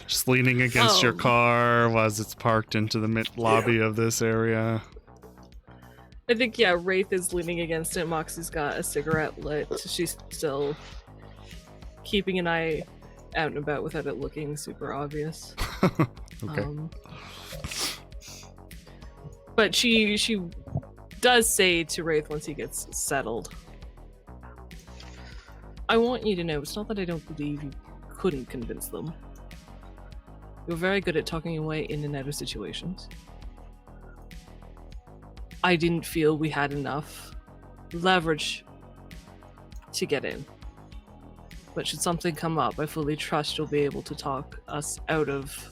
Just leaning against your Oh. car as it's parked into the lobby of this area. I think, yeah, Wraith is leaning against it. Moxie's got a cigarette lit. She's still keeping an eye out and about without it looking super obvious. Okay. But she does say to Wraith once he gets settled, I want you to know, it's not that I don't believe you couldn't convince them. You're very good at talking your way in and out of situations. I didn't feel we had enough leverage to get in. But should something come up, I fully trust you'll be able to talk us out of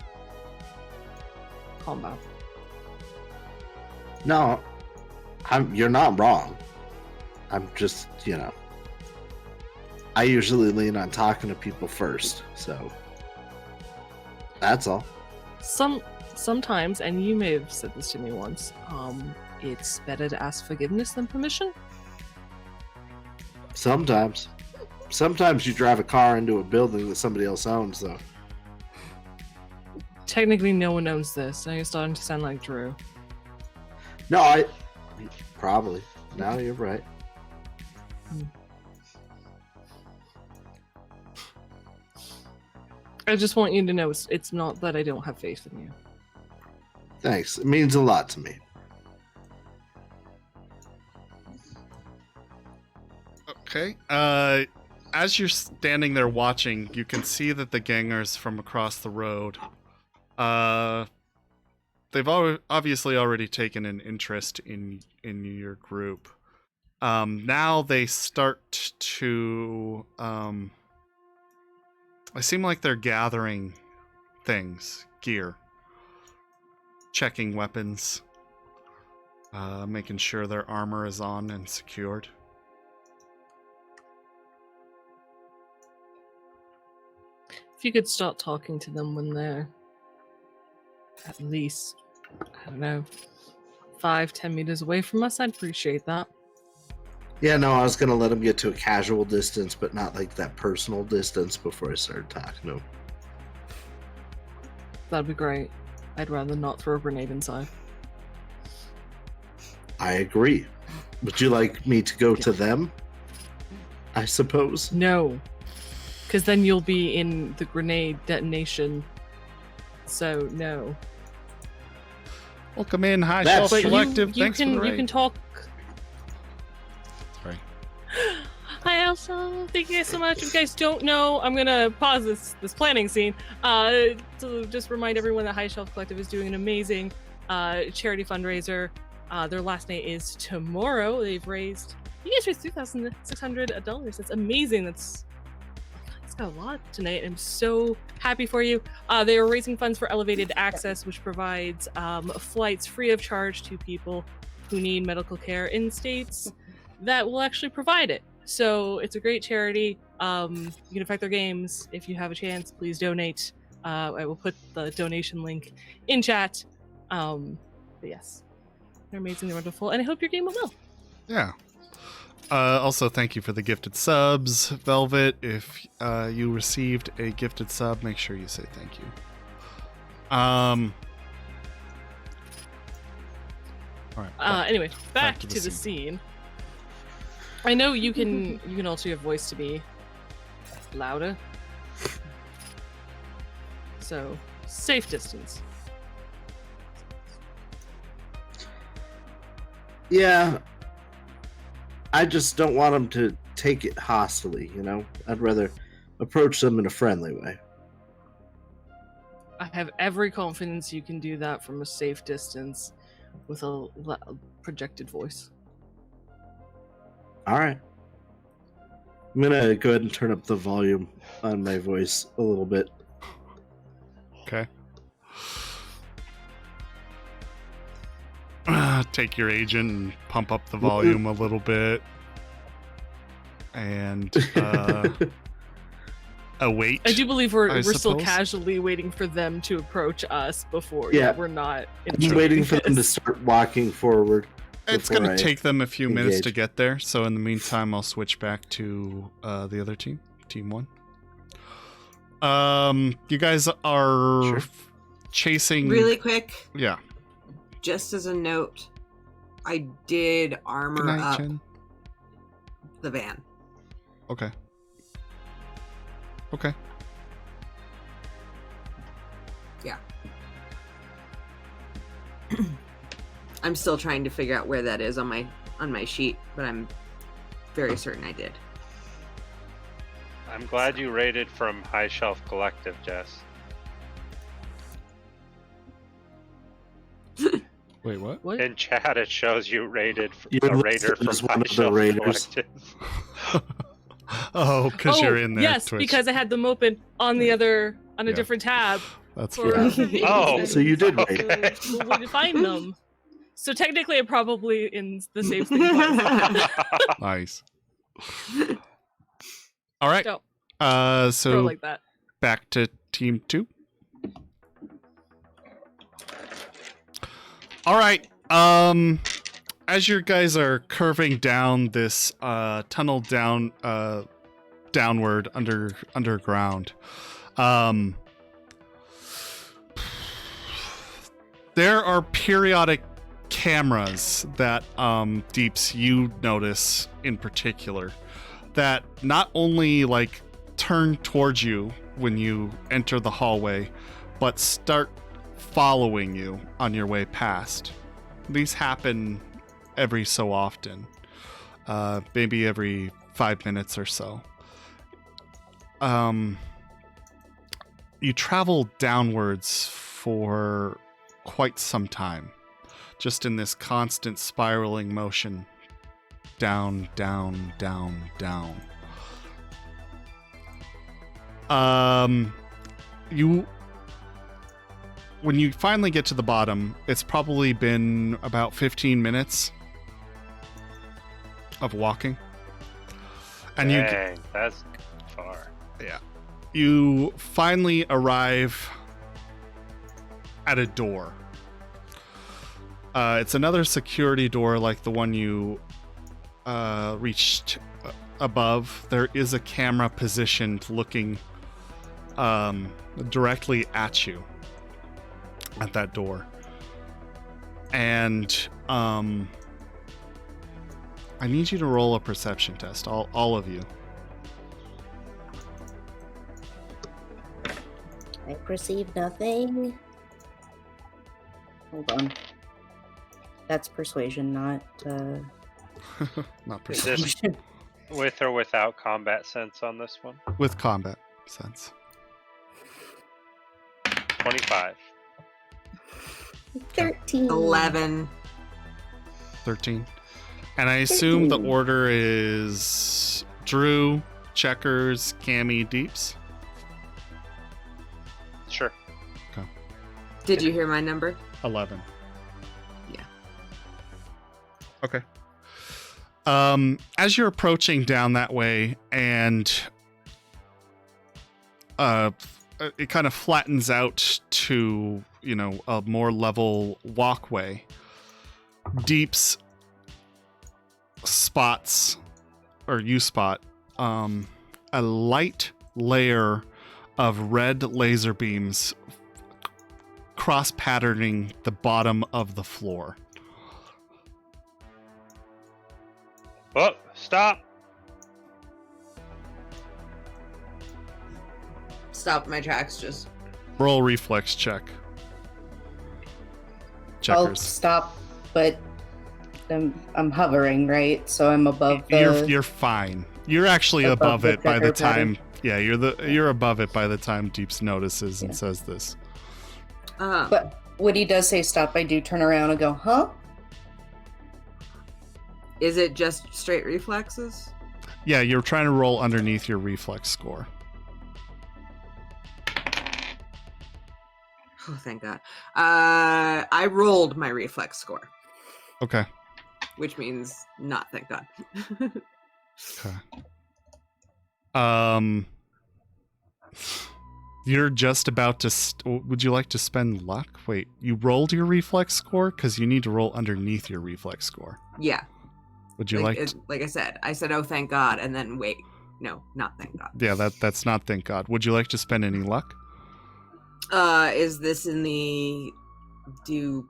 combat. No, you're not wrong. I'm just, I usually lean on talking to people first, so that's all. Sometimes, and you may have said this to me once, it's better to ask forgiveness than permission. Sometimes you drive a car into a building that somebody else owns, though. Technically, no one owns this. Now you're starting to sound like Drew. No, probably. Now you're right. I just want you to know it's not that I don't have faith in you. Thanks. It means a lot to me. Okay. As you're standing there watching, you can see that the gangers from across the road, they've obviously already taken an interest in your group. Now they start to, it seems like they're gathering things, gear, checking weapons, making sure their armor is on and secured. If you could start talking to them when they're at least, I don't know, 5-10 meters away from us, I'd appreciate that. Yeah, no, I was going to let them get to a casual distance, but not like that personal distance before I started talking to them. That'd be great. I'd rather not throw a grenade inside. I agree. Would you like me to go to them? I suppose. No. Because then you'll be in the grenade detonation. So, no. Welcome in, High Shelf But Collective. you Thanks for the you raid. can talk. Sorry. Hi, Elsa. Thank you guys so much. If you guys don't know, I'm gonna pause this planning scene to just remind everyone that High Shelf Collective is doing an amazing charity fundraiser. Their last night is tomorrow. They've raised, you guys raised $2,600. That's amazing. It's got a lot tonight. I'm so happy for you. They are raising funds for Elevated Access, which provides flights free of charge to people who need medical care in states that will actually provide it. So it's a great charity. You can affect their games. If you have a chance, please donate. I will put the donation link in chat. But yes, they're amazing, they're wonderful, and I hope your game will well. Yeah. Also, thank you for the gifted subs, Velvet. If you received a gifted sub, make sure you say thank you. All right. Anyway, back to the scene. I know you can alter your voice to be louder. So, safe distance. Yeah. I just don't want them to take it hostily, I'd rather approach them in a friendly way. I have every confidence you can do that from a safe distance with a projected voice. All right. I'm going to go ahead and turn up the volume on my voice a little bit. Okay. Take your agent and pump up the volume a little bit. And await. I do believe we're still suppose. casually waiting for them to approach us before. Yeah. We're not. I'm waiting for them to start walking forward. It's going to take them a few minutes to engage. get there. So in the meantime, I'll switch back to the other team, Team 1. You guys are chasing. Really quick, Yeah. just as a note, I did armor Good night, up Jen. the van. Okay. Okay. Yeah. I'm still trying to figure out where that is on my sheet, but I'm very certain I did. I'm glad you rated from High Shelf Collective, Jess. Wait, what? What? In chat, it shows you rated You're a raider listed from as one High of the Shelf raiders. Collective. Oh, because you're in there. Yes, Twitch. because I had them open on the other on a Yeah. different tab. That's For fair. reviews, Oh, and so you did so rate. the way to find them. So technically, I'm probably in the same thing. twice. Nice. All right. Dope. So Throw like that. back to team 2. All right. As you guys are curving down this tunnel downward underground, there are periodic cameras that Deeps, you notice in particular, that not only like turn towards you when you enter the hallway, but start following you on your way past. These happen every so often, maybe every 5 minutes or so. You travel downwards for quite some time, just in this constant spiraling motion. Down, down, down, down. When you finally get to the bottom, it's probably been about 15 minutes of walking. And Dang, that's far. you finally arrive at a door. It's another security door like the one you reached above. There is a camera positioned looking directly at you at that door. And I need you to roll a perception test, all of you. I perceive nothing. Hold on. That's persuasion, not Not Is perception. this with or without combat sense on this one? With combat sense. 25. 13. 11. 13. And I assume the 13. order is Drew, Checkers, Cammy, Deeps. Sure. Did you hear my number? 11. Yeah. Okay. As you're approaching down that way, and it kind of flattens out to, a more level walkway, Deeps spots, or you spot, a light layer of red laser beams cross-patterning the bottom of the floor. Oh, stop! Stop my tracks, just. Roll reflex check. I'll Checkers. stop, but I'm hovering, right? So I'm above the. You're fine. You're actually Above above the it by the checker pattern. time. Yeah, you're above it by the time Deeps notices and Yeah. says this. But when he does say stop, I do turn around and go, huh? Is it just straight reflexes? Yeah, you're trying to roll underneath your reflex score. Oh, thank God. I rolled my reflex score, Okay. which means not thank God. Okay. You're just about to. Would you like to spend luck? Wait, you rolled your reflex score because you need to roll underneath your reflex score. Yeah. Would you like? Like I said, oh, thank God, and then wait. No, not thank God. Yeah, that's not thank God. Would you like to spend any luck? Is this in the do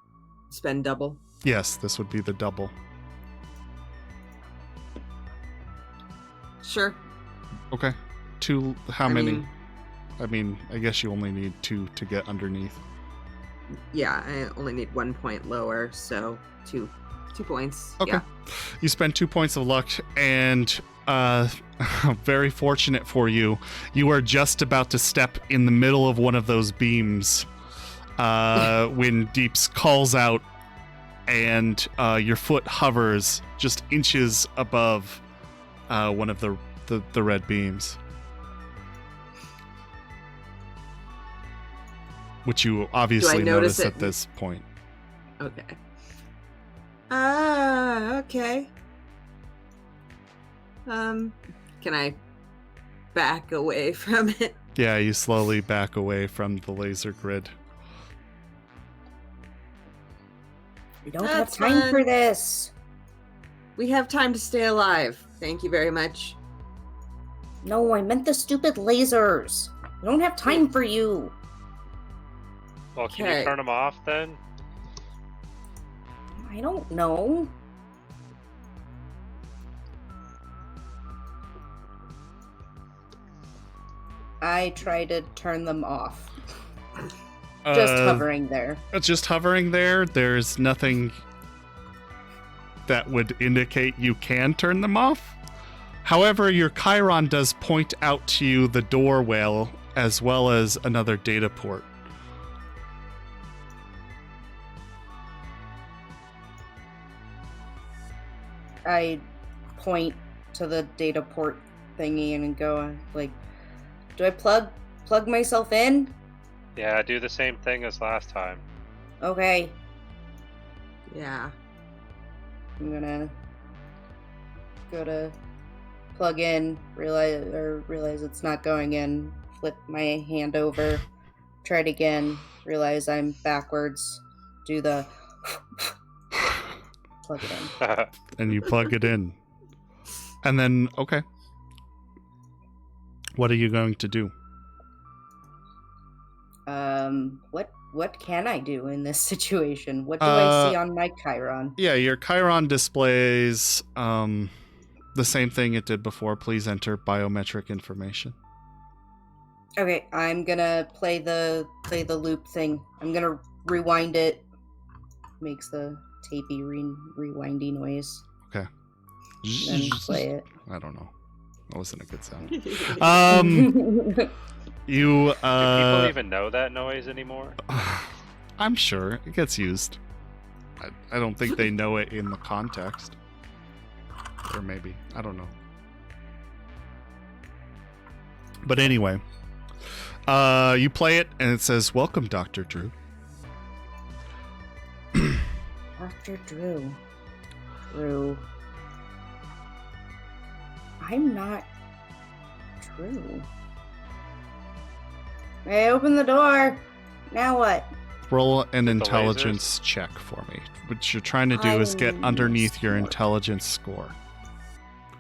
spend double? Yes, this would be the double. Sure. Okay. Two. How I many? mean, I mean, I guess you only need 2 to get underneath. yeah, I only need 1 point lower, so 2 points. Okay. Yeah. You spend 2 points of luck, and very fortunate for you, you are just about to step in the middle of one of those beams when Deeps calls out, and your foot hovers just inches above one of the red beams, which you obviously notice notice it? at this point. Okay. Okay. Can I back away from it? Yeah, you slowly back away from the laser grid. We don't That's have time fun. for this. We have time to stay alive. Thank you very much. No, I meant the stupid lasers. We don't have time for you. Well, can Okay. you turn them off then? I don't know. I try to turn them off. Just hovering there. Just hovering there. There's nothing that would indicate you can turn them off. However, your Chiron does point out to you the door well, as well as another data port. I point to the data port thingy and go like, do I plug myself in? Yeah, do the same thing as last time. Okay. Yeah. I'm gonna go to plug in, realize it's not going in, flip my hand over, try it again, realize I'm backwards, do the plug it in. And you plug it in. And then, okay. What are you going to do? What can I do in this situation? What do I see on my Chiron? Yeah, your Chiron displays the same thing it did before. Please enter biometric information. Okay, I'm gonna play the loop thing. I'm gonna rewind it. Makes the tapey rewindy noise. Okay. Then play it. I don't know. That wasn't a good sound. You Do people even know that noise anymore? I'm sure it gets used. I don't think they know it in the context. Or maybe. I don't know. But anyway. You play it and it says, "Welcome, Dr. Drew." Dr. Drew. Drew. I'm not Drew. Hey, open the door. Now what? Roll an the intelligence check for me. What you're trying to do is get I'm underneath your smart. intelligence score.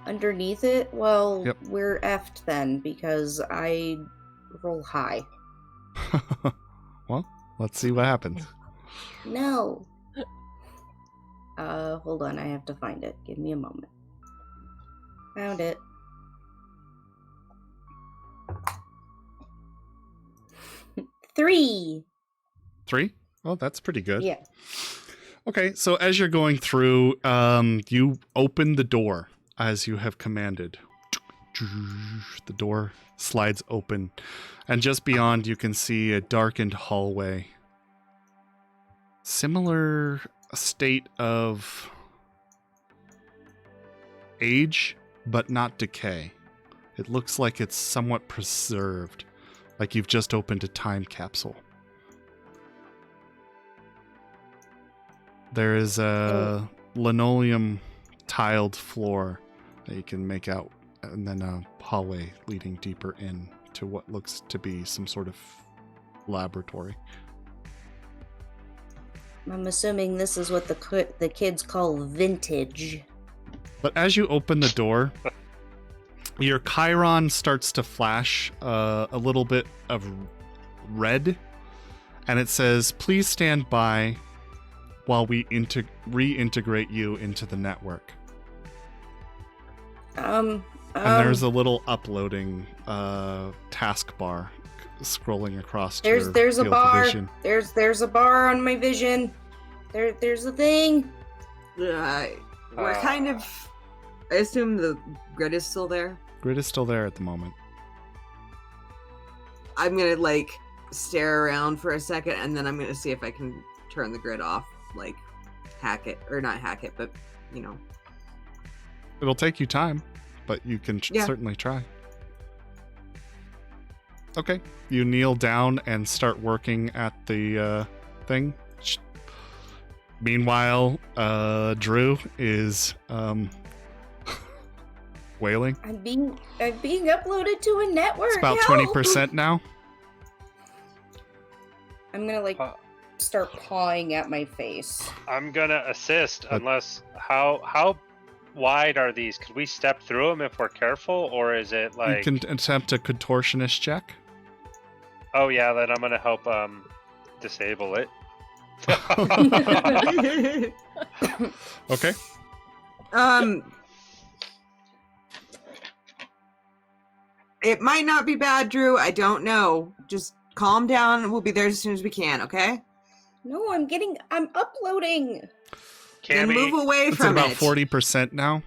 Underneath it? Well, Yep. we're effed then because I roll high. Well, let's see what happens. No. Hold on, I have to find it. Give me a moment. Found it. Three. 3? Oh, that's pretty good. Yeah. Okay, so as you're going through, you open the door as you have commanded. The door slides open, and just beyond you can see a darkened hallway. Similar state of age, but not decay. It looks like it's somewhat preserved, like you've just opened a time capsule. There is a linoleum tiled floor that you can make out, and then a hallway leading deeper in to what looks to be some sort of laboratory. I'm assuming this is what the kids call vintage. But as you open the door, your Chiron starts to flash a little bit of red, and it says, "Please stand by while we reintegrate you into the network." And there's a little uploading taskbar scrolling across your there's a field of bar. vision. There's a bar on my vision. There's a thing. We're kind of. I assume the grid is still there. Grid is still there at the moment. I'm gonna stare around for a second, and then I'm gonna see if I can turn the grid off, hack it, or not hack it, but you know. It'll take you time, but you can Yeah. certainly try. Okay. You kneel down and start working at the thing. Meanwhile, Drew is wailing. I'm being uploaded to a network. It's about help! 20% now. I'm gonna like start pawing at my face. I'm gonna assist unless how wide are these? Could we step through them if we're careful, or is it like? You can attempt a contortionist check. Oh yeah, then I'm gonna help disable it. Okay. It might not be bad, Drew. I don't know. Just calm down. We'll be there as soon as we can. Okay. No, I'm uploading. Then Cammy, move away It's from about it. 40% now.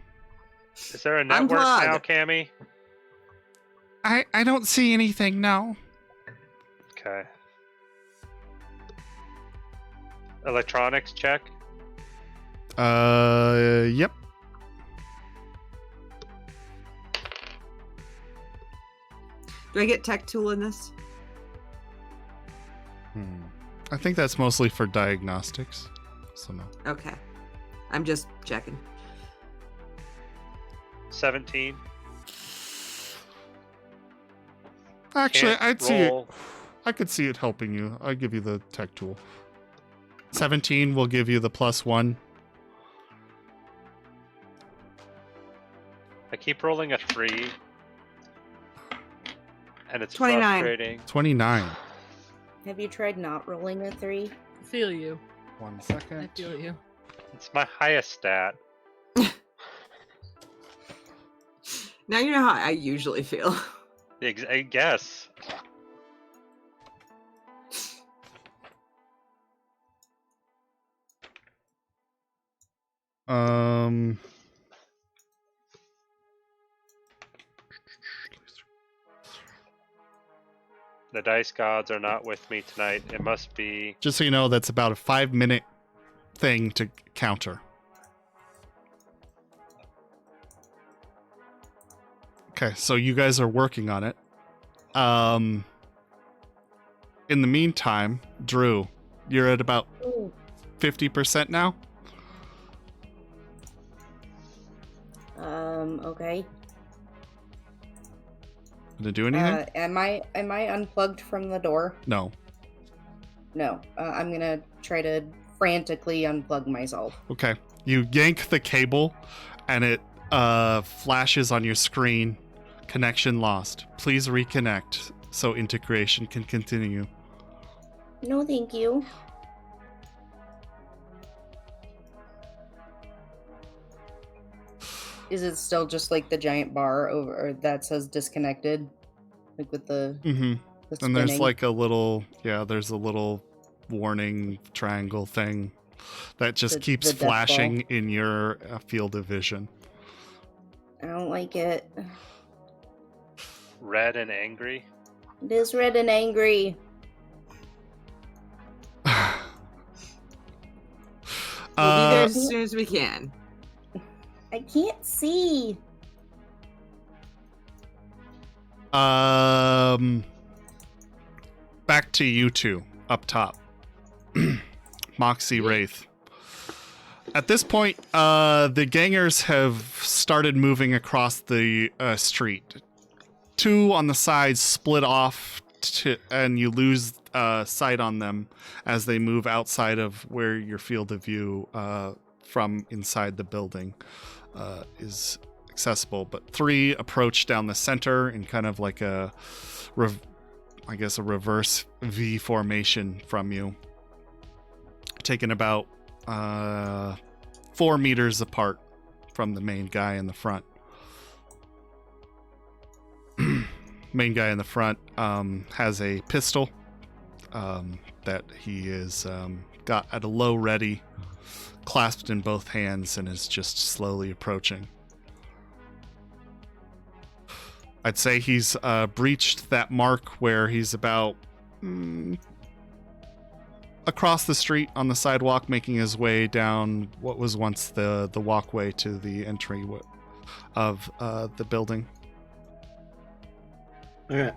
is there a network Unplug. now, Cammy? I don't see anything now. Okay. Electronics check. Yep. Do I get tech tool in this? I think that's mostly for diagnostics. So no. Okay. I'm just checking. 17. Actually, Can't I'd see it. roll. I could see it helping you. I'll give you the tech tool. 17 will give you the +1. I keep rolling a 3. And it's 29. frustrating. 29. Have you tried not rolling a 3? I feel you. 1 I second. feel you. It's my highest stat. Now you know how I usually feel. I guess. The dice gods are not with me tonight. It must be. Just so you know, that's about a 5-minute thing to counter. Okay, so you guys are working on it. In the meantime, Drew, you're at about 50% now. Okay. Did it do anything? Am I unplugged from the door? No. No. I'm gonna try to frantically unplug myself. Okay. You yank the cable, and it flashes on your screen. Connection lost. Please reconnect so integration can continue. No, thank you. Is it still just like the giant bar over that says disconnected? Like with the, Mm-hmm. the And there's spinning? like a little, there's a little warning triangle thing that just The keeps death ball. flashing in your field of vision. I don't like it. Red and angry. It is red and angry. We'll be there Uh, as soon as we can. I can't see. back to you two up top. Moxie Wraith. At this point, the gangers have started moving across the street. Two on the sides split off, and you lose sight on them as they move outside of where your field of view from inside the building is accessible. But three approach down the center in kind of like a reverse V formation from you, taken about 4 meters apart from the main guy in the front. Main guy in the front has a pistol that he is got at a low ready, clasped in both hands, and is just slowly approaching. I'd say he's breached that mark where he's about across the street on the sidewalk, making his way down what was once the walkway to the entry of the building. Okay.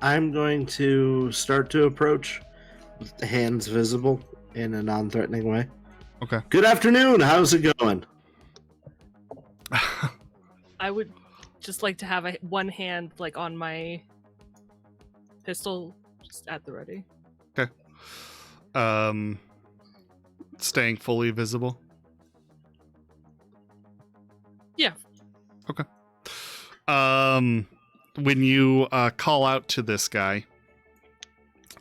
I'm going to start to approach with the hands visible in a non-threatening way. Okay. Good afternoon. How's it going? I would just like to have one hand like on my pistol, just at the ready. Okay. Staying fully visible. Yeah. Okay. When you call out to this guy,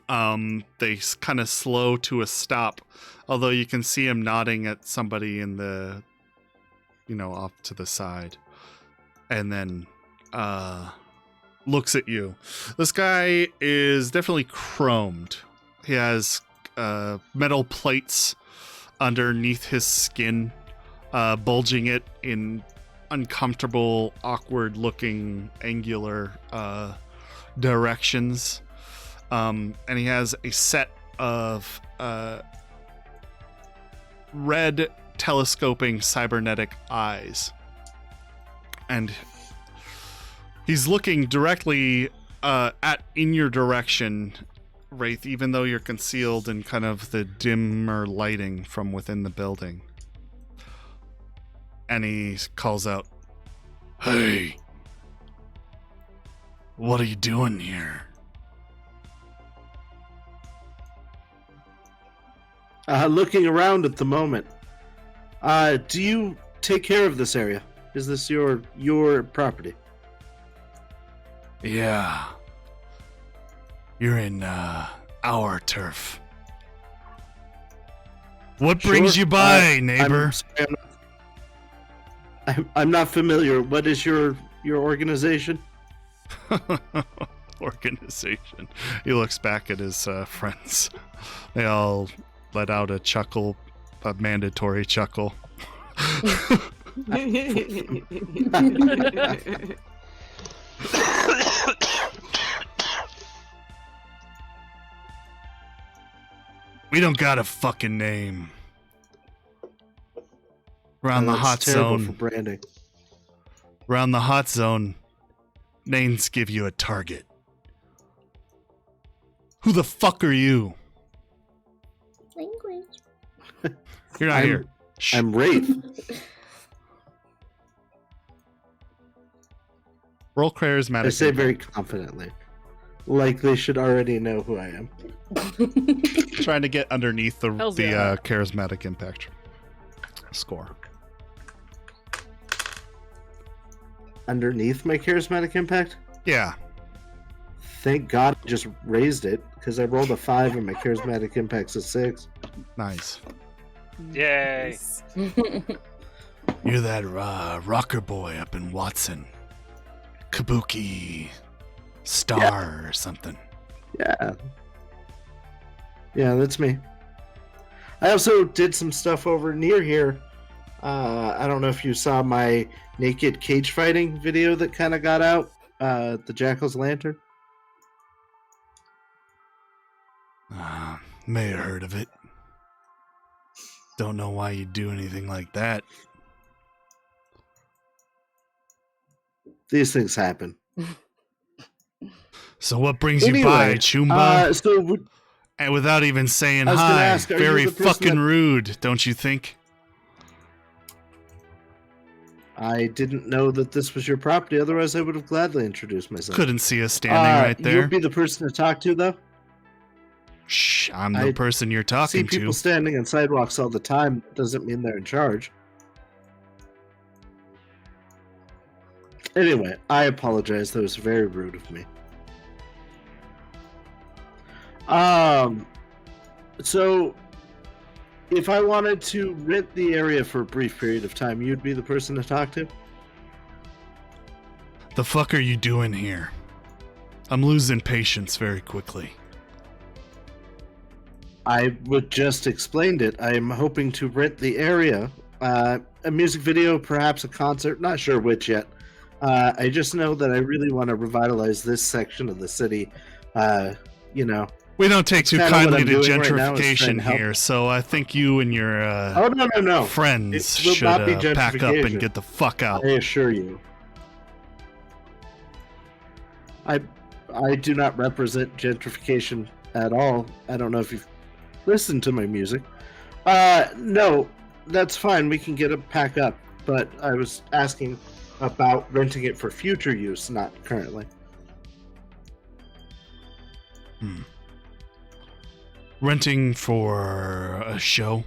they kind of slow to a stop, although you can see him nodding at somebody in the, off to the side, and then looks at you. This guy is definitely chromed. He has metal plates underneath his skin, bulging it in uncomfortable, awkward-looking, angular directions. And he has a set of red telescoping cybernetic eyes. And he's looking directly in your direction, Wraith, even though you're concealed in kind of the dimmer lighting from within the building. And he calls out, "Hey, what are you doing here?" Looking around at the moment. Do you take care of this area? Is this your property? Yeah. You're in our turf. What brings you by, neighbor? I'm not familiar. What is your organization? Organization. He looks back at his friends. They all let out a chuckle, a mandatory chuckle. We don't got a fucking name. Around the hot zone. For branding. Around the hot zone, names give you a target. Who the fuck are you? Language. You're not here. Shh. I'm Wraith. Roll charismatic. I say very confidently. Like they should already know who I am. Trying to get underneath the yeah. charismatic impact score. Underneath my charismatic impact? Yeah. Thank God I just raised it, because I rolled a 5 and my charismatic impact's a 6. Nice. Yay. You're that rocker boy up in Watson. Kabuki Star or something. Yeah. Yeah, that's me. I also did some stuff over near here. I don't know if you saw my naked cage fighting video that kind of got out. The Jackal's Lantern. May have heard of it. Don't know why you'd do anything like that. These things happen. So what brings you by, Chumba? And without even saying hi, ask, very fucking rude, don't you think? I didn't know that this was your property. Otherwise, I would have gladly introduced myself. Couldn't see us standing right there. You'll be the person to talk to, though. Shh, I'm the person you're talking See people to. standing on sidewalks all the time. Doesn't mean they're in charge. Anyway, I apologize. That was very rude of me. So if I wanted to rent the area for a brief period of time, you'd be the person to talk to? The fuck are you doing here? I'm losing patience very quickly. I would just explained it. I'm hoping to rent the area. A music video, perhaps a concert, not sure which yet. I just know that I really want to revitalize this section of the city. We don't take too kinda what kindly I'm to doing right now is trying gentrification to help. here, so I think you and your Oh, no. friends It will should not be pack up and gentrification. get the fuck out. I assure you. I do not represent gentrification at all. I don't know if you've listened to my music. No, that's fine. We can get a pack up. But I was asking about renting it for future use, not currently. Renting for a show?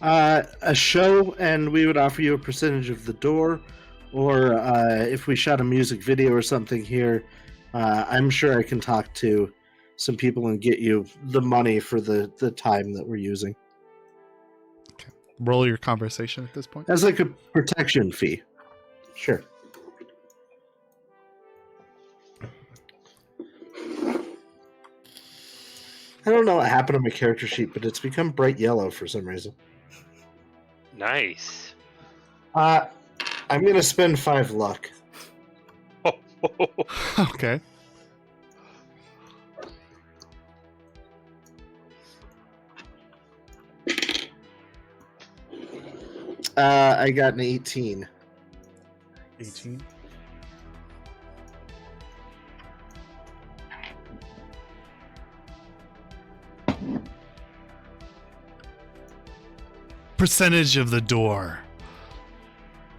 A show, and we would offer you a percentage of the door, or if we shot a music video or something here, I'm sure I can talk to some people and get you the money for the time that we're using. Roll your conversation at this point. As like a protection fee. Sure. I don't know what happened on my character sheet, but it's become bright yellow for some reason. Nice. I'm gonna spend 5 luck. Okay. I got an 18. 18. Percentage of the door.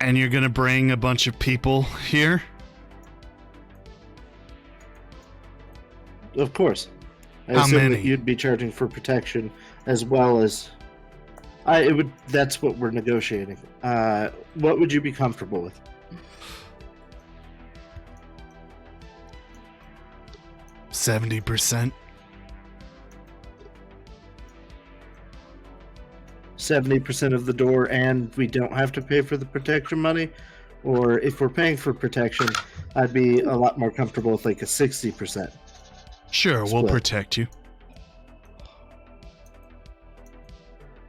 And you're gonna bring a bunch of people here? Of course. I How assume many? that you'd be charging for protection as well as it would. That's what we're negotiating. What would you be comfortable with? %70. 70% of the door, and we don't have to pay for the protection money? Or if we're paying for protection, I'd be a lot more comfortable with like a 60%. Sure, we'll Split. protect you.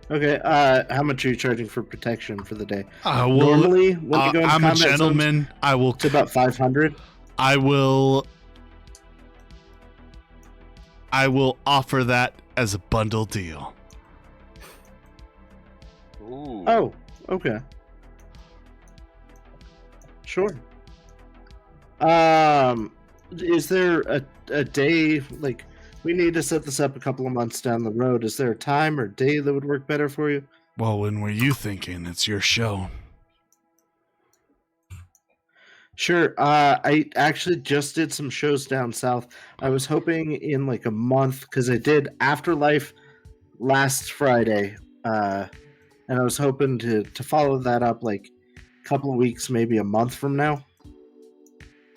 Okay, how much are you charging for protection for the day? Well, Normally, when you go into I'm a combat zones, gentleman. it's about 500. I will offer that as a bundle deal. Ooh. Oh, okay. Sure. Is there a day, like, we need to set this up a couple of months down the road. Is there a time or day that would work better for you? Well, when were you thinking? It's your show. Sure. I actually just did some shows down south. I was hoping in like a month, because I did Afterlife last Friday. And I was hoping to follow that up like a couple of weeks, maybe a month from now.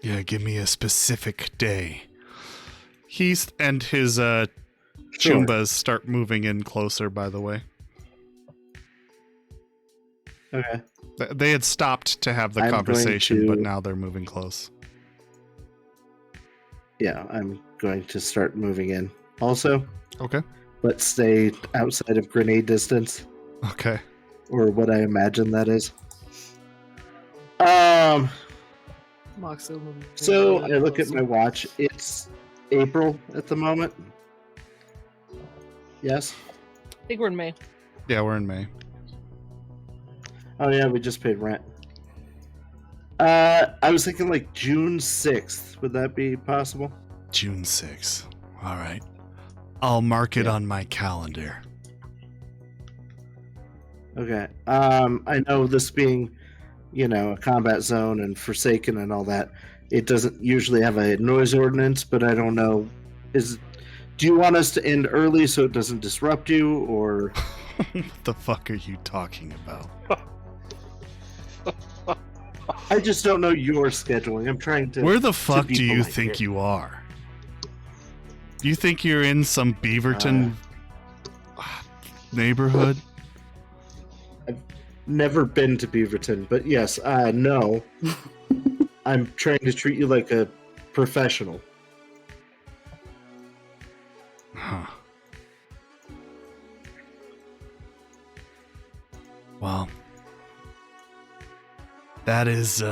Yeah, give me a specific day. He's and his Sure. Chumbas start moving in closer, by the way. Okay. They had stopped to have the I'm going conversation, but to- now they're moving close. Yeah, I'm going to start moving in also, Okay. but stay outside of grenade distance, Okay. or what I imagine that is. So I look at my watch. It's April at the moment. Yes. I think we're in May. Yeah, we're in May. Oh yeah, we just paid rent. I was thinking like June 6th. Would that be possible? June 6th. All right. I'll mark it Yeah. on my calendar. Okay. I know this being, a combat zone and Forsaken and all that, it doesn't usually have a noise ordinance, but I don't know. Do you want us to end early so it doesn't disrupt you, or? What the fuck are you talking about? I just don't know your scheduling. I'm trying to. Where the fuck be do you polite think here. you are? Do you think you're in some Beaverton neighborhood? Never been to Beaverton, but yes, no. I'm trying to treat you like a professional. Huh. Well, that is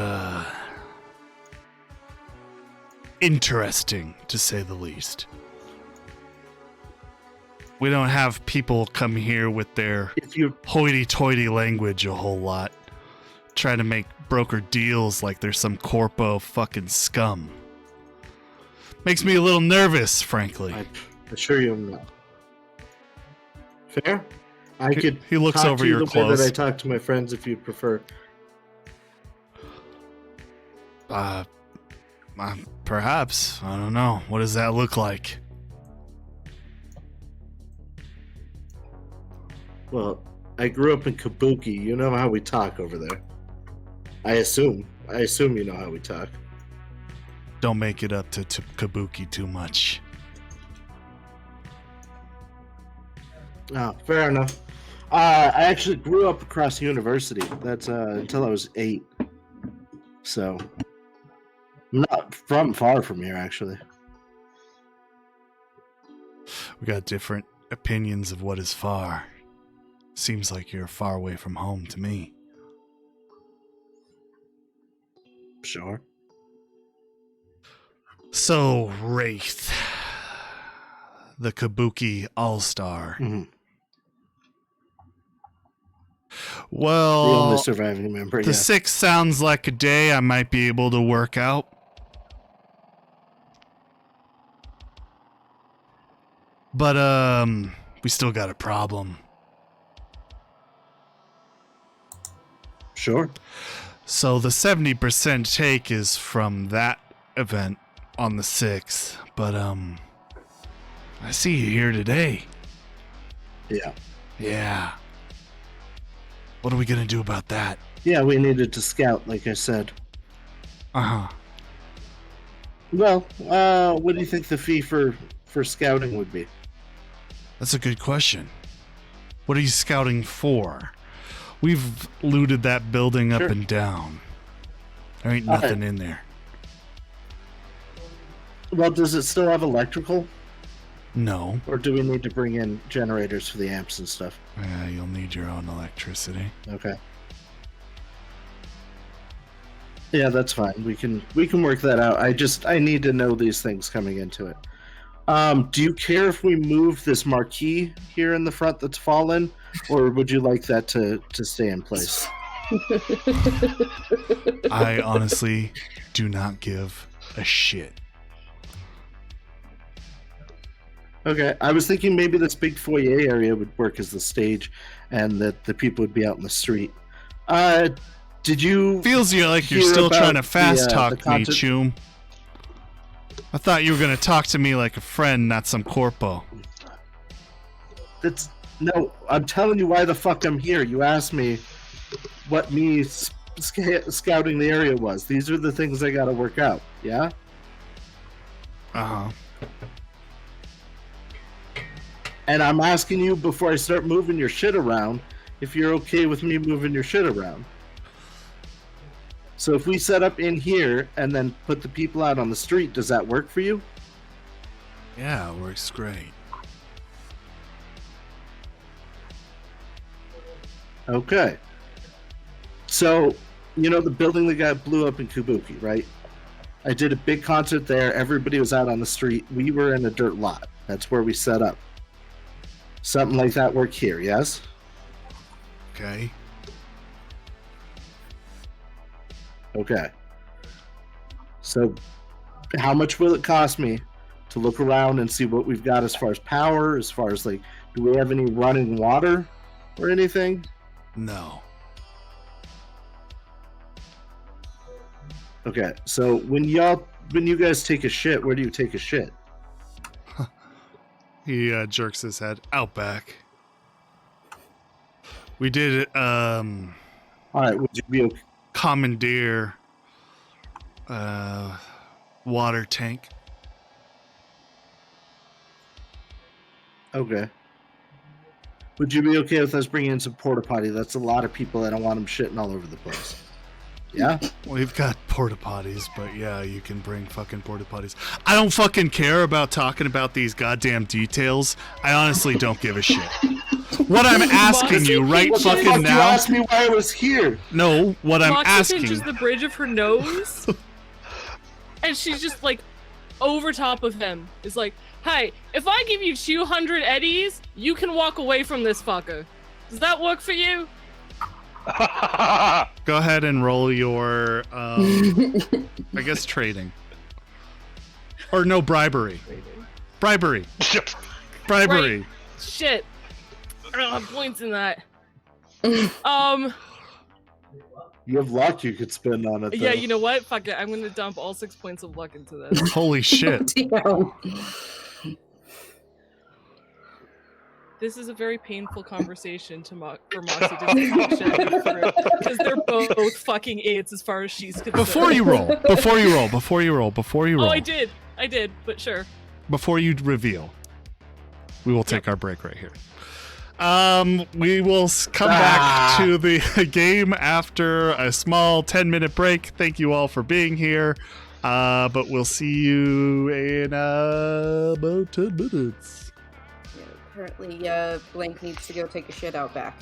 interesting, to say the least. We don't have people come here with their hoity-toity language a whole lot, trying to make broker deals like they're some corpo fucking scum. Makes me a little nervous, frankly. I assure you I'm not. Fair? He looks over your clothes. The way that I talk to my friends, if you prefer. Perhaps. I don't know. What does that look like? Well, I grew up in Kabuki. You know how we talk over there. I assume you know how we talk. Don't make it up to Kabuki too much. Oh, fair enough. I actually grew up across the university. That's until I was 8. So, I'm not far from here, actually. We got different opinions of what is far. Seems like you're far away from home to me. Sure. So, Wraith, the Kabuki All-Star. Mm-hmm. Well, the only surviving member. The 6th sounds like a day I might be able to work out. But, we still got a problem. Sure. So the 70% take is from that event on the 6th, but I see you here today. Yeah. Yeah. What are we gonna do about that? Yeah, we needed to scout, like I said. Uh-huh. Well, what do you think the fee for scouting would be? That's a good question. What are you scouting for? We've looted that building up and down. There ain't nothing in there. Well, does it still have electrical? No. Or do we need to bring in generators for the amps and stuff? Yeah, you'll need your own electricity. Okay. Yeah, that's fine. We can work that out. I need to know these things coming into it. Do you care if we move this marquee here in the front that's fallen, or would you like that to stay in place? I honestly do not give a shit. Okay, I was thinking maybe this big foyer area would work as the stage, and that the people would be out in the street. Did you? Feels like you're still trying to fast talk me, Choom. I thought you were going to talk to me like a friend, not some corpo. No, I'm telling you why the fuck I'm here. You asked me what me scouting the area was. These are the things I gotta work out, yeah? Uh-huh. And I'm asking you before I start moving your shit around, if you're okay with me moving your shit around. So if we set up in here and then put the people out on the street, does that work for you? Yeah, it works great. Okay. So, you know the building that blew up in Kabuki, right? I did a big concert there. Everybody was out on the street. We were in a dirt lot. That's where we set up. Something like that work here, yes? Okay. Okay. So, how much will it cost me to look around and see what we've got as far as power, as far as, like, do we have any running water or anything? No. Okay, so when you guys take a shit, where do you take a shit? He jerks his head. Out back. We did All right, would you be okay? commandeer water tank. Okay. Would you be okay with us bringing in some porta potty? That's a lot of people. I don't want them shitting all over the place. Yeah? We've got porta potties, but yeah, you can bring fucking porta potties. I don't fucking care about talking about these goddamn details. I honestly don't give a shit. What I'm asking you right What fucking the fuck now. You asked me why I was here. No, what I'm Moxie asking. pinches the bridge of her nose, and she's just like over top of him is like, hey, if I give you 200 eddies, you can walk away from this fucker. Does that work for you? Go ahead and roll your, I guess, trading. Or no, bribery. Bribery. Bribery. Right. Shit. I don't have points in that. You have luck you could spend on it. Yeah, though. you know what? Fuck it. I'm gonna dump all 6 points of luck into this. Holy shit. Damn. This is a very painful conversation for Moxie to take through because they're both fucking 8s as far as she's concerned. Before you roll. Oh, I did, but sure. Before you reveal, we will take our break right here. We will come back to the game after a small 10-minute break. Thank you all for being here. But we'll see you in about 10 minutes. Apparently, Blank needs to go take a shit out back.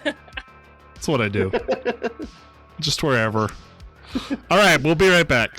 That's what I do. Just wherever. All right, we'll be right back.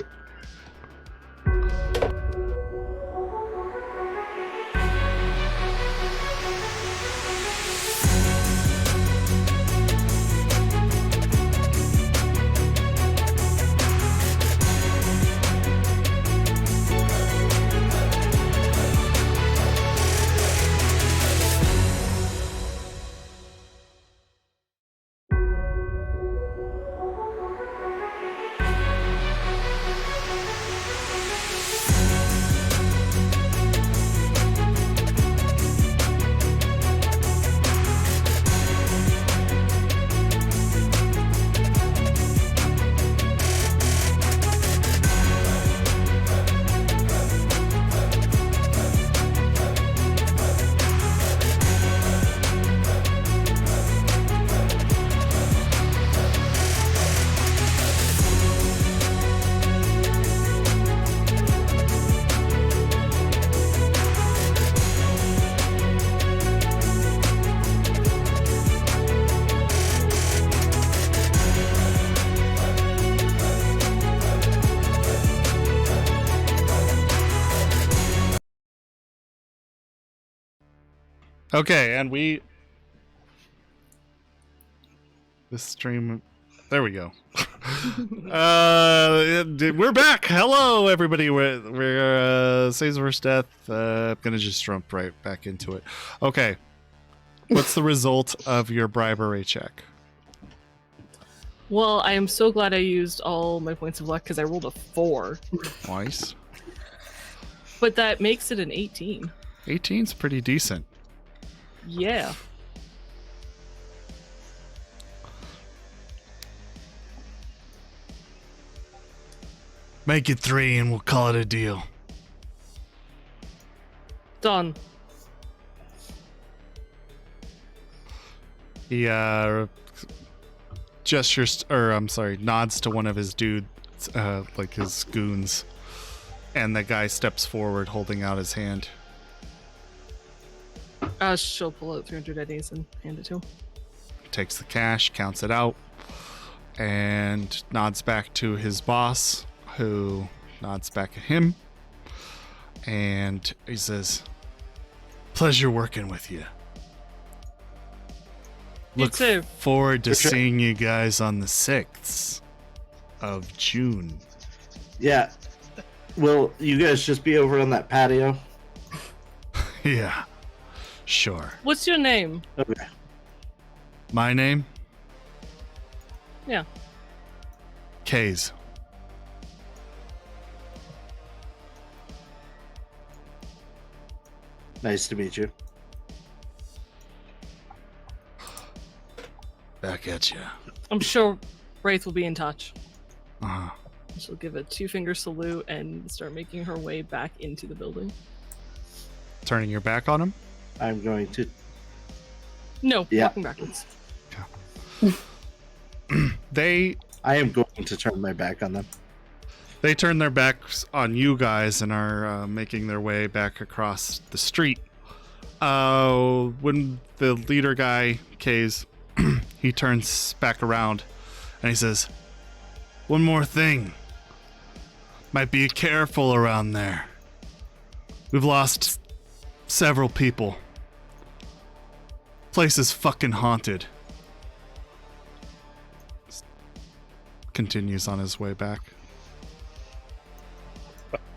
Okay, and this stream, there we go. We're back. Hello, everybody. We're Saves vs. Death. I'm gonna just jump right back into it. Okay, what's the result of your bribery check? Well, I am so glad I used all my points of luck because I rolled a 4. Twice. But that makes it an 18. 18's pretty decent. Yeah. Make it 3 and we'll call it a deal. Done. He gestures, or I'm sorry, nods to one of his dudes, like his goons, and the guy steps forward holding out his hand. She'll pull out 300 eddies and hand it to him. Takes the cash, counts it out, and nods back to his boss, who nods back at him, and he says, "Pleasure working with you. You Look too. forward to seeing you guys on the 6th of June." Yeah. Will you guys just be over on that patio? Yeah, sure. What's your name? Okay. My name? Yeah. Kays. Nice to meet you. Back at you. I'm sure Wraith will be in touch. Uh-huh. She'll give a 2-finger salute and start making her way back into the building. Turning your back on him? I'm going to. No, Yeah. walking backwards. I am going to turn my back on them. They turn their backs on you guys and are making their way back across the street. When the leader guy, Kays, he turns back around and he says, "One more thing. Might be careful around there. We've lost several people. Place is fucking haunted. Continues on his way back.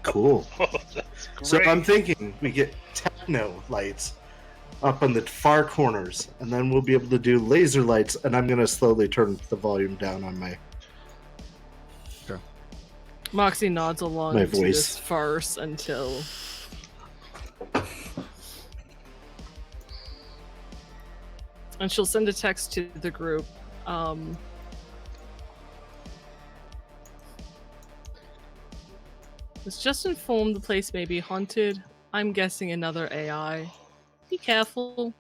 Cool. Oh, that's great. So I'm thinking we get techno lights up on the far corners, and then we'll be able to do laser lights, and I'm going to slowly turn the volume down on my... Moxie nods along My to voice. this farce until and she'll send a text to the group. Was just informed the place may be haunted. I'm guessing another AI. Be careful.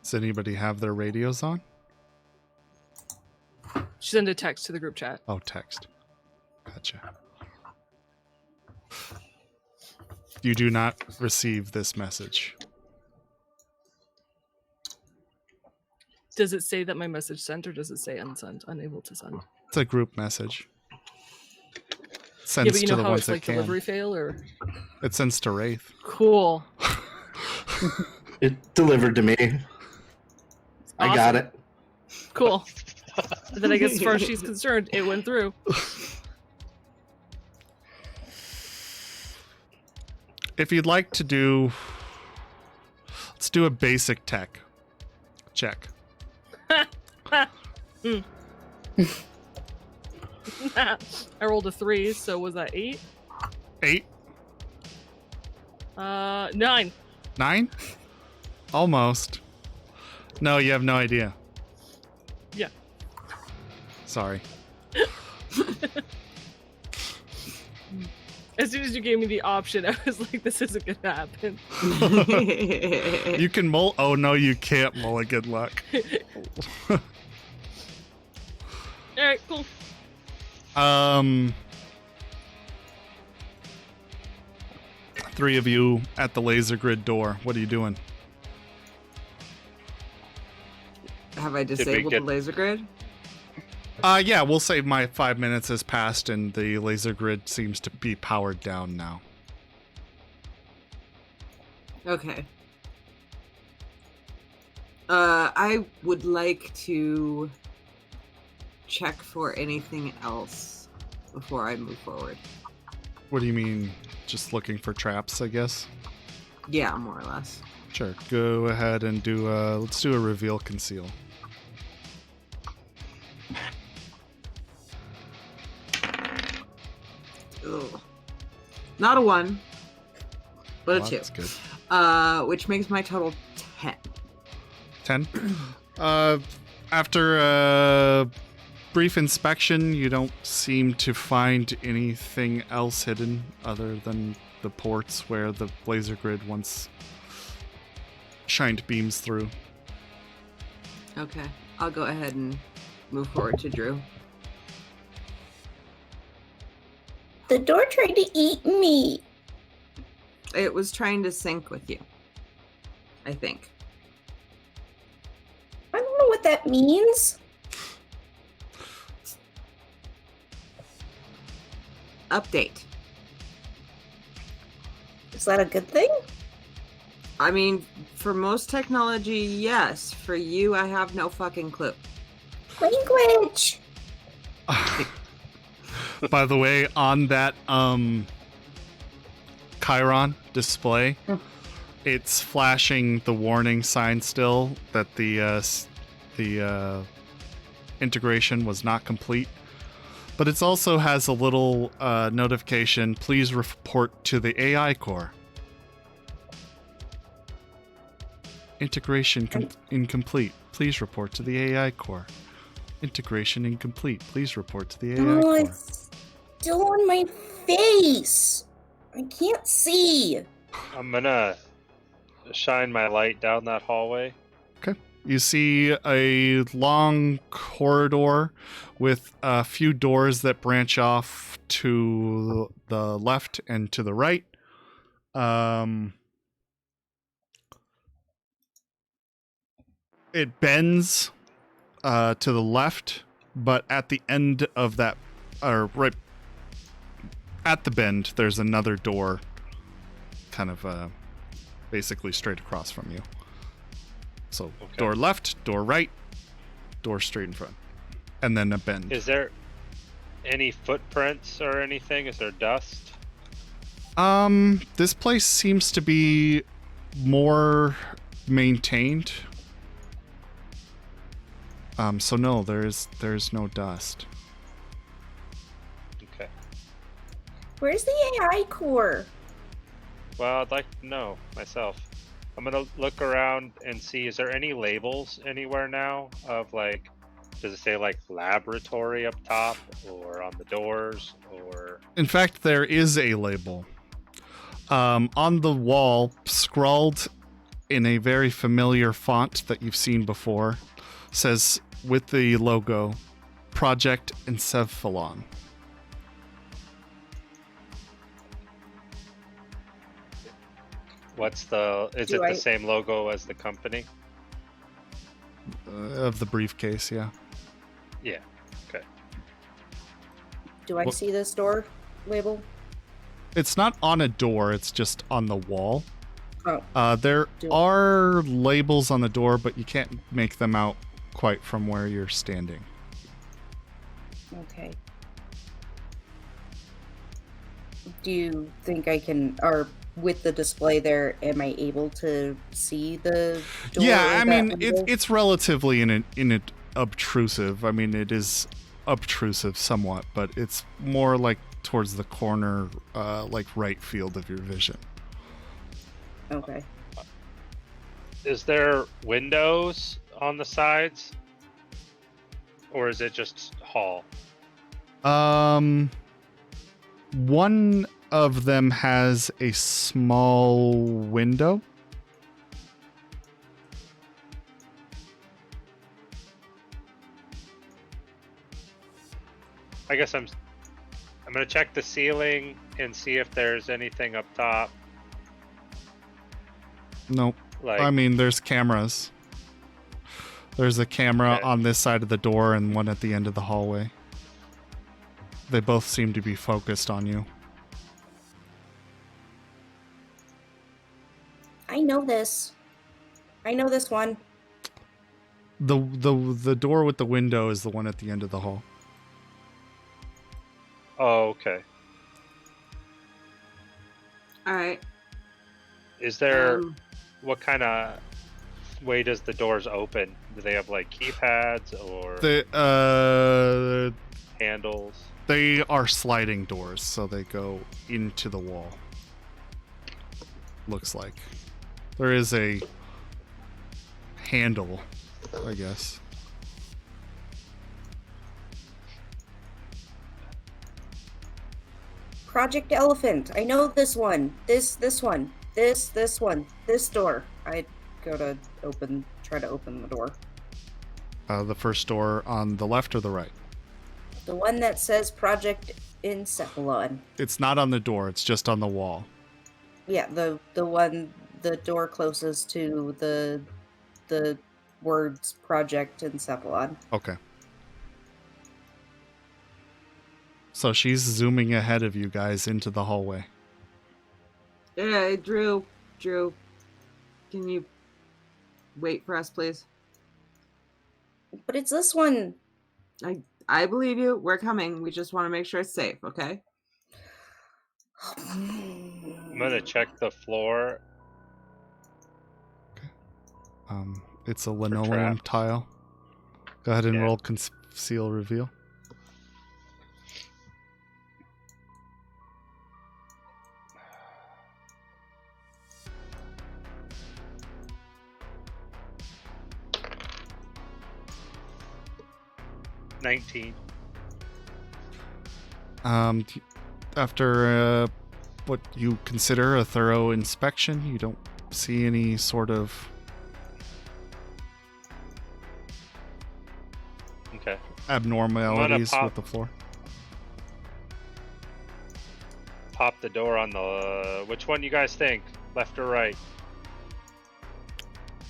Does anybody have their radios on? She sent a text to the group chat. Oh, text. Gotcha. You do not receive this message. Does it say that my message sent, or does it say unsent, unable to send? It's a group message. Sends Yeah, but you to know the how ones it's that like can. delivery fail, or It sends to Wraith. cool. It delivered to me. I got Awesome. it. Cool. But then I guess as far as she's concerned, it went through. If you'd like to do... Let's do a basic tech check. I rolled a 3, so was that 8? 8? 9. 9? Almost. No, you have no idea. Yeah. Sorry. As soon as you gave me the option, I was like, this isn't gonna happen. You can mull... Oh, no, you can't mulligan luck. Alright, cool. Three of you at the laser grid door. What are you doing? Have I disabled get- the laser grid? Yeah, we'll say my 5 minutes has passed and the laser grid seems to be powered down now. Okay. I would like to check for anything else before I move forward. What do you mean? Just looking for traps, I guess? Yeah, more or less. Sure. Go ahead and do let's do a reveal conceal. Ugh. Not a 1, but a Well, 2. that's good. Which makes my total 10. 10. After a brief inspection, you don't seem to find anything else hidden other than the ports where the laser grid once shined beams through. Okay, I'll go ahead and move forward to Drew. The door tried to eat me. It was trying to sync with you, I think. I don't know what that means. Update. Is that a good thing? I mean, for most technology, yes. For you, I have no fucking clue. Language. By the way, on that Chiron display, it's flashing the warning sign still that the integration was not complete. But it also has a little notification, please report to the AI core. Integration incomplete. Please report to the AI core. Integration incomplete. Please report to the AI Oh, core. it's still on my face. I can't see. I'm gonna shine my light down that hallway. You see a long corridor with a few doors that branch off to the left and to the right. It bends to the left, but at the end of that or right at the bend, there's another door kind of basically straight across from you. So Okay. door left, door right, door straight in front, and then a bend. Is there any footprints or anything? Is there dust? This place seems to be more maintained. So no, there's no dust. Okay. Where's the AI core? Well, I'd like to know myself. I'm gonna look around and see, is there any labels anywhere now of like, does it say like laboratory up top or on the doors or? In fact, there is a label on the wall, scrawled in a very familiar font that you've seen before, says with the logo, Project Encephalon. What's the, is it the same logo as the company? Of the briefcase, yeah. Yeah, okay. Do I What- see this door label? It's not on a door, it's just on the wall. Oh, There Do- are labels on the door, but you can't make them out quite from where you're standing. okay. Do you think I can, or with the display there, am I able to see the door? Yeah, or I that mean, window? it's relatively obtrusive. I mean, it is obtrusive somewhat, but it's more like towards the corner, like right field of your vision. Okay. Is there windows on the sides? Or is it just hall? One of them has a small window. I guess I'm gonna check the ceiling and see if there's anything up top. Nope. Like, I mean, there's cameras. There's a camera Okay. on this side of the door and one at the end of the hallway. They both seem to be focused on you. I know this. I know this one. The door with the window is the one at the end of the hall. oh, okay. All right. Is there, Um, what kind of way does the doors open? Do they have like keypads or handles? They are sliding doors, so they go into the wall. Looks like. There is a handle, I guess. Project Elephant. I know this one. This one. This one. This door. I go to try to open the door. The first door on the left or the right? The one that says Project Encephalon. It's not on the door, it's just on the wall. Yeah, the door closest to the words Project Encephalon. Okay. So she's zooming ahead of you guys into the hallway. yeah, Drew, can you wait for us, please? But it's this one. I believe you. We're coming. We just want to make sure it's safe, okay? I'm gonna check the floor. It's a linoleum trap. tile. Go ahead and Yeah. roll conceal reveal. $19. After what you consider a thorough inspection, you don't see any sort of Okay. abnormalities pop- with the floor. Pop the door on the. Which one you guys think? Left or right?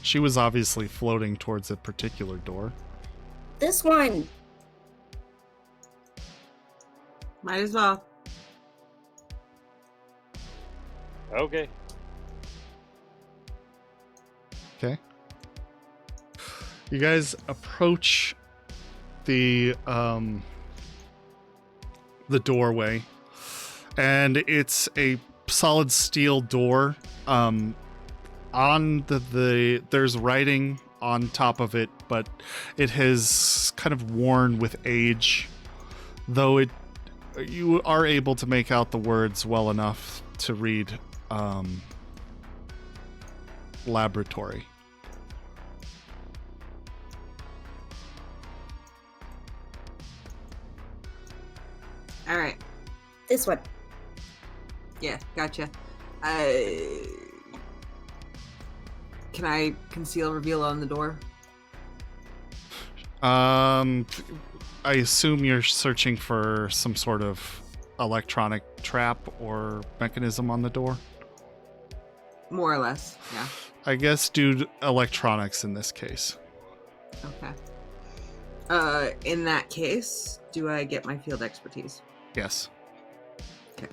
She was obviously floating towards a particular door. This one. Might as well. Okay. Okay. You guys approach the doorway, and it's a solid steel door. On there's writing on top of it, but it has kind of worn with age, though you are able to make out the words well enough to read laboratory. All right. This one. Yeah, gotcha. Can I conceal reveal on the door? I assume you're searching for some sort of electronic trap or mechanism on the door. More or less, yeah. I guess do electronics in this case. Okay. In that case, do I get my field expertise? Yes. Okay.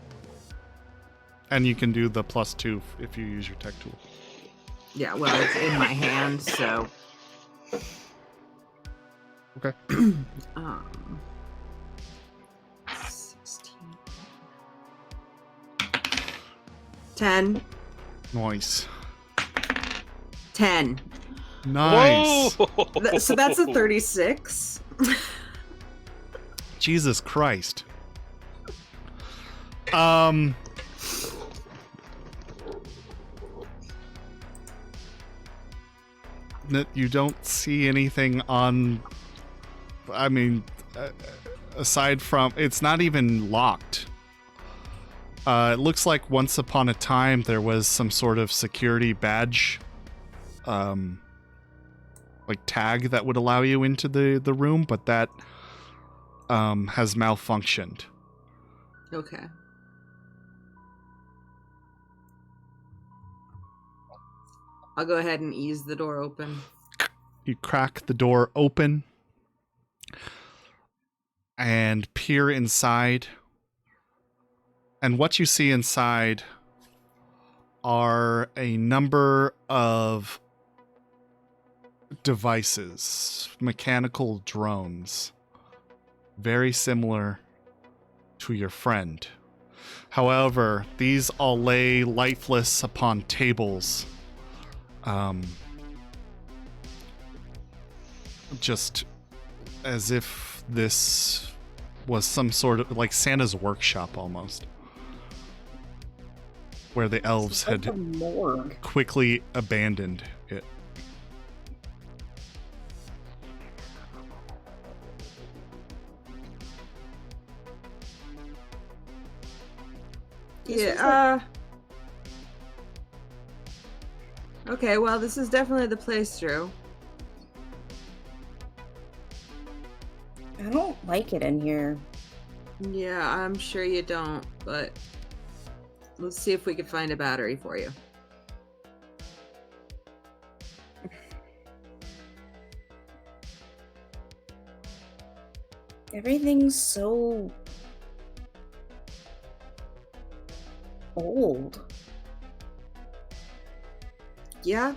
And you can do the +2 if you use your tech tool. Yeah, well, it's in my hand, so. Okay. 16. 10. Nice. 10. Nice. Whoa! So that's a 36. Jesus Christ. You don't see anything on. I mean, aside from it's not even locked. It looks like once upon a time there was some sort of security badge, like tag that would allow you into the room, but that has malfunctioned. Okay. I'll go ahead and ease the door open. You crack the door open and peer inside. And what you see inside are a number of devices, mechanical drones, very similar to your friend. However, these all lay lifeless upon tables. Just as if this was some sort of like Santa's workshop almost, where the elves It's like had a morgue. quickly abandoned it. This was Yeah, okay, well, this is definitely the place, Drew. I don't like it in here. Yeah, I'm sure you don't, but let's see if we can find a battery for you. Everything's so old. Yeah?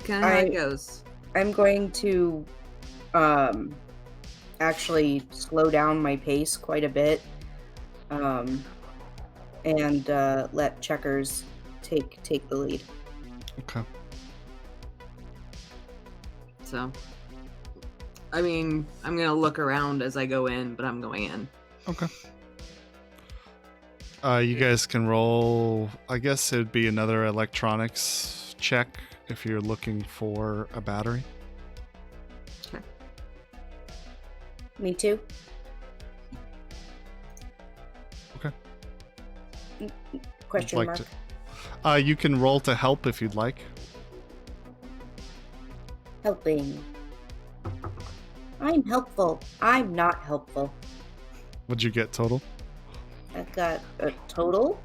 Kind of how it goes. I'm going to actually slow down my pace quite a bit and let Checkers take the lead. Okay. So, I mean, I'm gonna look around as I go in, but I'm going in. Okay. You guys can roll. I guess it'd be another electronics check if you're looking for a battery. Me too. Okay. Question Like mark. You can roll to help if you'd like. Helping. I'm helpful. I'm not helpful. What'd you get total? I've got a total.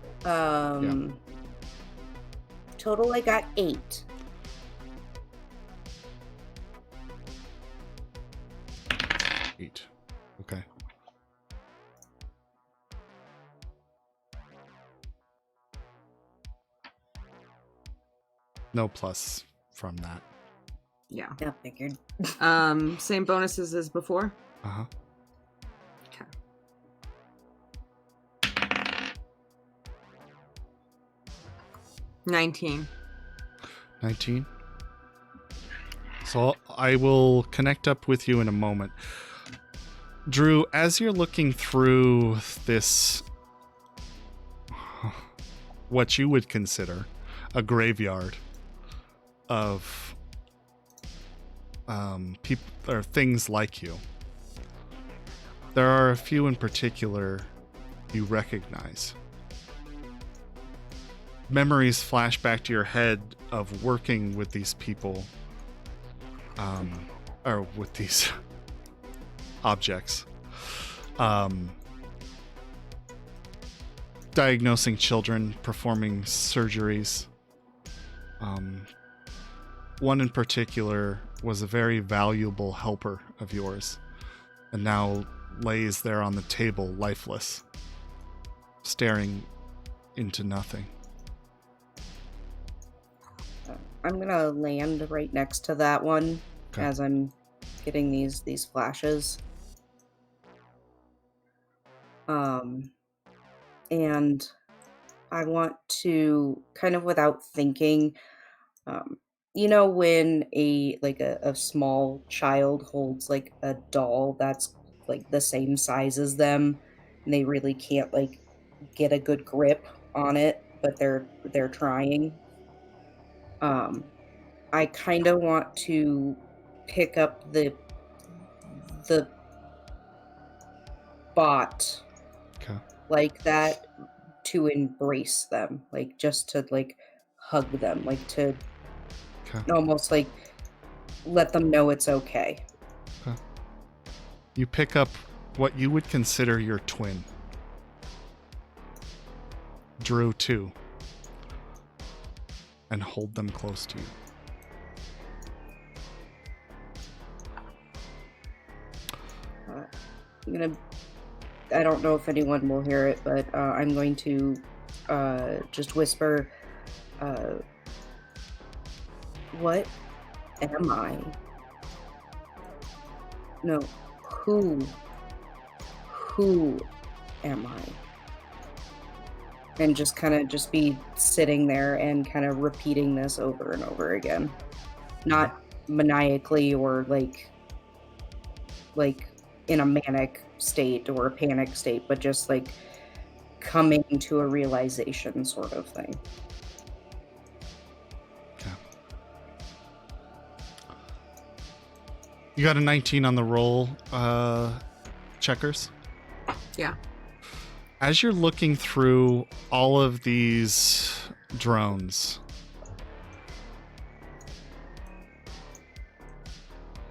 Total, I got 8. No plus from that. Yeah. Yeah, figured. Same bonuses as before. Uh-huh. Okay. 19. 19. So I will connect up with you in a moment. Drew, as you're looking through this, what you would consider a graveyard of people or things like you, there are a few in particular you recognize. Memories flash back to your head of working with these people, or with these objects, diagnosing children, performing surgeries. One in particular was a very valuable helper of yours, and now lays there on the table, lifeless, staring into nothing. I'm gonna land right next to that one Okay. as I'm getting these flashes. And I want to kind of without thinking, when a small child holds like a doll that's like the same size as them, and they really can't like get a good grip on it, but they're trying. I kind of want to pick up the bot Okay. like that to embrace them, like just to like hug them, like to Okay. almost like let them know it's okay. You pick up what you would consider your twin, Drew 2, and hold them close to you. I don't know if anyone will hear it, but I'm going to just whisper, what am I? No, who am I? And just kind of just be sitting there and kind of repeating this over and over again. Not maniacally or like in a manic state or a panic state, but just like coming to a realization sort of thing. Okay. You got a 19 on the roll, checkers? Yeah. As you're looking through all of these drones,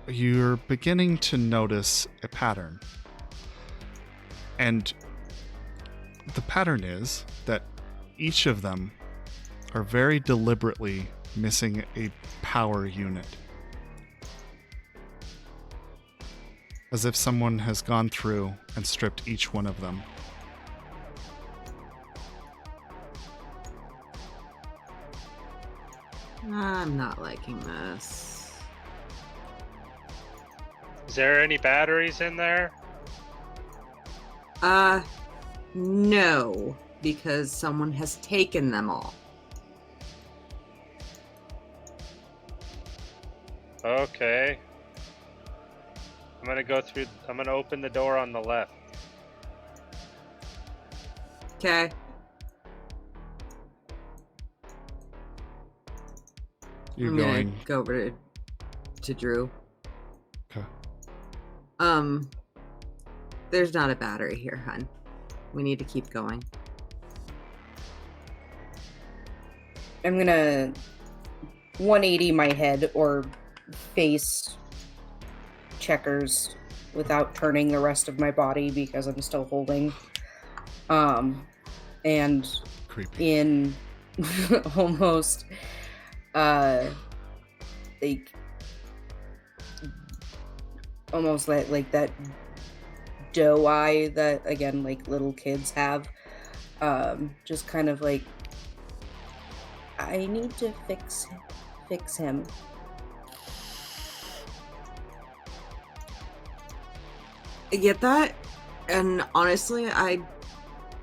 you're beginning to notice a pattern. And the pattern is that each of them are very deliberately missing a power unit. As if someone has gone through and stripped each one of them. I'm not liking this. Is there any batteries in there? No, because someone has taken them all. Okay. I'm gonna open the door on the left. Okay. You're I'm going. gonna go over to Drew. Okay. There's not a battery here, hun. We need to keep going. I'm gonna 180 my head or face checkers without turning the rest of my body because I'm still holding. And Creepy. in almost like that doe eye that again like little kids have, just kind of like I need to fix him. I get that, and honestly, I'd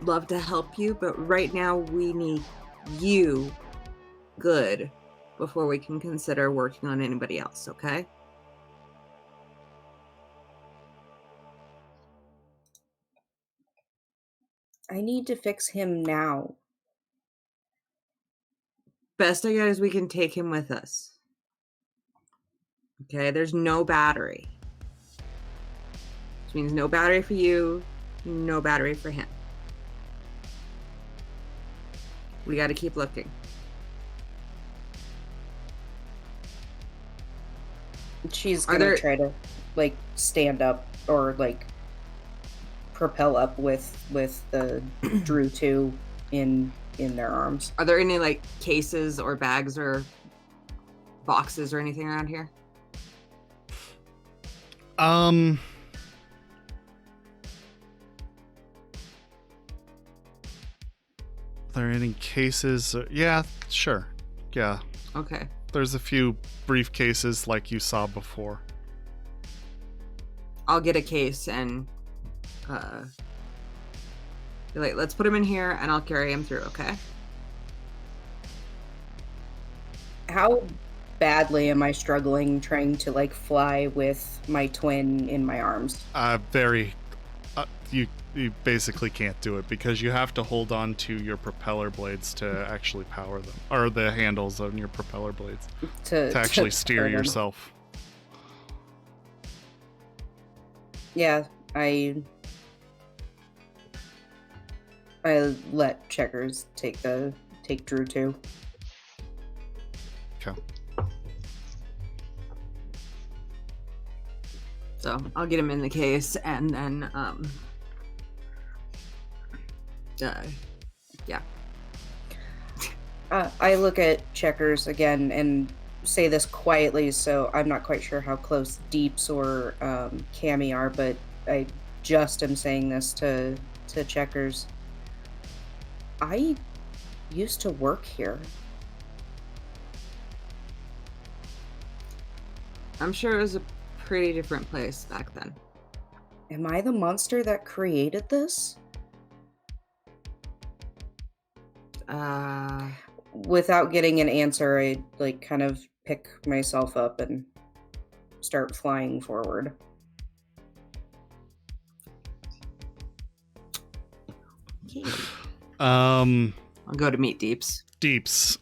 love to help you, but right now we need you good before we can consider working on anybody else, okay? I need to fix him now. Best I got is we can take him with us. Okay, there's no battery. Which means no battery for you, no battery for him. We gotta keep looking. She's gonna try to like stand up or like propel up with the Drew 2 in their arms. Are there any like cases or bags or boxes or anything around here? Are there any cases? Yeah, sure. Yeah. Okay. There's a few briefcases like you saw before. I'll get a case and be like, let's put him in here and I'll carry him through, okay? How badly am I struggling trying to like fly with my twin in my arms? You basically can't do it because you have to hold on to your propeller blades to actually power them, or the handles on your propeller blades to actually steer yourself. Yeah, I let Checkers take Drew 2. Okay. So I'll get him in the case and then yeah. I look at Checkers again and say this quietly, so I'm not quite sure how close Deeps or Cammy are, but I just am saying this to Checkers. I used to work here. I'm sure it was a pretty different place back then. Am I the monster that created this? Without getting an answer, I like kind of pick myself up and start flying forward. I'll go to meet Deeps. Deeps,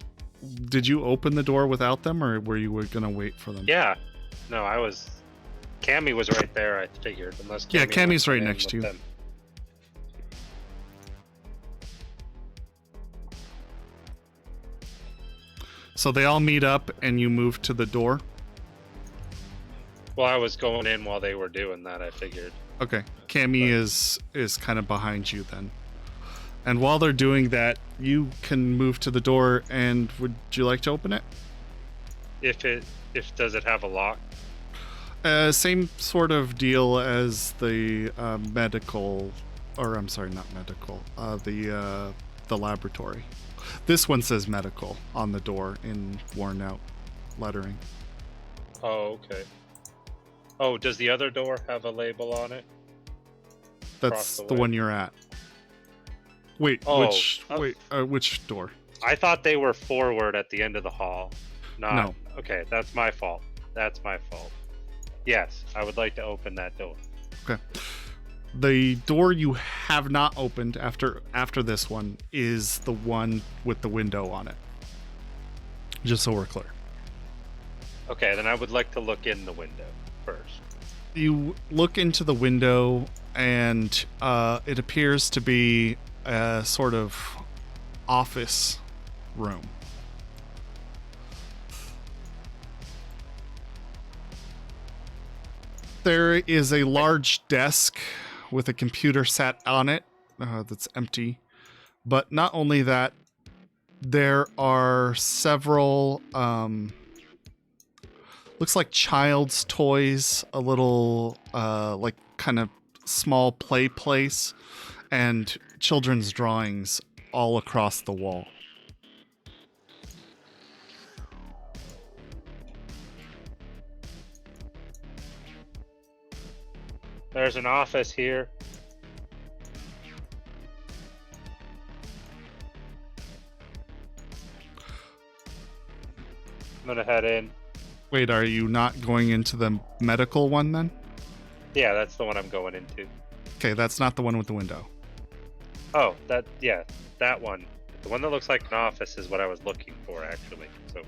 did you open the door without them, or were you gonna wait for them? Yeah. No, Cammy was right there, I figured. Unless yeah, Cammy's right next to you. Them. So they all meet up and you move to the door? Well, I was going in while they were doing that, I figured. Okay. Cammy is kind of behind you then. And while they're doing that, you can move to the door, and would you like to open it? Does it have a lock? Same sort of deal as the medical, or I'm sorry, not medical, the laboratory. This one says medical on the door in worn out lettering. Oh, okay. Oh, does the other door have a label on it? That's the one you're at. Wait, which door? I thought they were forward at the end of the hall. No. Okay, that's my fault. Yes, I would like to open that door. Okay. The door you have not opened after this one is the one with the window on it. Just so we're clear. Okay, then I would like to look in the window first. You look into the window, and it appears to be a sort of office room. There is a large desk with a computer sat on it that's empty. But not only that, there are several looks like child's toys, a little like kind of small play place, and children's drawings all across the wall. There's an office here. I'm gonna head in. Wait, are you not going into the medical one then? Yeah, that's the one I'm going into. Okay, that's not the one with the window. Oh, that one. The one that looks like an office is what I was looking for, actually. So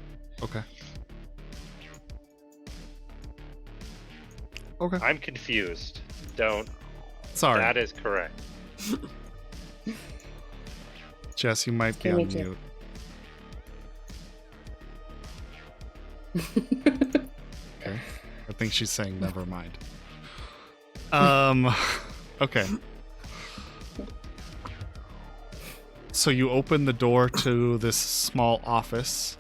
Okay. Okay. I'm confused. Don't. Sorry. That is correct. Jess, you might be Me on too. mute. Okay. I think she's saying never mind. Okay. So you open the door to this small office.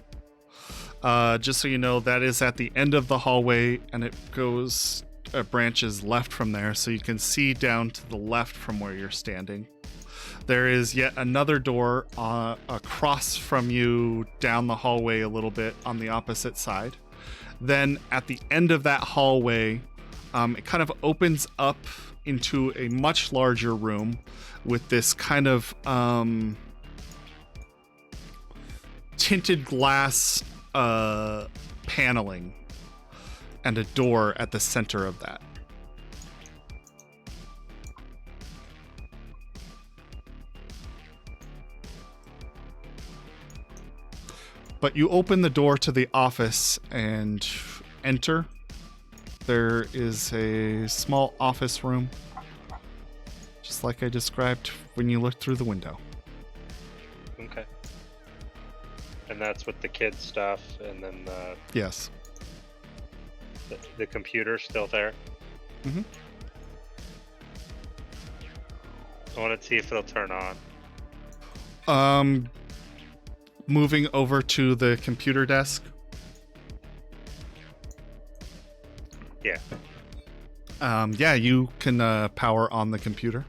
Just so you know, that is at the end of the hallway, and it goes branches left from there, so you can see down to the left from where you're standing. There is yet another door across from you down the hallway a little bit on the opposite side. Then at the end of that hallway, it kind of opens up into a much larger room with this kind of tinted glass paneling and a door at the center of that. But you open the door to the office and enter. There is a small office room, just like I described when you looked through the window. Okay. And that's with the kid stuff, and then Yes. the computer's still there. Mhm. I want to see if it'll turn on. Moving over to the computer desk. Yeah. Yeah, you can power on the computer.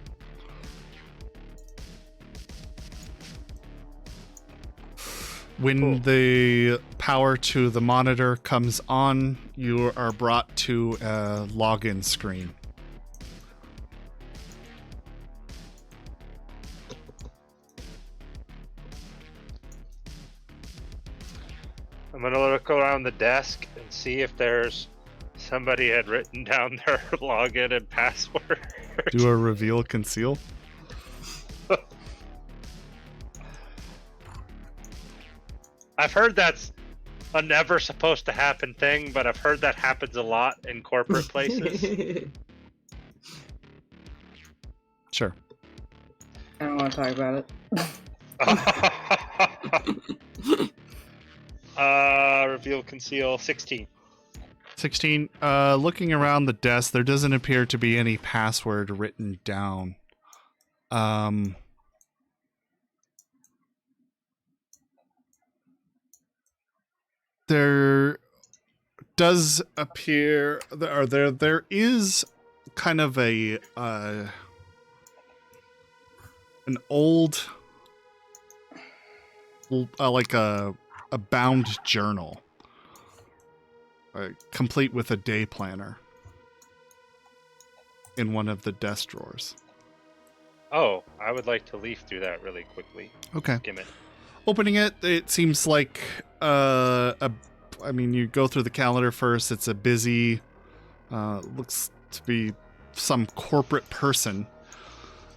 When Cool. the power to the monitor comes on, you are brought to a login screen. I'm gonna look around the desk and see if there's somebody had written down their login and password. Do a reveal conceal. I've heard that's a never supposed to happen thing, but I've heard that happens a lot in corporate places. Sure. I don't want to talk about it. Reveal conceal 16. 16. Looking around the desk, there doesn't appear to be any password written down. There does appear, or there is kind of an old, like a bound journal, complete with a day planner, in one of the desk drawers. Oh, I would like to leaf through that really quickly. Okay. Skim it. Opening it, it seems like I mean, you go through the calendar first. It's a busy, looks to be some corporate person.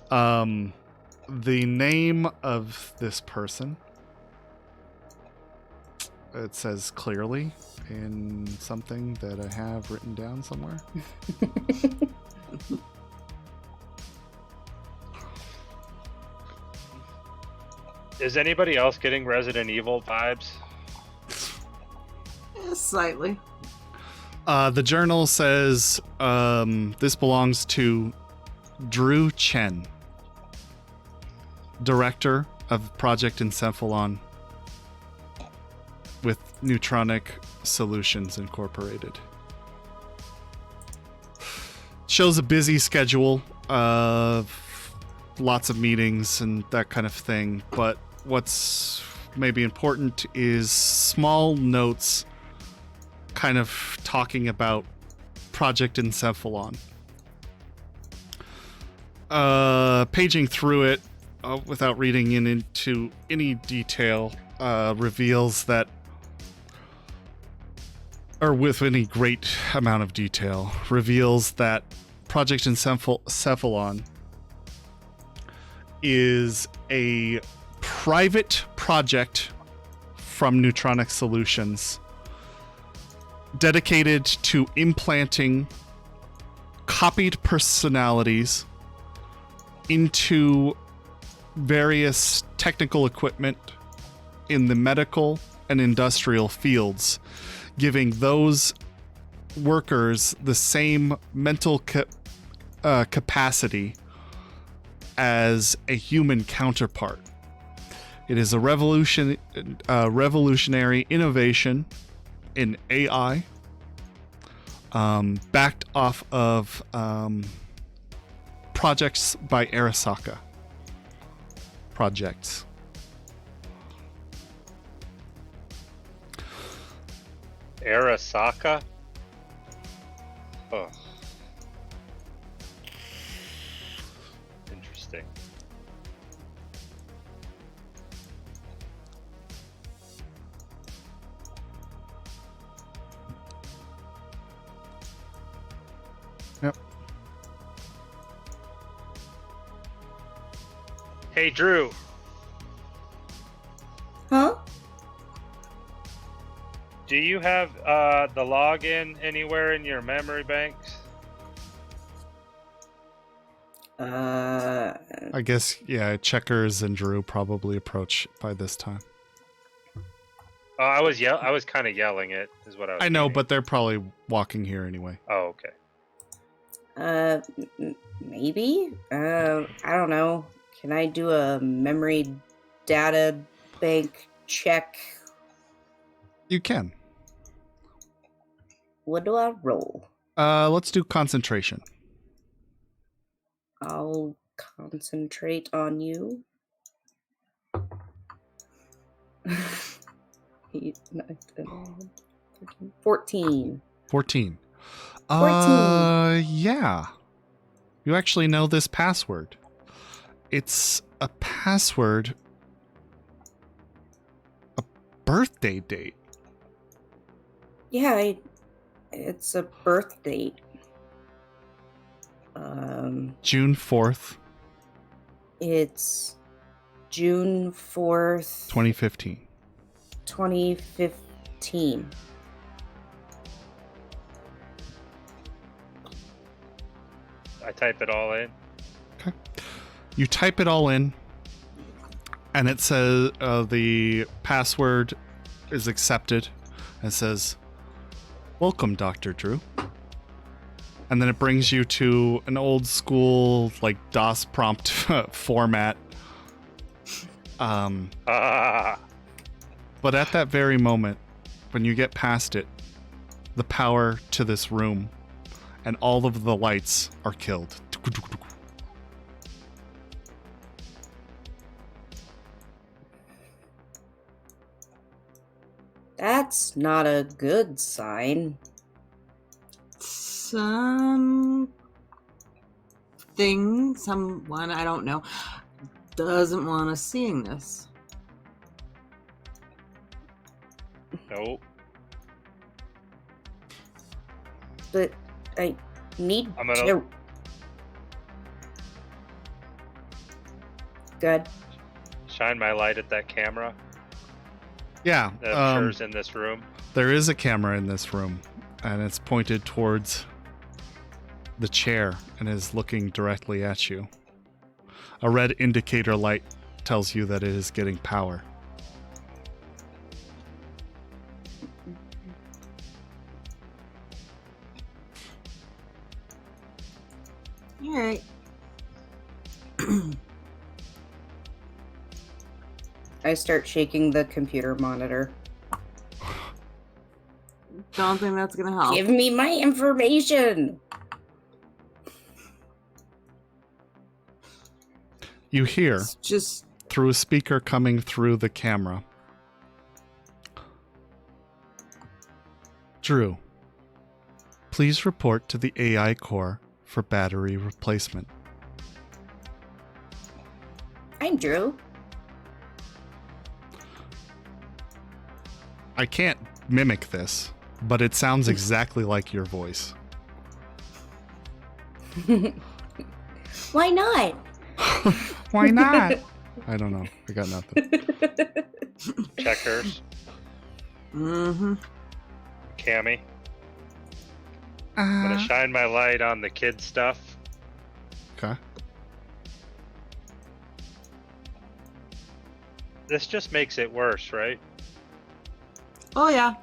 The name of this person, it says clearly in something that I have written down somewhere. Is anybody else getting Resident Evil vibes? Slightly. The journal says this belongs to Drew Chen, director of Project Encephalon with Neutronic Solutions Incorporated. Shows a busy schedule of lots of meetings and that kind of thing, but what's maybe important is small notes kind of talking about Project Encephalon. paging through it without reading into any detail reveals that, or with any great amount of detail, reveals that Project Encephalon is a private project from Neutronic Solutions dedicated to implanting copied personalities into various technical equipment in the medical and industrial fields, giving those workers the same mental capacity as a human counterpart. It is a revolutionary innovation in AI, backed off of projects by Arasaka. Projects. Arasaka? Oh. Interesting. Yep. Hey, Drew. Huh? Do you have the login anywhere in your memory banks? I guess, yeah, Checkers and Drew probably approach by this time. I was kind of yelling it, is what I was I know, thinking. but they're probably walking here anyway. Oh, okay. Maybe? I don't know. Can I do a memory data bank check? You can. What do I roll? Let's do concentration. I'll concentrate on you. 8, 9, 10, 11, 13, 14. 14. 14. Yeah. You actually know this password. It's a password, a birthday date. Yeah, it's a birth date. June 4th, It's June 4th, 2015. 2015. I type it all in. Okay. You type it all in, and it says the password is accepted. And it says, "Welcome, Dr. Drew." And then it brings you to an old school, like, DOS prompt format. Ah. But at that very moment, when you get past it, the power to this room and all of the lights are killed. That's not a good sign. Someone, I don't know, doesn't want us seeing this. Nope. But I need I'm gonna- to. Good. Shine my light at that camera Yeah, that I'm sure is in this room. there is a camera in this room, and it's pointed towards the chair and is looking directly at you. A red indicator light tells you that it is getting power. All right. I start shaking the computer monitor. Don't think that's gonna help. Give me my information. You hear, It's just through a speaker coming through the camera, "Drew, please report to the AI core for battery replacement." I'm Drew. I can't mimic this, but it sounds exactly like your voice. Why not? Why not? I don't know. I got nothing. Checkers. Mm-hmm. Cammy. I'm gonna shine my light on the kid stuff. Okay. This just makes it worse, right? Oh yeah.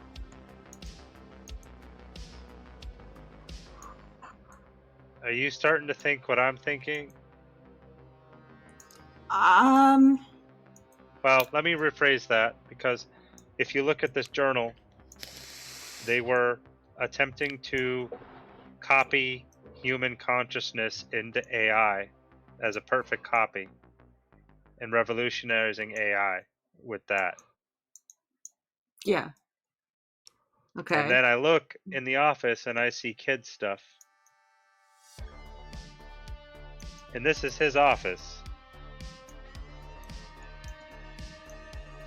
Are you starting to think what I'm thinking? Um. Well, let me rephrase that, because if you look at this journal, they were attempting to copy human consciousness into AI as a perfect copy and revolutionizing AI with that. Yeah. Okay. And then I look in the office and I see kid stuff. And this is his office.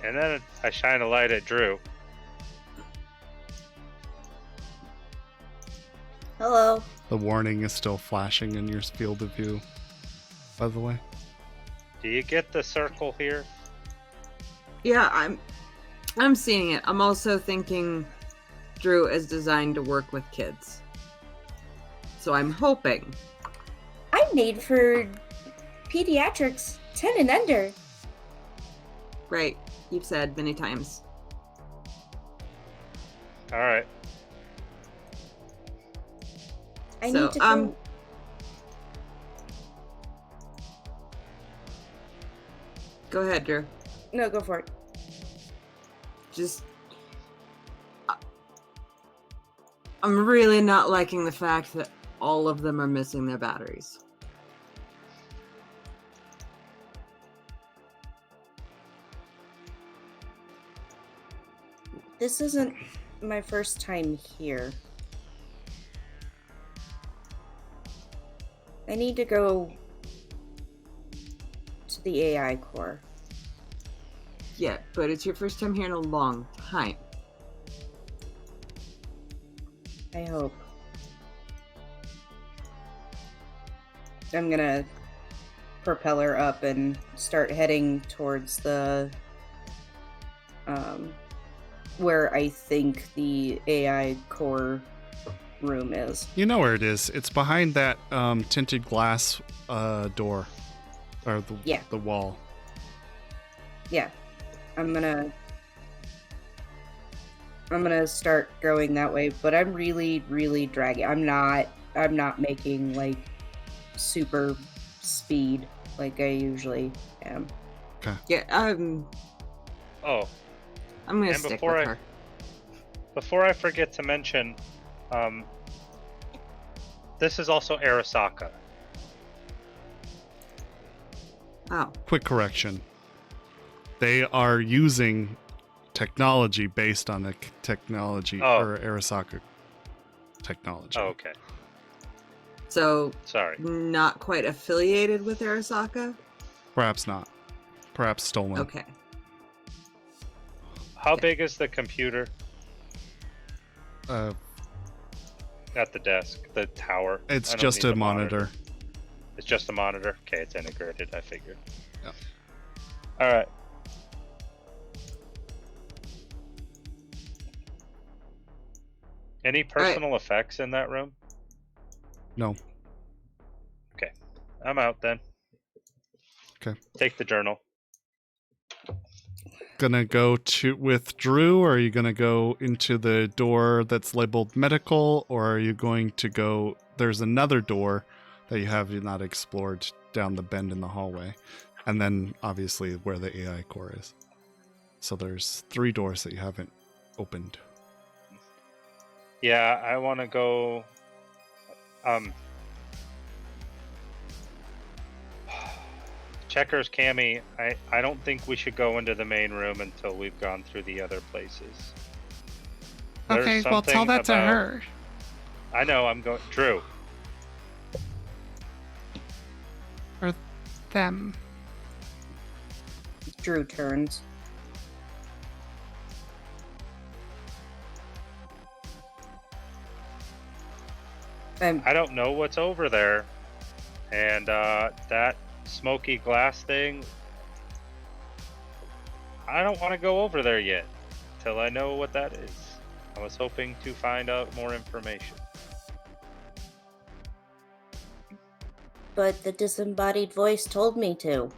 And then I shine a light at Drew. Hello. The warning is still flashing in your field of view, by the way. Do you get the circle here? Yeah, I'm seeing it. I'm also thinking Drew is designed to work with kids. So I'm hoping. I'm made for pediatrics 10 and under. Right. You've said many times. All right. I So, need to go. Go ahead, Drew. No, go for it. Just I'm really not liking the fact that all of them are missing their batteries. This isn't my first time here. I need to go to the AI core. Yeah, but it's your first time here in a long time. I hope. I'm gonna propeller up and start heading towards the where I think the AI core room is. You know where it is. It's behind that tinted glass door. Or the wall. Yeah. I'm gonna start going that way, but I'm really, really dragging. I'm not making like super speed like I usually am. Okay. Yeah, Oh, I'm gonna and stick before with her. before I forget to mention, this is also Arasaka. Oh. Quick correction. They are using technology based on the technology or Arasaka technology. Oh, okay. So Sorry. not quite affiliated with Arasaka? Perhaps not. Perhaps stolen. Okay. How big is the computer at the desk? The tower? It's I don't just need a the monitor. It's just a monitor? Okay, it's integrated, I figured. Yeah. Alright. Any personal effects in that room? No. Okay. I'm out then. Okay. Take the journal. Gonna go with Drew, or are you gonna go into the door that's labeled medical, or are you going to go? There's another door that you have not explored down the bend in the hallway, and then obviously where the AI core is. So there's 3 doors that you haven't opened. Yeah, I want to go. Checkers, Cammy, I don't think we should go into the main room until we've gone through the other places. Okay, well, tell that to her. I know, I'm going. Drew. Or them. Drew turns. I don't know what's over there. And that smoky glass thing, I don't want to go over there yet till I know what that is. I was hoping to find out more information. But the disembodied voice told me to.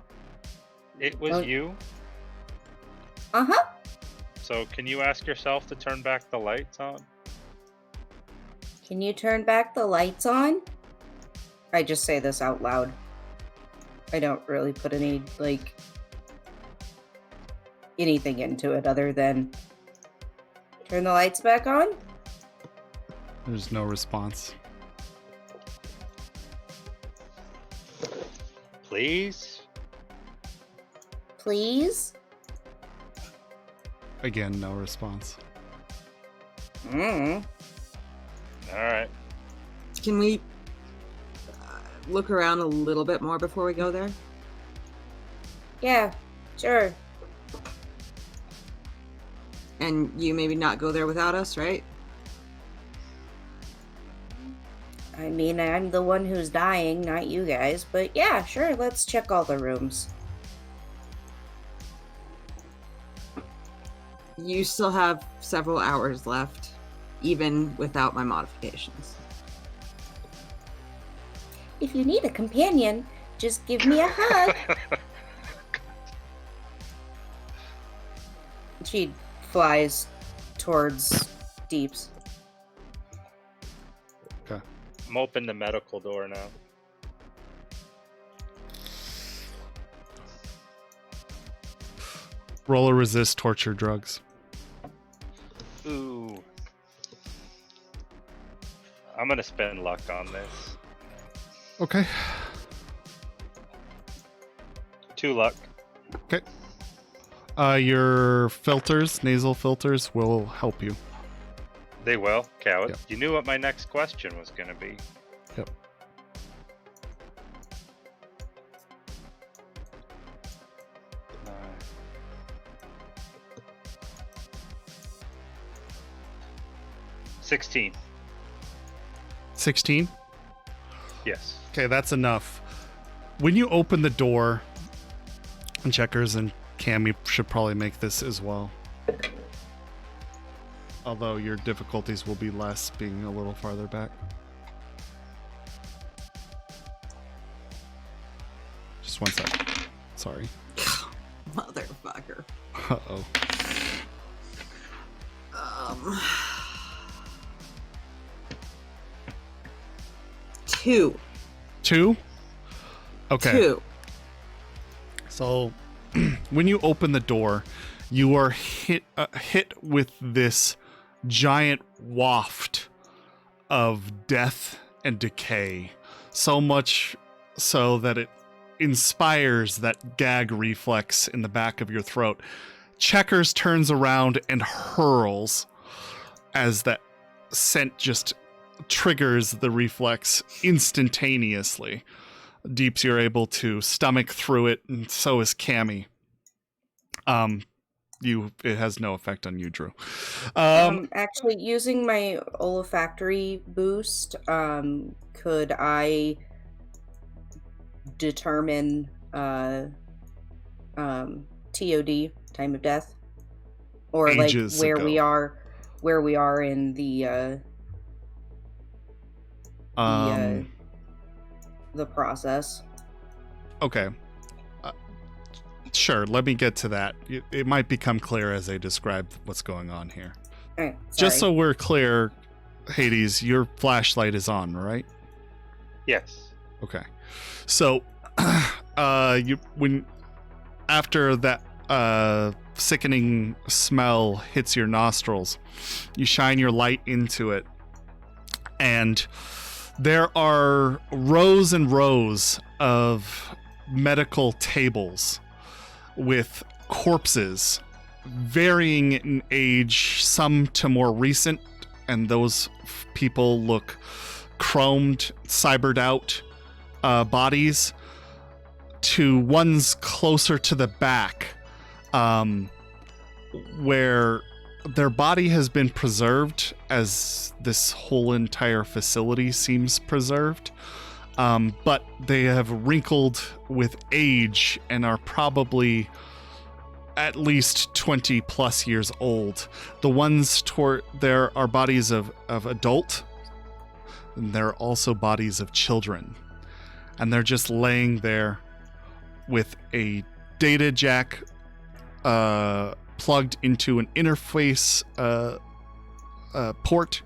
It was you? Uh-huh. So can you ask yourself to turn back the lights on? Can you turn back the lights on? I just say this out loud. I don't really put any, anything into it other than turn the lights back on? There's no response. Please? Please? Again, no response. Alright. Can we look around a little bit more before we go there? Yeah, sure. And you maybe not go there without us, right? I mean, I'm the one who's dying, not you guys. But yeah, sure, let's check all the rooms. You still have several hours left, even without my modifications. If you need a companion, just give me a hug. She flies towards Deeps. Okay. I'm open the medical door now. Roll or resist torture drugs. Ooh. I'm gonna spend luck on this. Okay. 2 luck. Okay. Your filters, nasal filters, will help you. They will. Okay, Yep. you knew what my next question was gonna be. Yep. Uh, 16. 16? Yes. Okay, that's enough. When you open the door, and Checkers and Cammy should probably make this as well. Although your difficulties will be less being a little farther back. Just one sec. Sorry. Motherfucker. Uh-oh. 2. 2? Okay. 2. So, when you open the door, you are hit with this giant waft of death and decay. So much so that it inspires that gag reflex in the back of your throat. Checkers turns around and hurls as that scent just triggers the reflex instantaneously. Deeps, you're able to stomach through it, and so is Cammy. It has no effect on you, Drew. Actually, using my olfactory boost, could I determine TOD, time of death, or Ages like ago. where we are in the process? Okay. Sure, let me get to that. It might become clear as I describe what's going on here. Alright, Just so sorry. we're clear, Hades, your flashlight is on, right? Yes. Okay. So, after that sickening smell hits your nostrils, you shine your light into it, and there are rows and rows of medical tables with corpses varying in age, some to more recent, and those people look chromed, cybered out bodies, to ones closer to the back where their body has been preserved as this whole entire facility seems preserved. But they have wrinkled with age and are probably at least 20 plus years old. The ones there are bodies of adult, and there are also bodies of children. And they're just laying there with a data jack plugged into an interface port.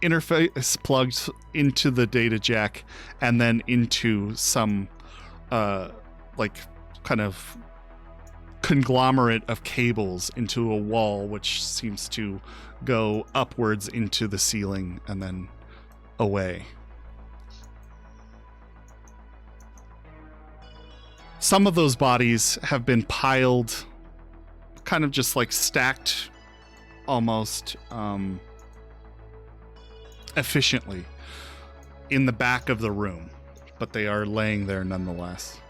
Interface plugged into the data jack and then into some kind of conglomerate of cables into a wall, which seems to go upwards into the ceiling and then away. Some of those bodies have been piled, kind of just like stacked almost efficiently in the back of the room, but they are laying there nonetheless,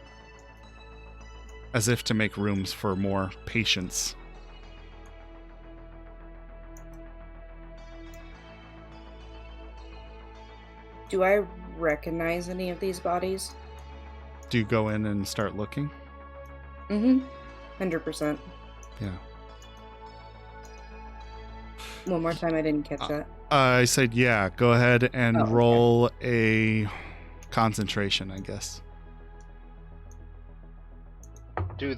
as if to make rooms for more patients. Do I recognize any of these bodies? Do you go in and start looking? 100%. Yeah. One more time, I didn't catch that. I said, yeah, go ahead and okay. roll a concentration, I guess. Do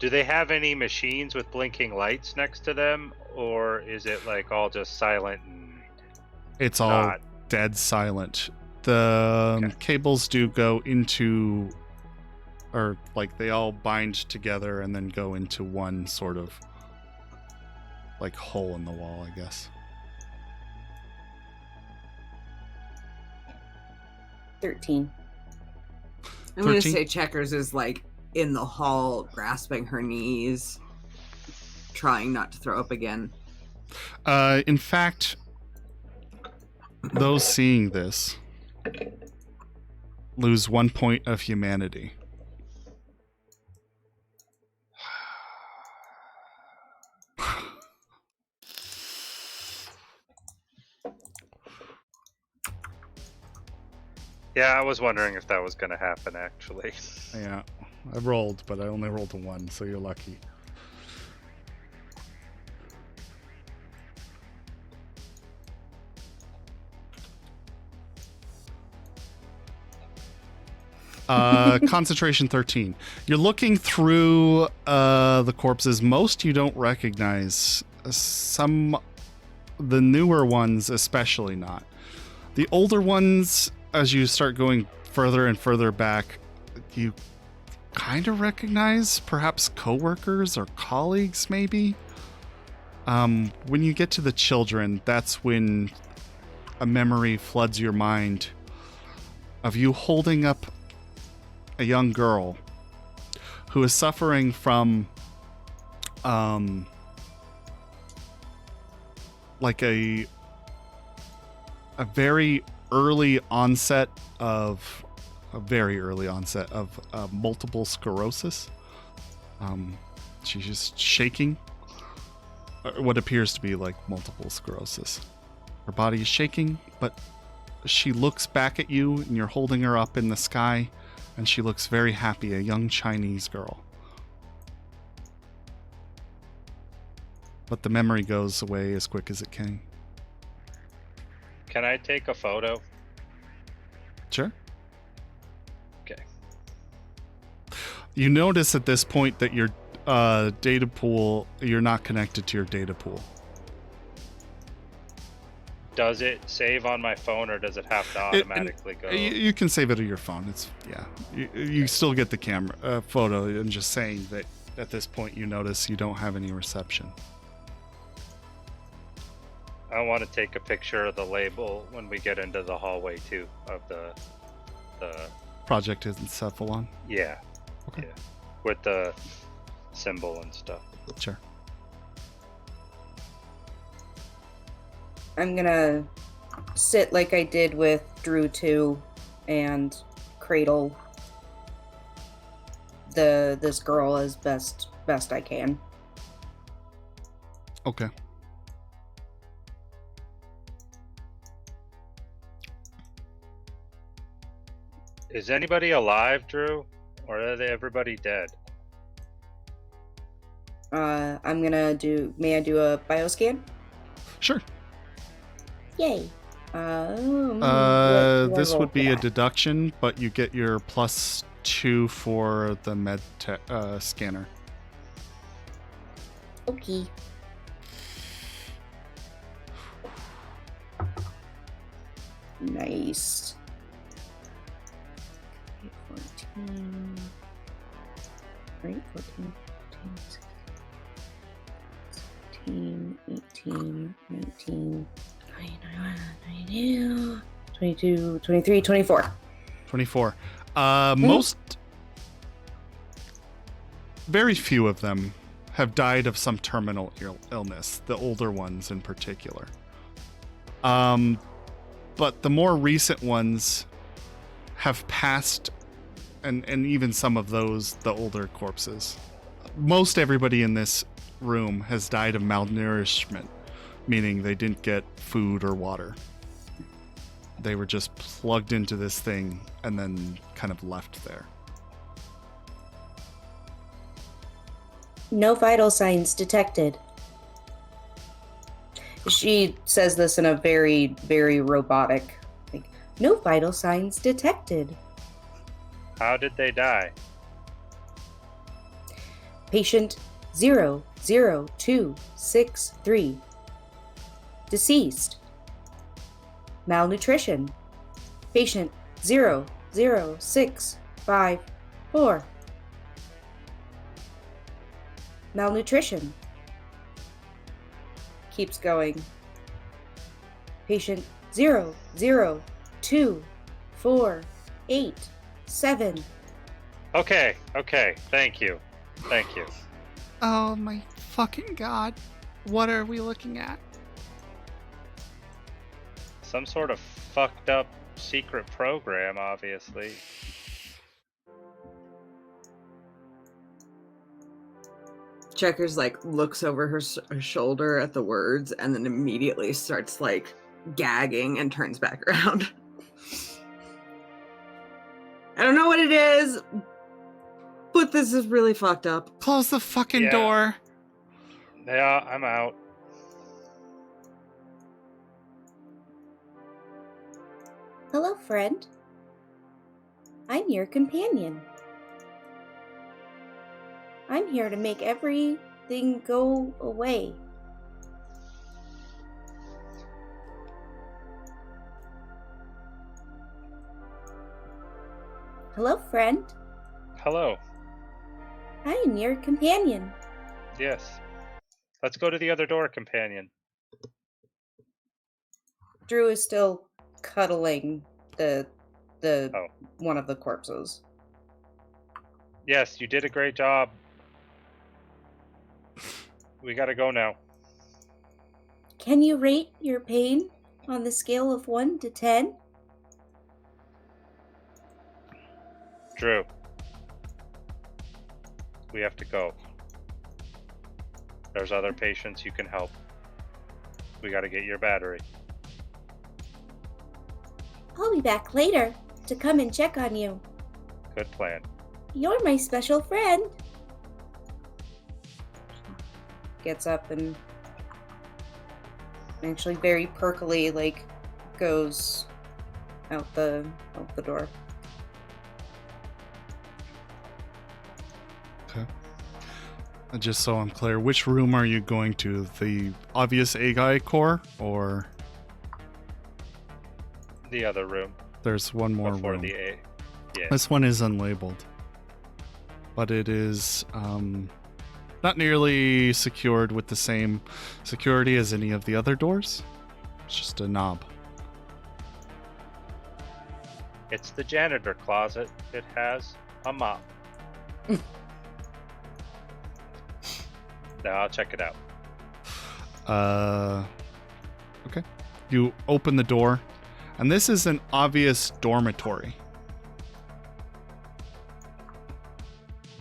they have any machines with blinking lights next to them, or is it like all just silent and It's all dead silent. The cables do go into, or like they all bind together and then go into one sort of like hole in the wall, I guess. 13. I'm going to 13? say Checkers is like in the hall, grasping her knees, trying not to throw up again. In fact, those seeing this lose 1 point of humanity. Yeah, I was wondering if that was going to happen, actually. Yeah, I rolled, but I only rolled a 1, so you're lucky. Concentration 13. You're looking through the corpses. Most you don't recognize. Some, the newer ones especially not. The older ones, as you start going further and further back, you kind of recognize perhaps coworkers or colleagues maybe. When you get to the children, that's when a memory floods your mind of you holding up a young girl who is suffering from like a very early onset of multiple sclerosis. She's just shaking, what appears to be like multiple sclerosis. Her body is shaking, but she looks back at you and you're holding her up in the sky, and she looks very happy, a young Chinese girl. But the memory goes away as quick as it can. Can I take a photo? Sure. Okay. You notice at this point that your data pool, you're not connected to your data pool. Does it save on my phone, or does it have to automatically go? You can save it on your phone. It's you still get the camera photo. I'm just saying that at this point you notice you don't have any reception. I want to take a picture of the label when we get into the hallway too, of the Project Encephalon. Yeah. Okay. Yeah. With the symbol and stuff. Sure. I'm gonna sit like I did with Drew 2 and cradle this girl as best I can. Okay. Is anybody alive, Drew? Or are they everybody dead? I'm gonna do. May I do a bioscan? Sure. Yay. This would be a deduction, but you get your +2 for the scanner. Okay. Nice. 14. Right, 14, 15, 18, 19, 21, 22, 23, 24. 24. Very few of them have died of some terminal illness, the older ones in particular. But the more recent ones have passed, and even some of those, the older corpses. Most everybody in this room has died of malnourishment, meaning they didn't get food or water. They were just plugged into this thing and then kind of left there. No vital signs detected. She says this in a very, very robotic, like, no vital signs detected. How did they die? Patient 00263. Deceased. Malnutrition. Patient 00654. Malnutrition. Keeps going. Patient 00247. Okay, thank you. Oh my fucking god. What are we looking at? Some sort of fucked up secret program, obviously. Checkers like looks over her shoulder at the words and then immediately starts like gagging and turns back around. I don't know what it is, but this is really fucked up. Close the fucking door. Yeah, I'm out. Hello, friend. I'm your companion. I'm here to make everything go away. Hello, friend. Hello. I am your companion. Yes. Let's go to the other door, companion. Drew is still cuddling the one of the corpses. Yes, you did a great job. We gotta go now. Can you rate your pain on the scale of 1 to 10? Drew. We have to go. There's other patients you can help. We gotta get your battery. I'll be back later to come and check on you. Good plan. You're my special friend. Gets up and actually very perkily like goes out the door. Okay. Just so I'm clear, which room are you going to? The obvious Agai core, or The other room. there's one more Before room? the A. Yeah. This one is unlabeled, but it is not nearly secured with the same security as any of the other doors. It's just a knob. It's the janitor closet. It has a mop. Now I'll check it out. Okay. You open the door, and this is an obvious dormitory.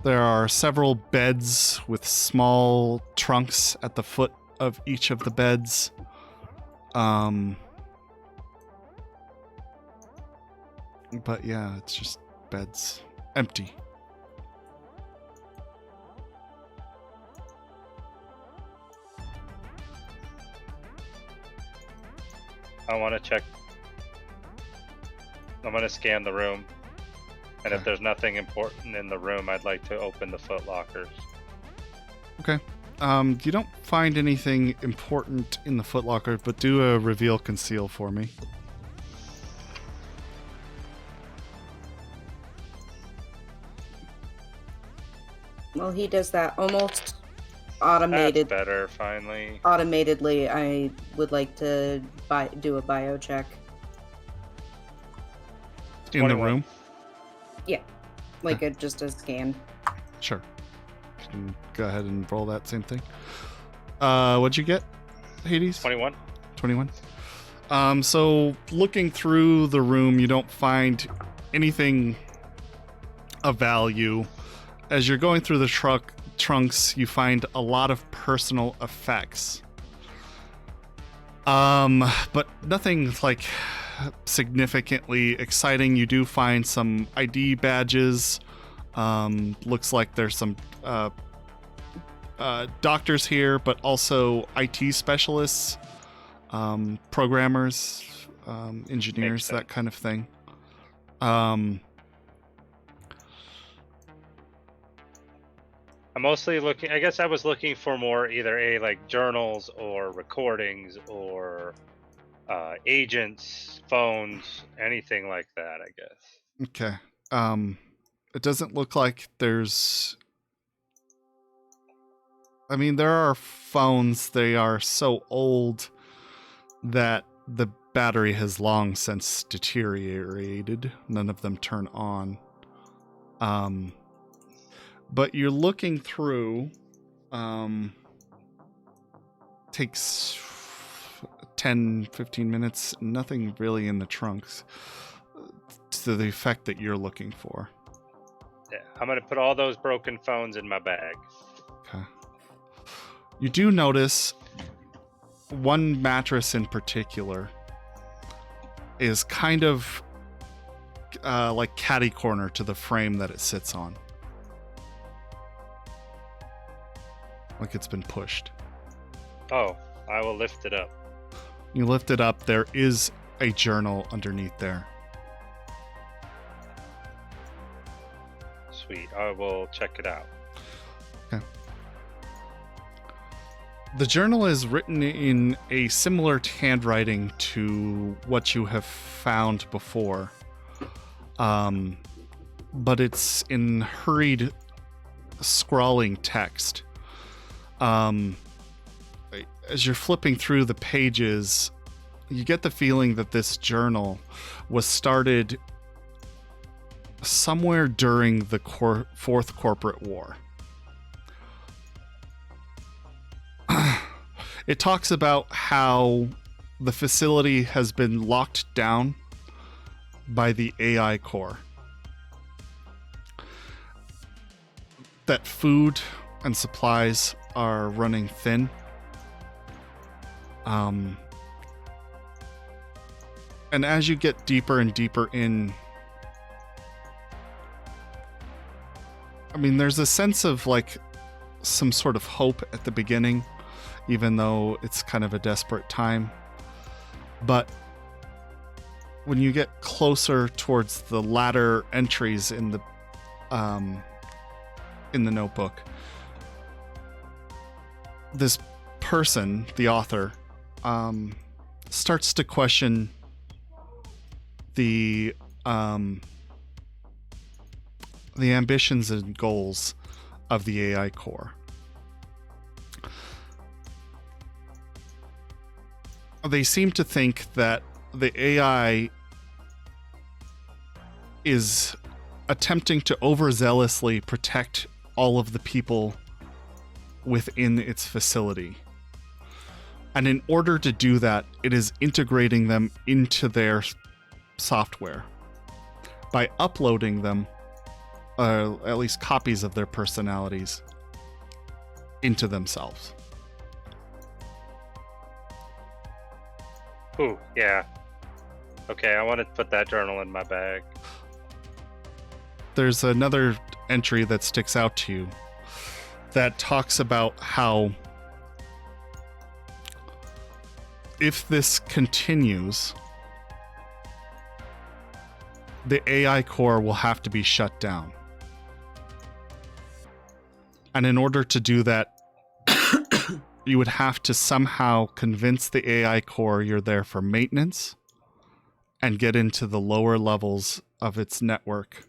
There are several beds with small trunks at the foot of each of the beds. But yeah, it's just beds. Empty. I want to check. I'm going to scan the room. And if Okay. there's nothing important in the room, I'd like to open the foot lockers. Okay. You don't find anything important in the footlocker, but do a reveal conceal for me. Well, he does that almost That's better, finally. automatedly. I would like to do a bio check. In the 21. room? Like just a scan. Sure. You can go ahead and roll that same thing. What'd you get, Hades? 21. 21. So looking through the room, you don't find anything of value. As you're going through the trunks, you find a lot of personal effects. But nothing like significantly exciting. You do find some ID badges. Looks like there's some doctors here, but also IT specialists, programmers, engineers, that kind of thing. I'm mostly looking. I guess I was looking for more either like journals or recordings or agents, phones, anything like that. I guess. Okay. It doesn't look like there's. I mean, there are phones. They are so old that the battery has long since deteriorated. None of them turn on. But you're looking through. Takes 10, 15 minutes. Nothing really in the trunks to the effect that you're looking for. Yeah, I'm gonna put all those broken phones in my bag. Okay. You do notice one mattress in particular is kind of like catty corner to the frame that it sits on. Like it's been pushed. Oh, I will lift it up. You lift it up, there is a journal underneath there. Sweet. I will check it out. Okay. The journal is written in a similar handwriting to what you have found before. But it's in hurried scrawling text. As you're flipping through the pages, you get the feeling that this journal was started somewhere during the Fourth Corporate War. It talks about how the facility has been locked down by the AI core. That food and supplies are running thin. And as you get deeper and deeper in, I mean, there's a sense of like some sort of hope at the beginning, even though it's kind of a desperate time. But when you get closer towards the latter entries in the notebook, this person, the author, starts to question the ambitions and goals of the AI core. They seem to think that the AI is attempting to overzealously protect all of the people within its facility. And in order to do that, it is integrating them into their software by uploading them at least copies of their personalities into themselves. Ooh, yeah. Okay, I want to put that journal in my bag. There's another entry that sticks out to you that talks about how if this continues, the AI core will have to be shut down. And in order to do that, you would have to somehow convince the AI core you're there for maintenance and get into the lower levels of its network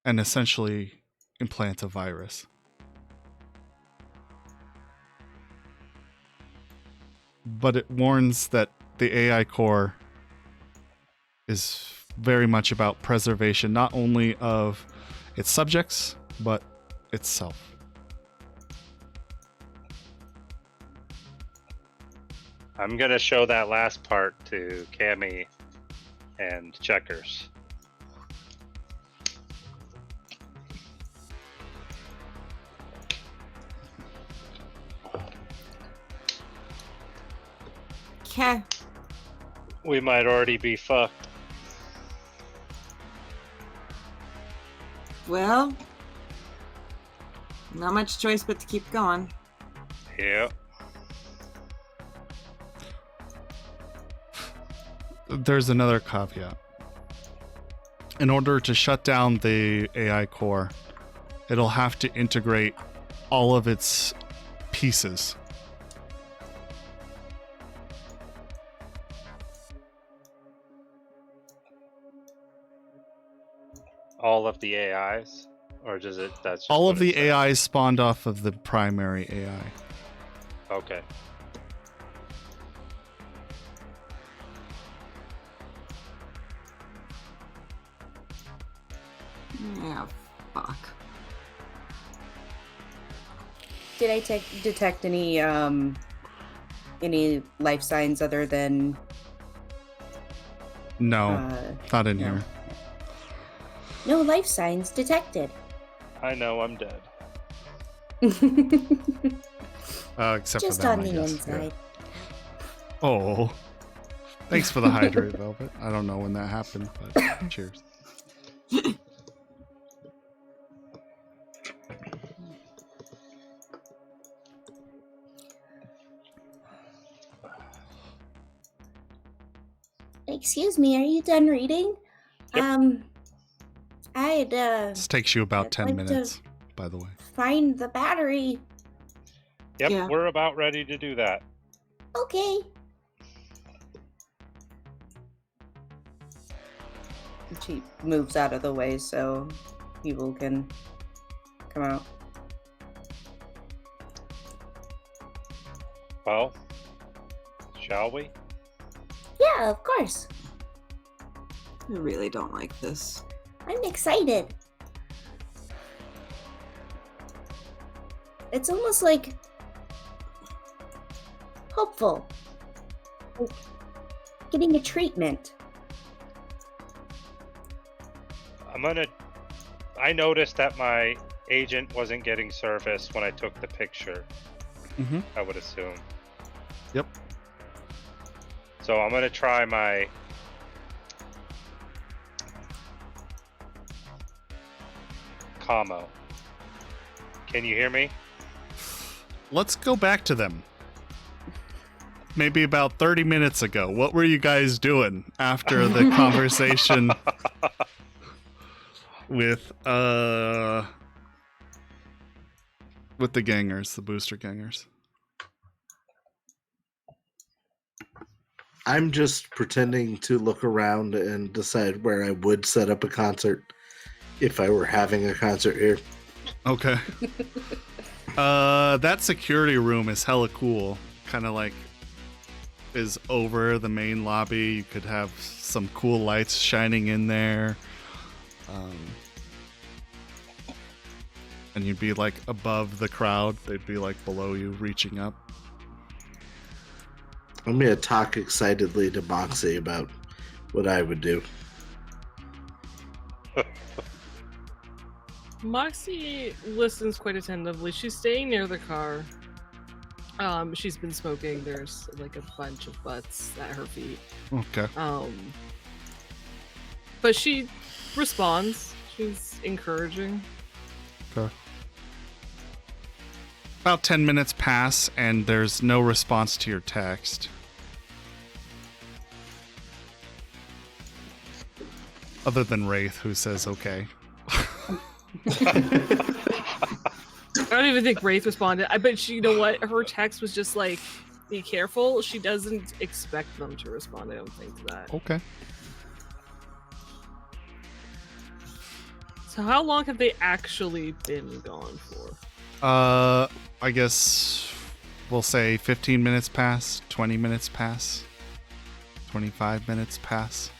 and essentially implant a virus. But it warns that the AI core is very much about preservation, not only of its subjects, but itself. I'm going to show that last part to Cammy and Checkers. Okay. We might already be fucked. Well, not much choice but to keep going. Yep. There's another caveat. In order to shut down the AI core, it'll have to integrate all of its pieces. All of the AIs? Or does it, that's just All what of it the says? AIs spawned off of the primary AI. Okay. Yeah, fuck. Did I detect any life signs other than No, not in no. here. No life signs detected. I know I'm dead. Except Just for them, on I the guess. inside. Yeah. Oh, thanks for the hydrate, Velvet. I don't know when that happened, but cheers. Excuse me, are you done reading? Yep. I'd This takes you about I'd 10 like to- minutes, by the way. find the battery. Yep, Yeah. we're about ready to do that. Okay. She moves out of the way so people can come out. Well, shall we? Yeah, of course. I really don't like this. I'm excited. It's almost like hopeful. Like getting a treatment. I noticed that my agent wasn't getting service when I took the picture, Mm-hmm. I would assume. Yep. So I'm gonna try my commo. Can you hear me? Let's go back to them. Maybe about 30 minutes ago. What were you guys doing after the conversation with the gangers, the booster gangers? I'm just pretending to look around and decide where I would set up a concert if I were having a concert here. Okay. That security room is hella cool. Kind of like is over the main lobby. You could have some cool lights shining in there. And you'd be like above the crowd. They'd be like below you, reaching up. I'm going to talk excitedly to Moxie about what I would do. Moxie listens quite attentively. She's staying near the car. She's been smoking. There's like a bunch of butts at her feet. Okay. But she responds. She's encouraging. Okay. About 10 minutes pass, and there's no response to your text. Other than Wraith, who says okay. I don't even think Wraith responded. I bet you know what? Her text was just like, be careful. She doesn't expect them to respond, I don't think, to that. Okay. So how long have they actually been gone for? I guess we'll say 15 minutes pass, 20 minutes pass, 25 minutes pass,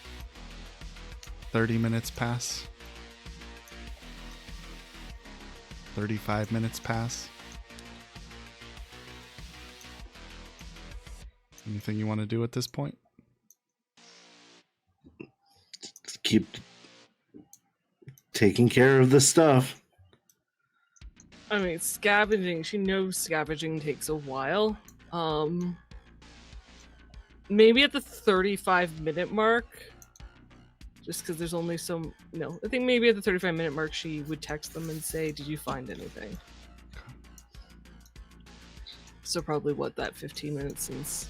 30 minutes pass, 35 minutes pass. Anything you want to do at this point? Keep taking care of the stuff. I mean, scavenging. She knows scavenging takes a while. Maybe at the 35-minute mark. Just because there's only some... No, I think maybe at the 35-minute mark she would text them and say, did you find anything? So probably, what, that 15 minutes since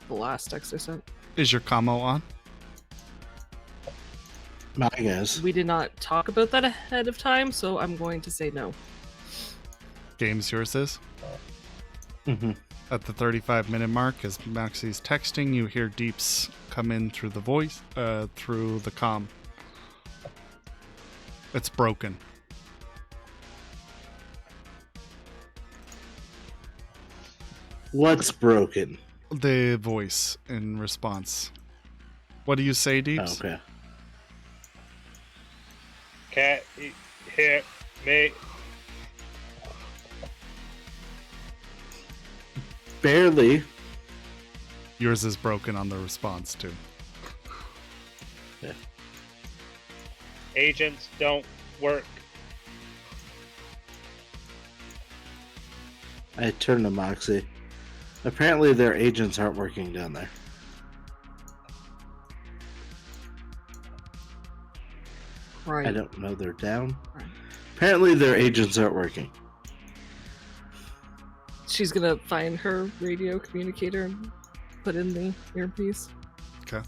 the last text I sent? Is your commo on? I guess. We did not talk about that ahead of time, so I'm going to say no. Game's yours is? Mm-hmm. At the 35-minute mark, as Maxie's texting, you hear Deeps come in through the voice, through the comm. It's broken. What's broken? The voice in response. What do you say, Deeps? Okay. Can't hear me. Barely. Yours is broken on the response, too. Yeah. Agents don't work. I turned to Moxie. Apparently their agents aren't working down there. Right. I don't know they're down. Right. Apparently their agents aren't working. She's gonna find her radio communicator and put in the earpiece. Okay.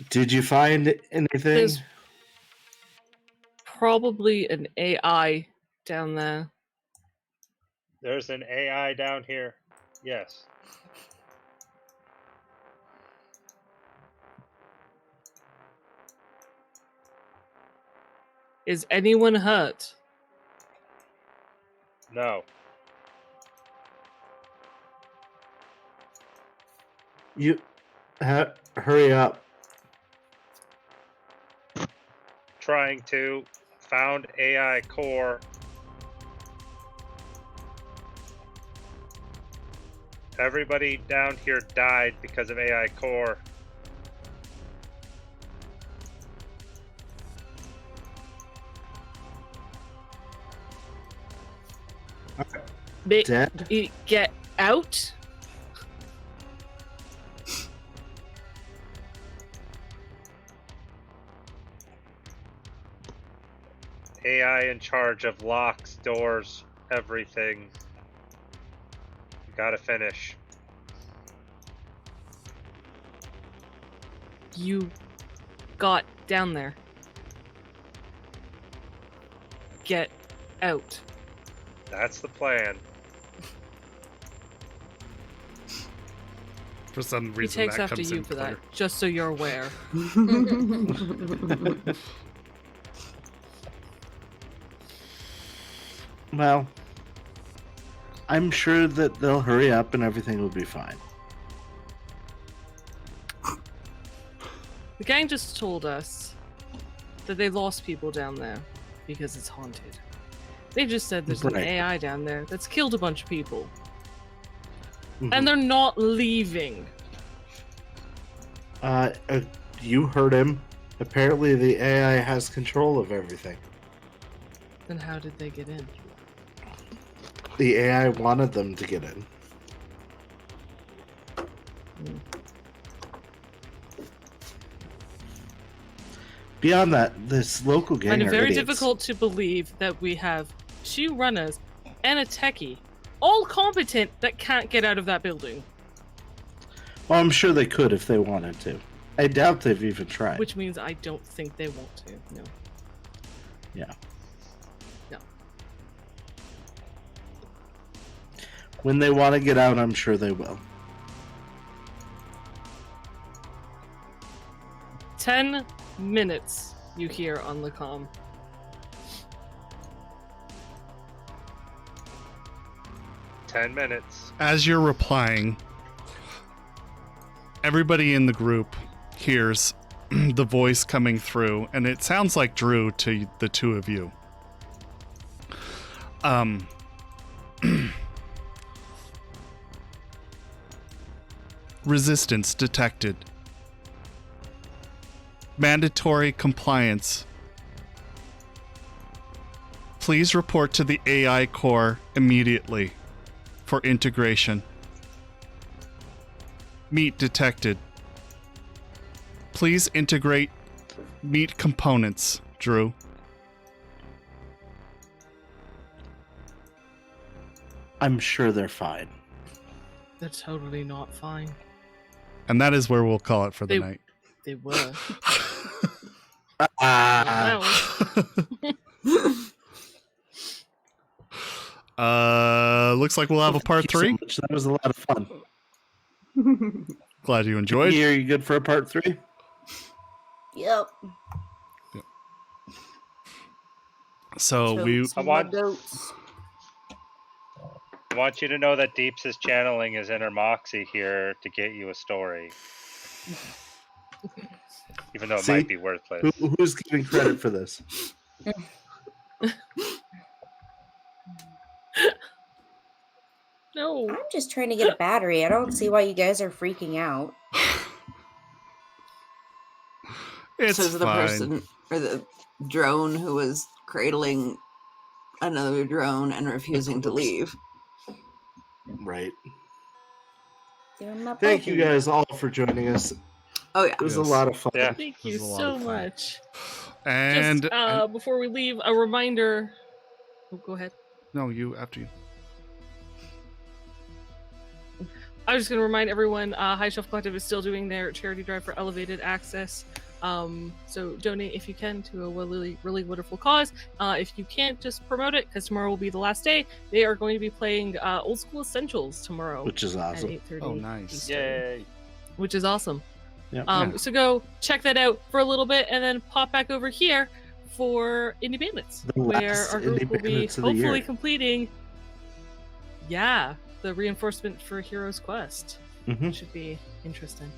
Did you find anything? There's probably an AI down there. There's an AI down here. Yes. Is anyone hurt? No. You hurry up. Trying to. Found AI core. Everybody down here died because of AI core. Dead? Get out? AI in charge of locks, doors, everything. You gotta finish. You got down there. Get out. That's the plan. For some He reason, takes that after comes you in for clear. that, just so you're aware. Well, I'm sure that they'll hurry up and everything will be fine. The gang just told us that they lost people down there because it's haunted. They just said there's an Right. AI down there that's killed a bunch of people. Mhm. And they're not leaving. You heard him. Apparently the AI has control of everything. Then how did they get in? The AI wanted them to get in. Beyond that, this local gang I find it are very idiots. difficult to believe that we have 2 runners and a techie, all competent, that can't get out of that building. Well, I'm sure they could if they wanted to. I doubt they've even tried. Which means I don't think they want to. No. Yeah. No. When they want to get out, I'm sure they will. 10 minutes, you hear on the comm. Ten minutes. As you're replying, everybody in the group hears the voice coming through, and it sounds like Drew to the 2 of you. Resistance detected. Mandatory compliance. Please report to the AI core immediately for integration. Meat detected. Please integrate meat components, Drew. I'm sure they're fine. They're totally not fine. And that is where we'll call it for the They- night. They were. Well. Looks like we'll have a part Thank you 3. so much. That was a lot of fun. Glad you enjoyed. Are you good for a part 3? Yep. So we I want, Notes. I want you to know that Deeps is channeling his inner Moxie here to get you a story. Even though it See? might be worthless. Who's giving credit for this? No. I'm just trying to get a battery. I don't see why you guys are freaking out. it's Says the fine. person or the drone who was cradling another drone and refusing to leave. Right. Doing my Thank you button. guys all for joining us. Oh yeah. It was Yes. a lot of fun. Yeah. Thank It was you a lot so of fun. much. And, Just before we leave, a reminder. Oh, go ahead. no, you after you. I was just going to remind everyone, High Shelf Collective is still doing their charity drive for elevated access. So donate if you can to a really, really wonderful cause. If you can't, just promote it because tomorrow will be the last day. They are going to be playing Old School Essentials tomorrow Which is at awesome. 8:30. Oh, nice. Eastern, Yay. which is awesome. Yeah. Yeah. So go check that out for a little bit and then pop back over here for Indie Bandits, The where last our group Indie will be Bandits of the hopefully year. completing. Yeah, the reinforcement for Hero's Quest. Mhm. Should be interesting.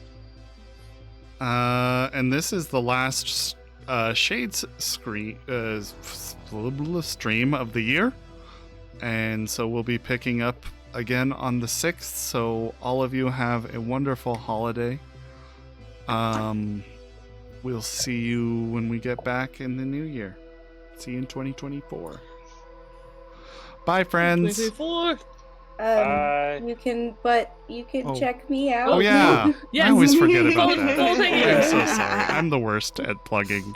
And this is the last Shades stream of the year. And so we'll be picking up again on the 6th. So all of you have a wonderful holiday. We'll see you when we get back in the new year. See you in 2024. Bye, friends. 2024. Bye. You can Oh. check me out. Oh, yeah. Yes. I always forget about Full- that. full thing. I'm so sorry. I'm the worst at plugging.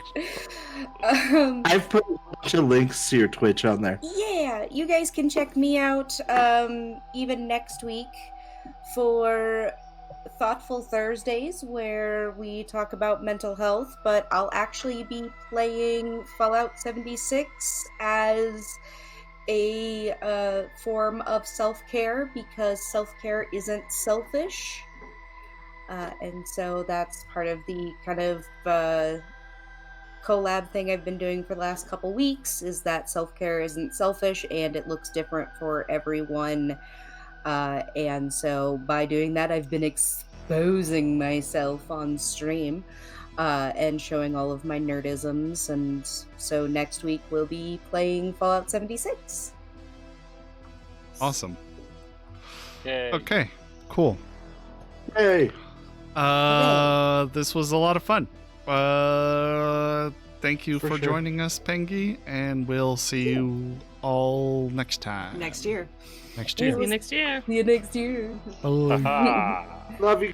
I've put a bunch of links to your Twitch on there. Yeah, you guys can check me out even next week for Thoughtful Thursdays, where we talk about mental health, but I'll actually be playing Fallout 76 as a form of self-care, because self-care isn't selfish. And so that's part of the kind of collab thing I've been doing for the last couple weeks, is that self-care isn't selfish and it looks different for everyone. And so by doing that, I've been exposing myself on stream and showing all of my nerdisms. And so next week we'll be playing Fallout 76. Awesome. Yay. Okay, cool. Hey, This was a lot of fun. Thank you for sure. joining us, Pengy, and we'll see you all next time. Next year. Next See year. you next year. See you next year. Bye. Haha. Love you.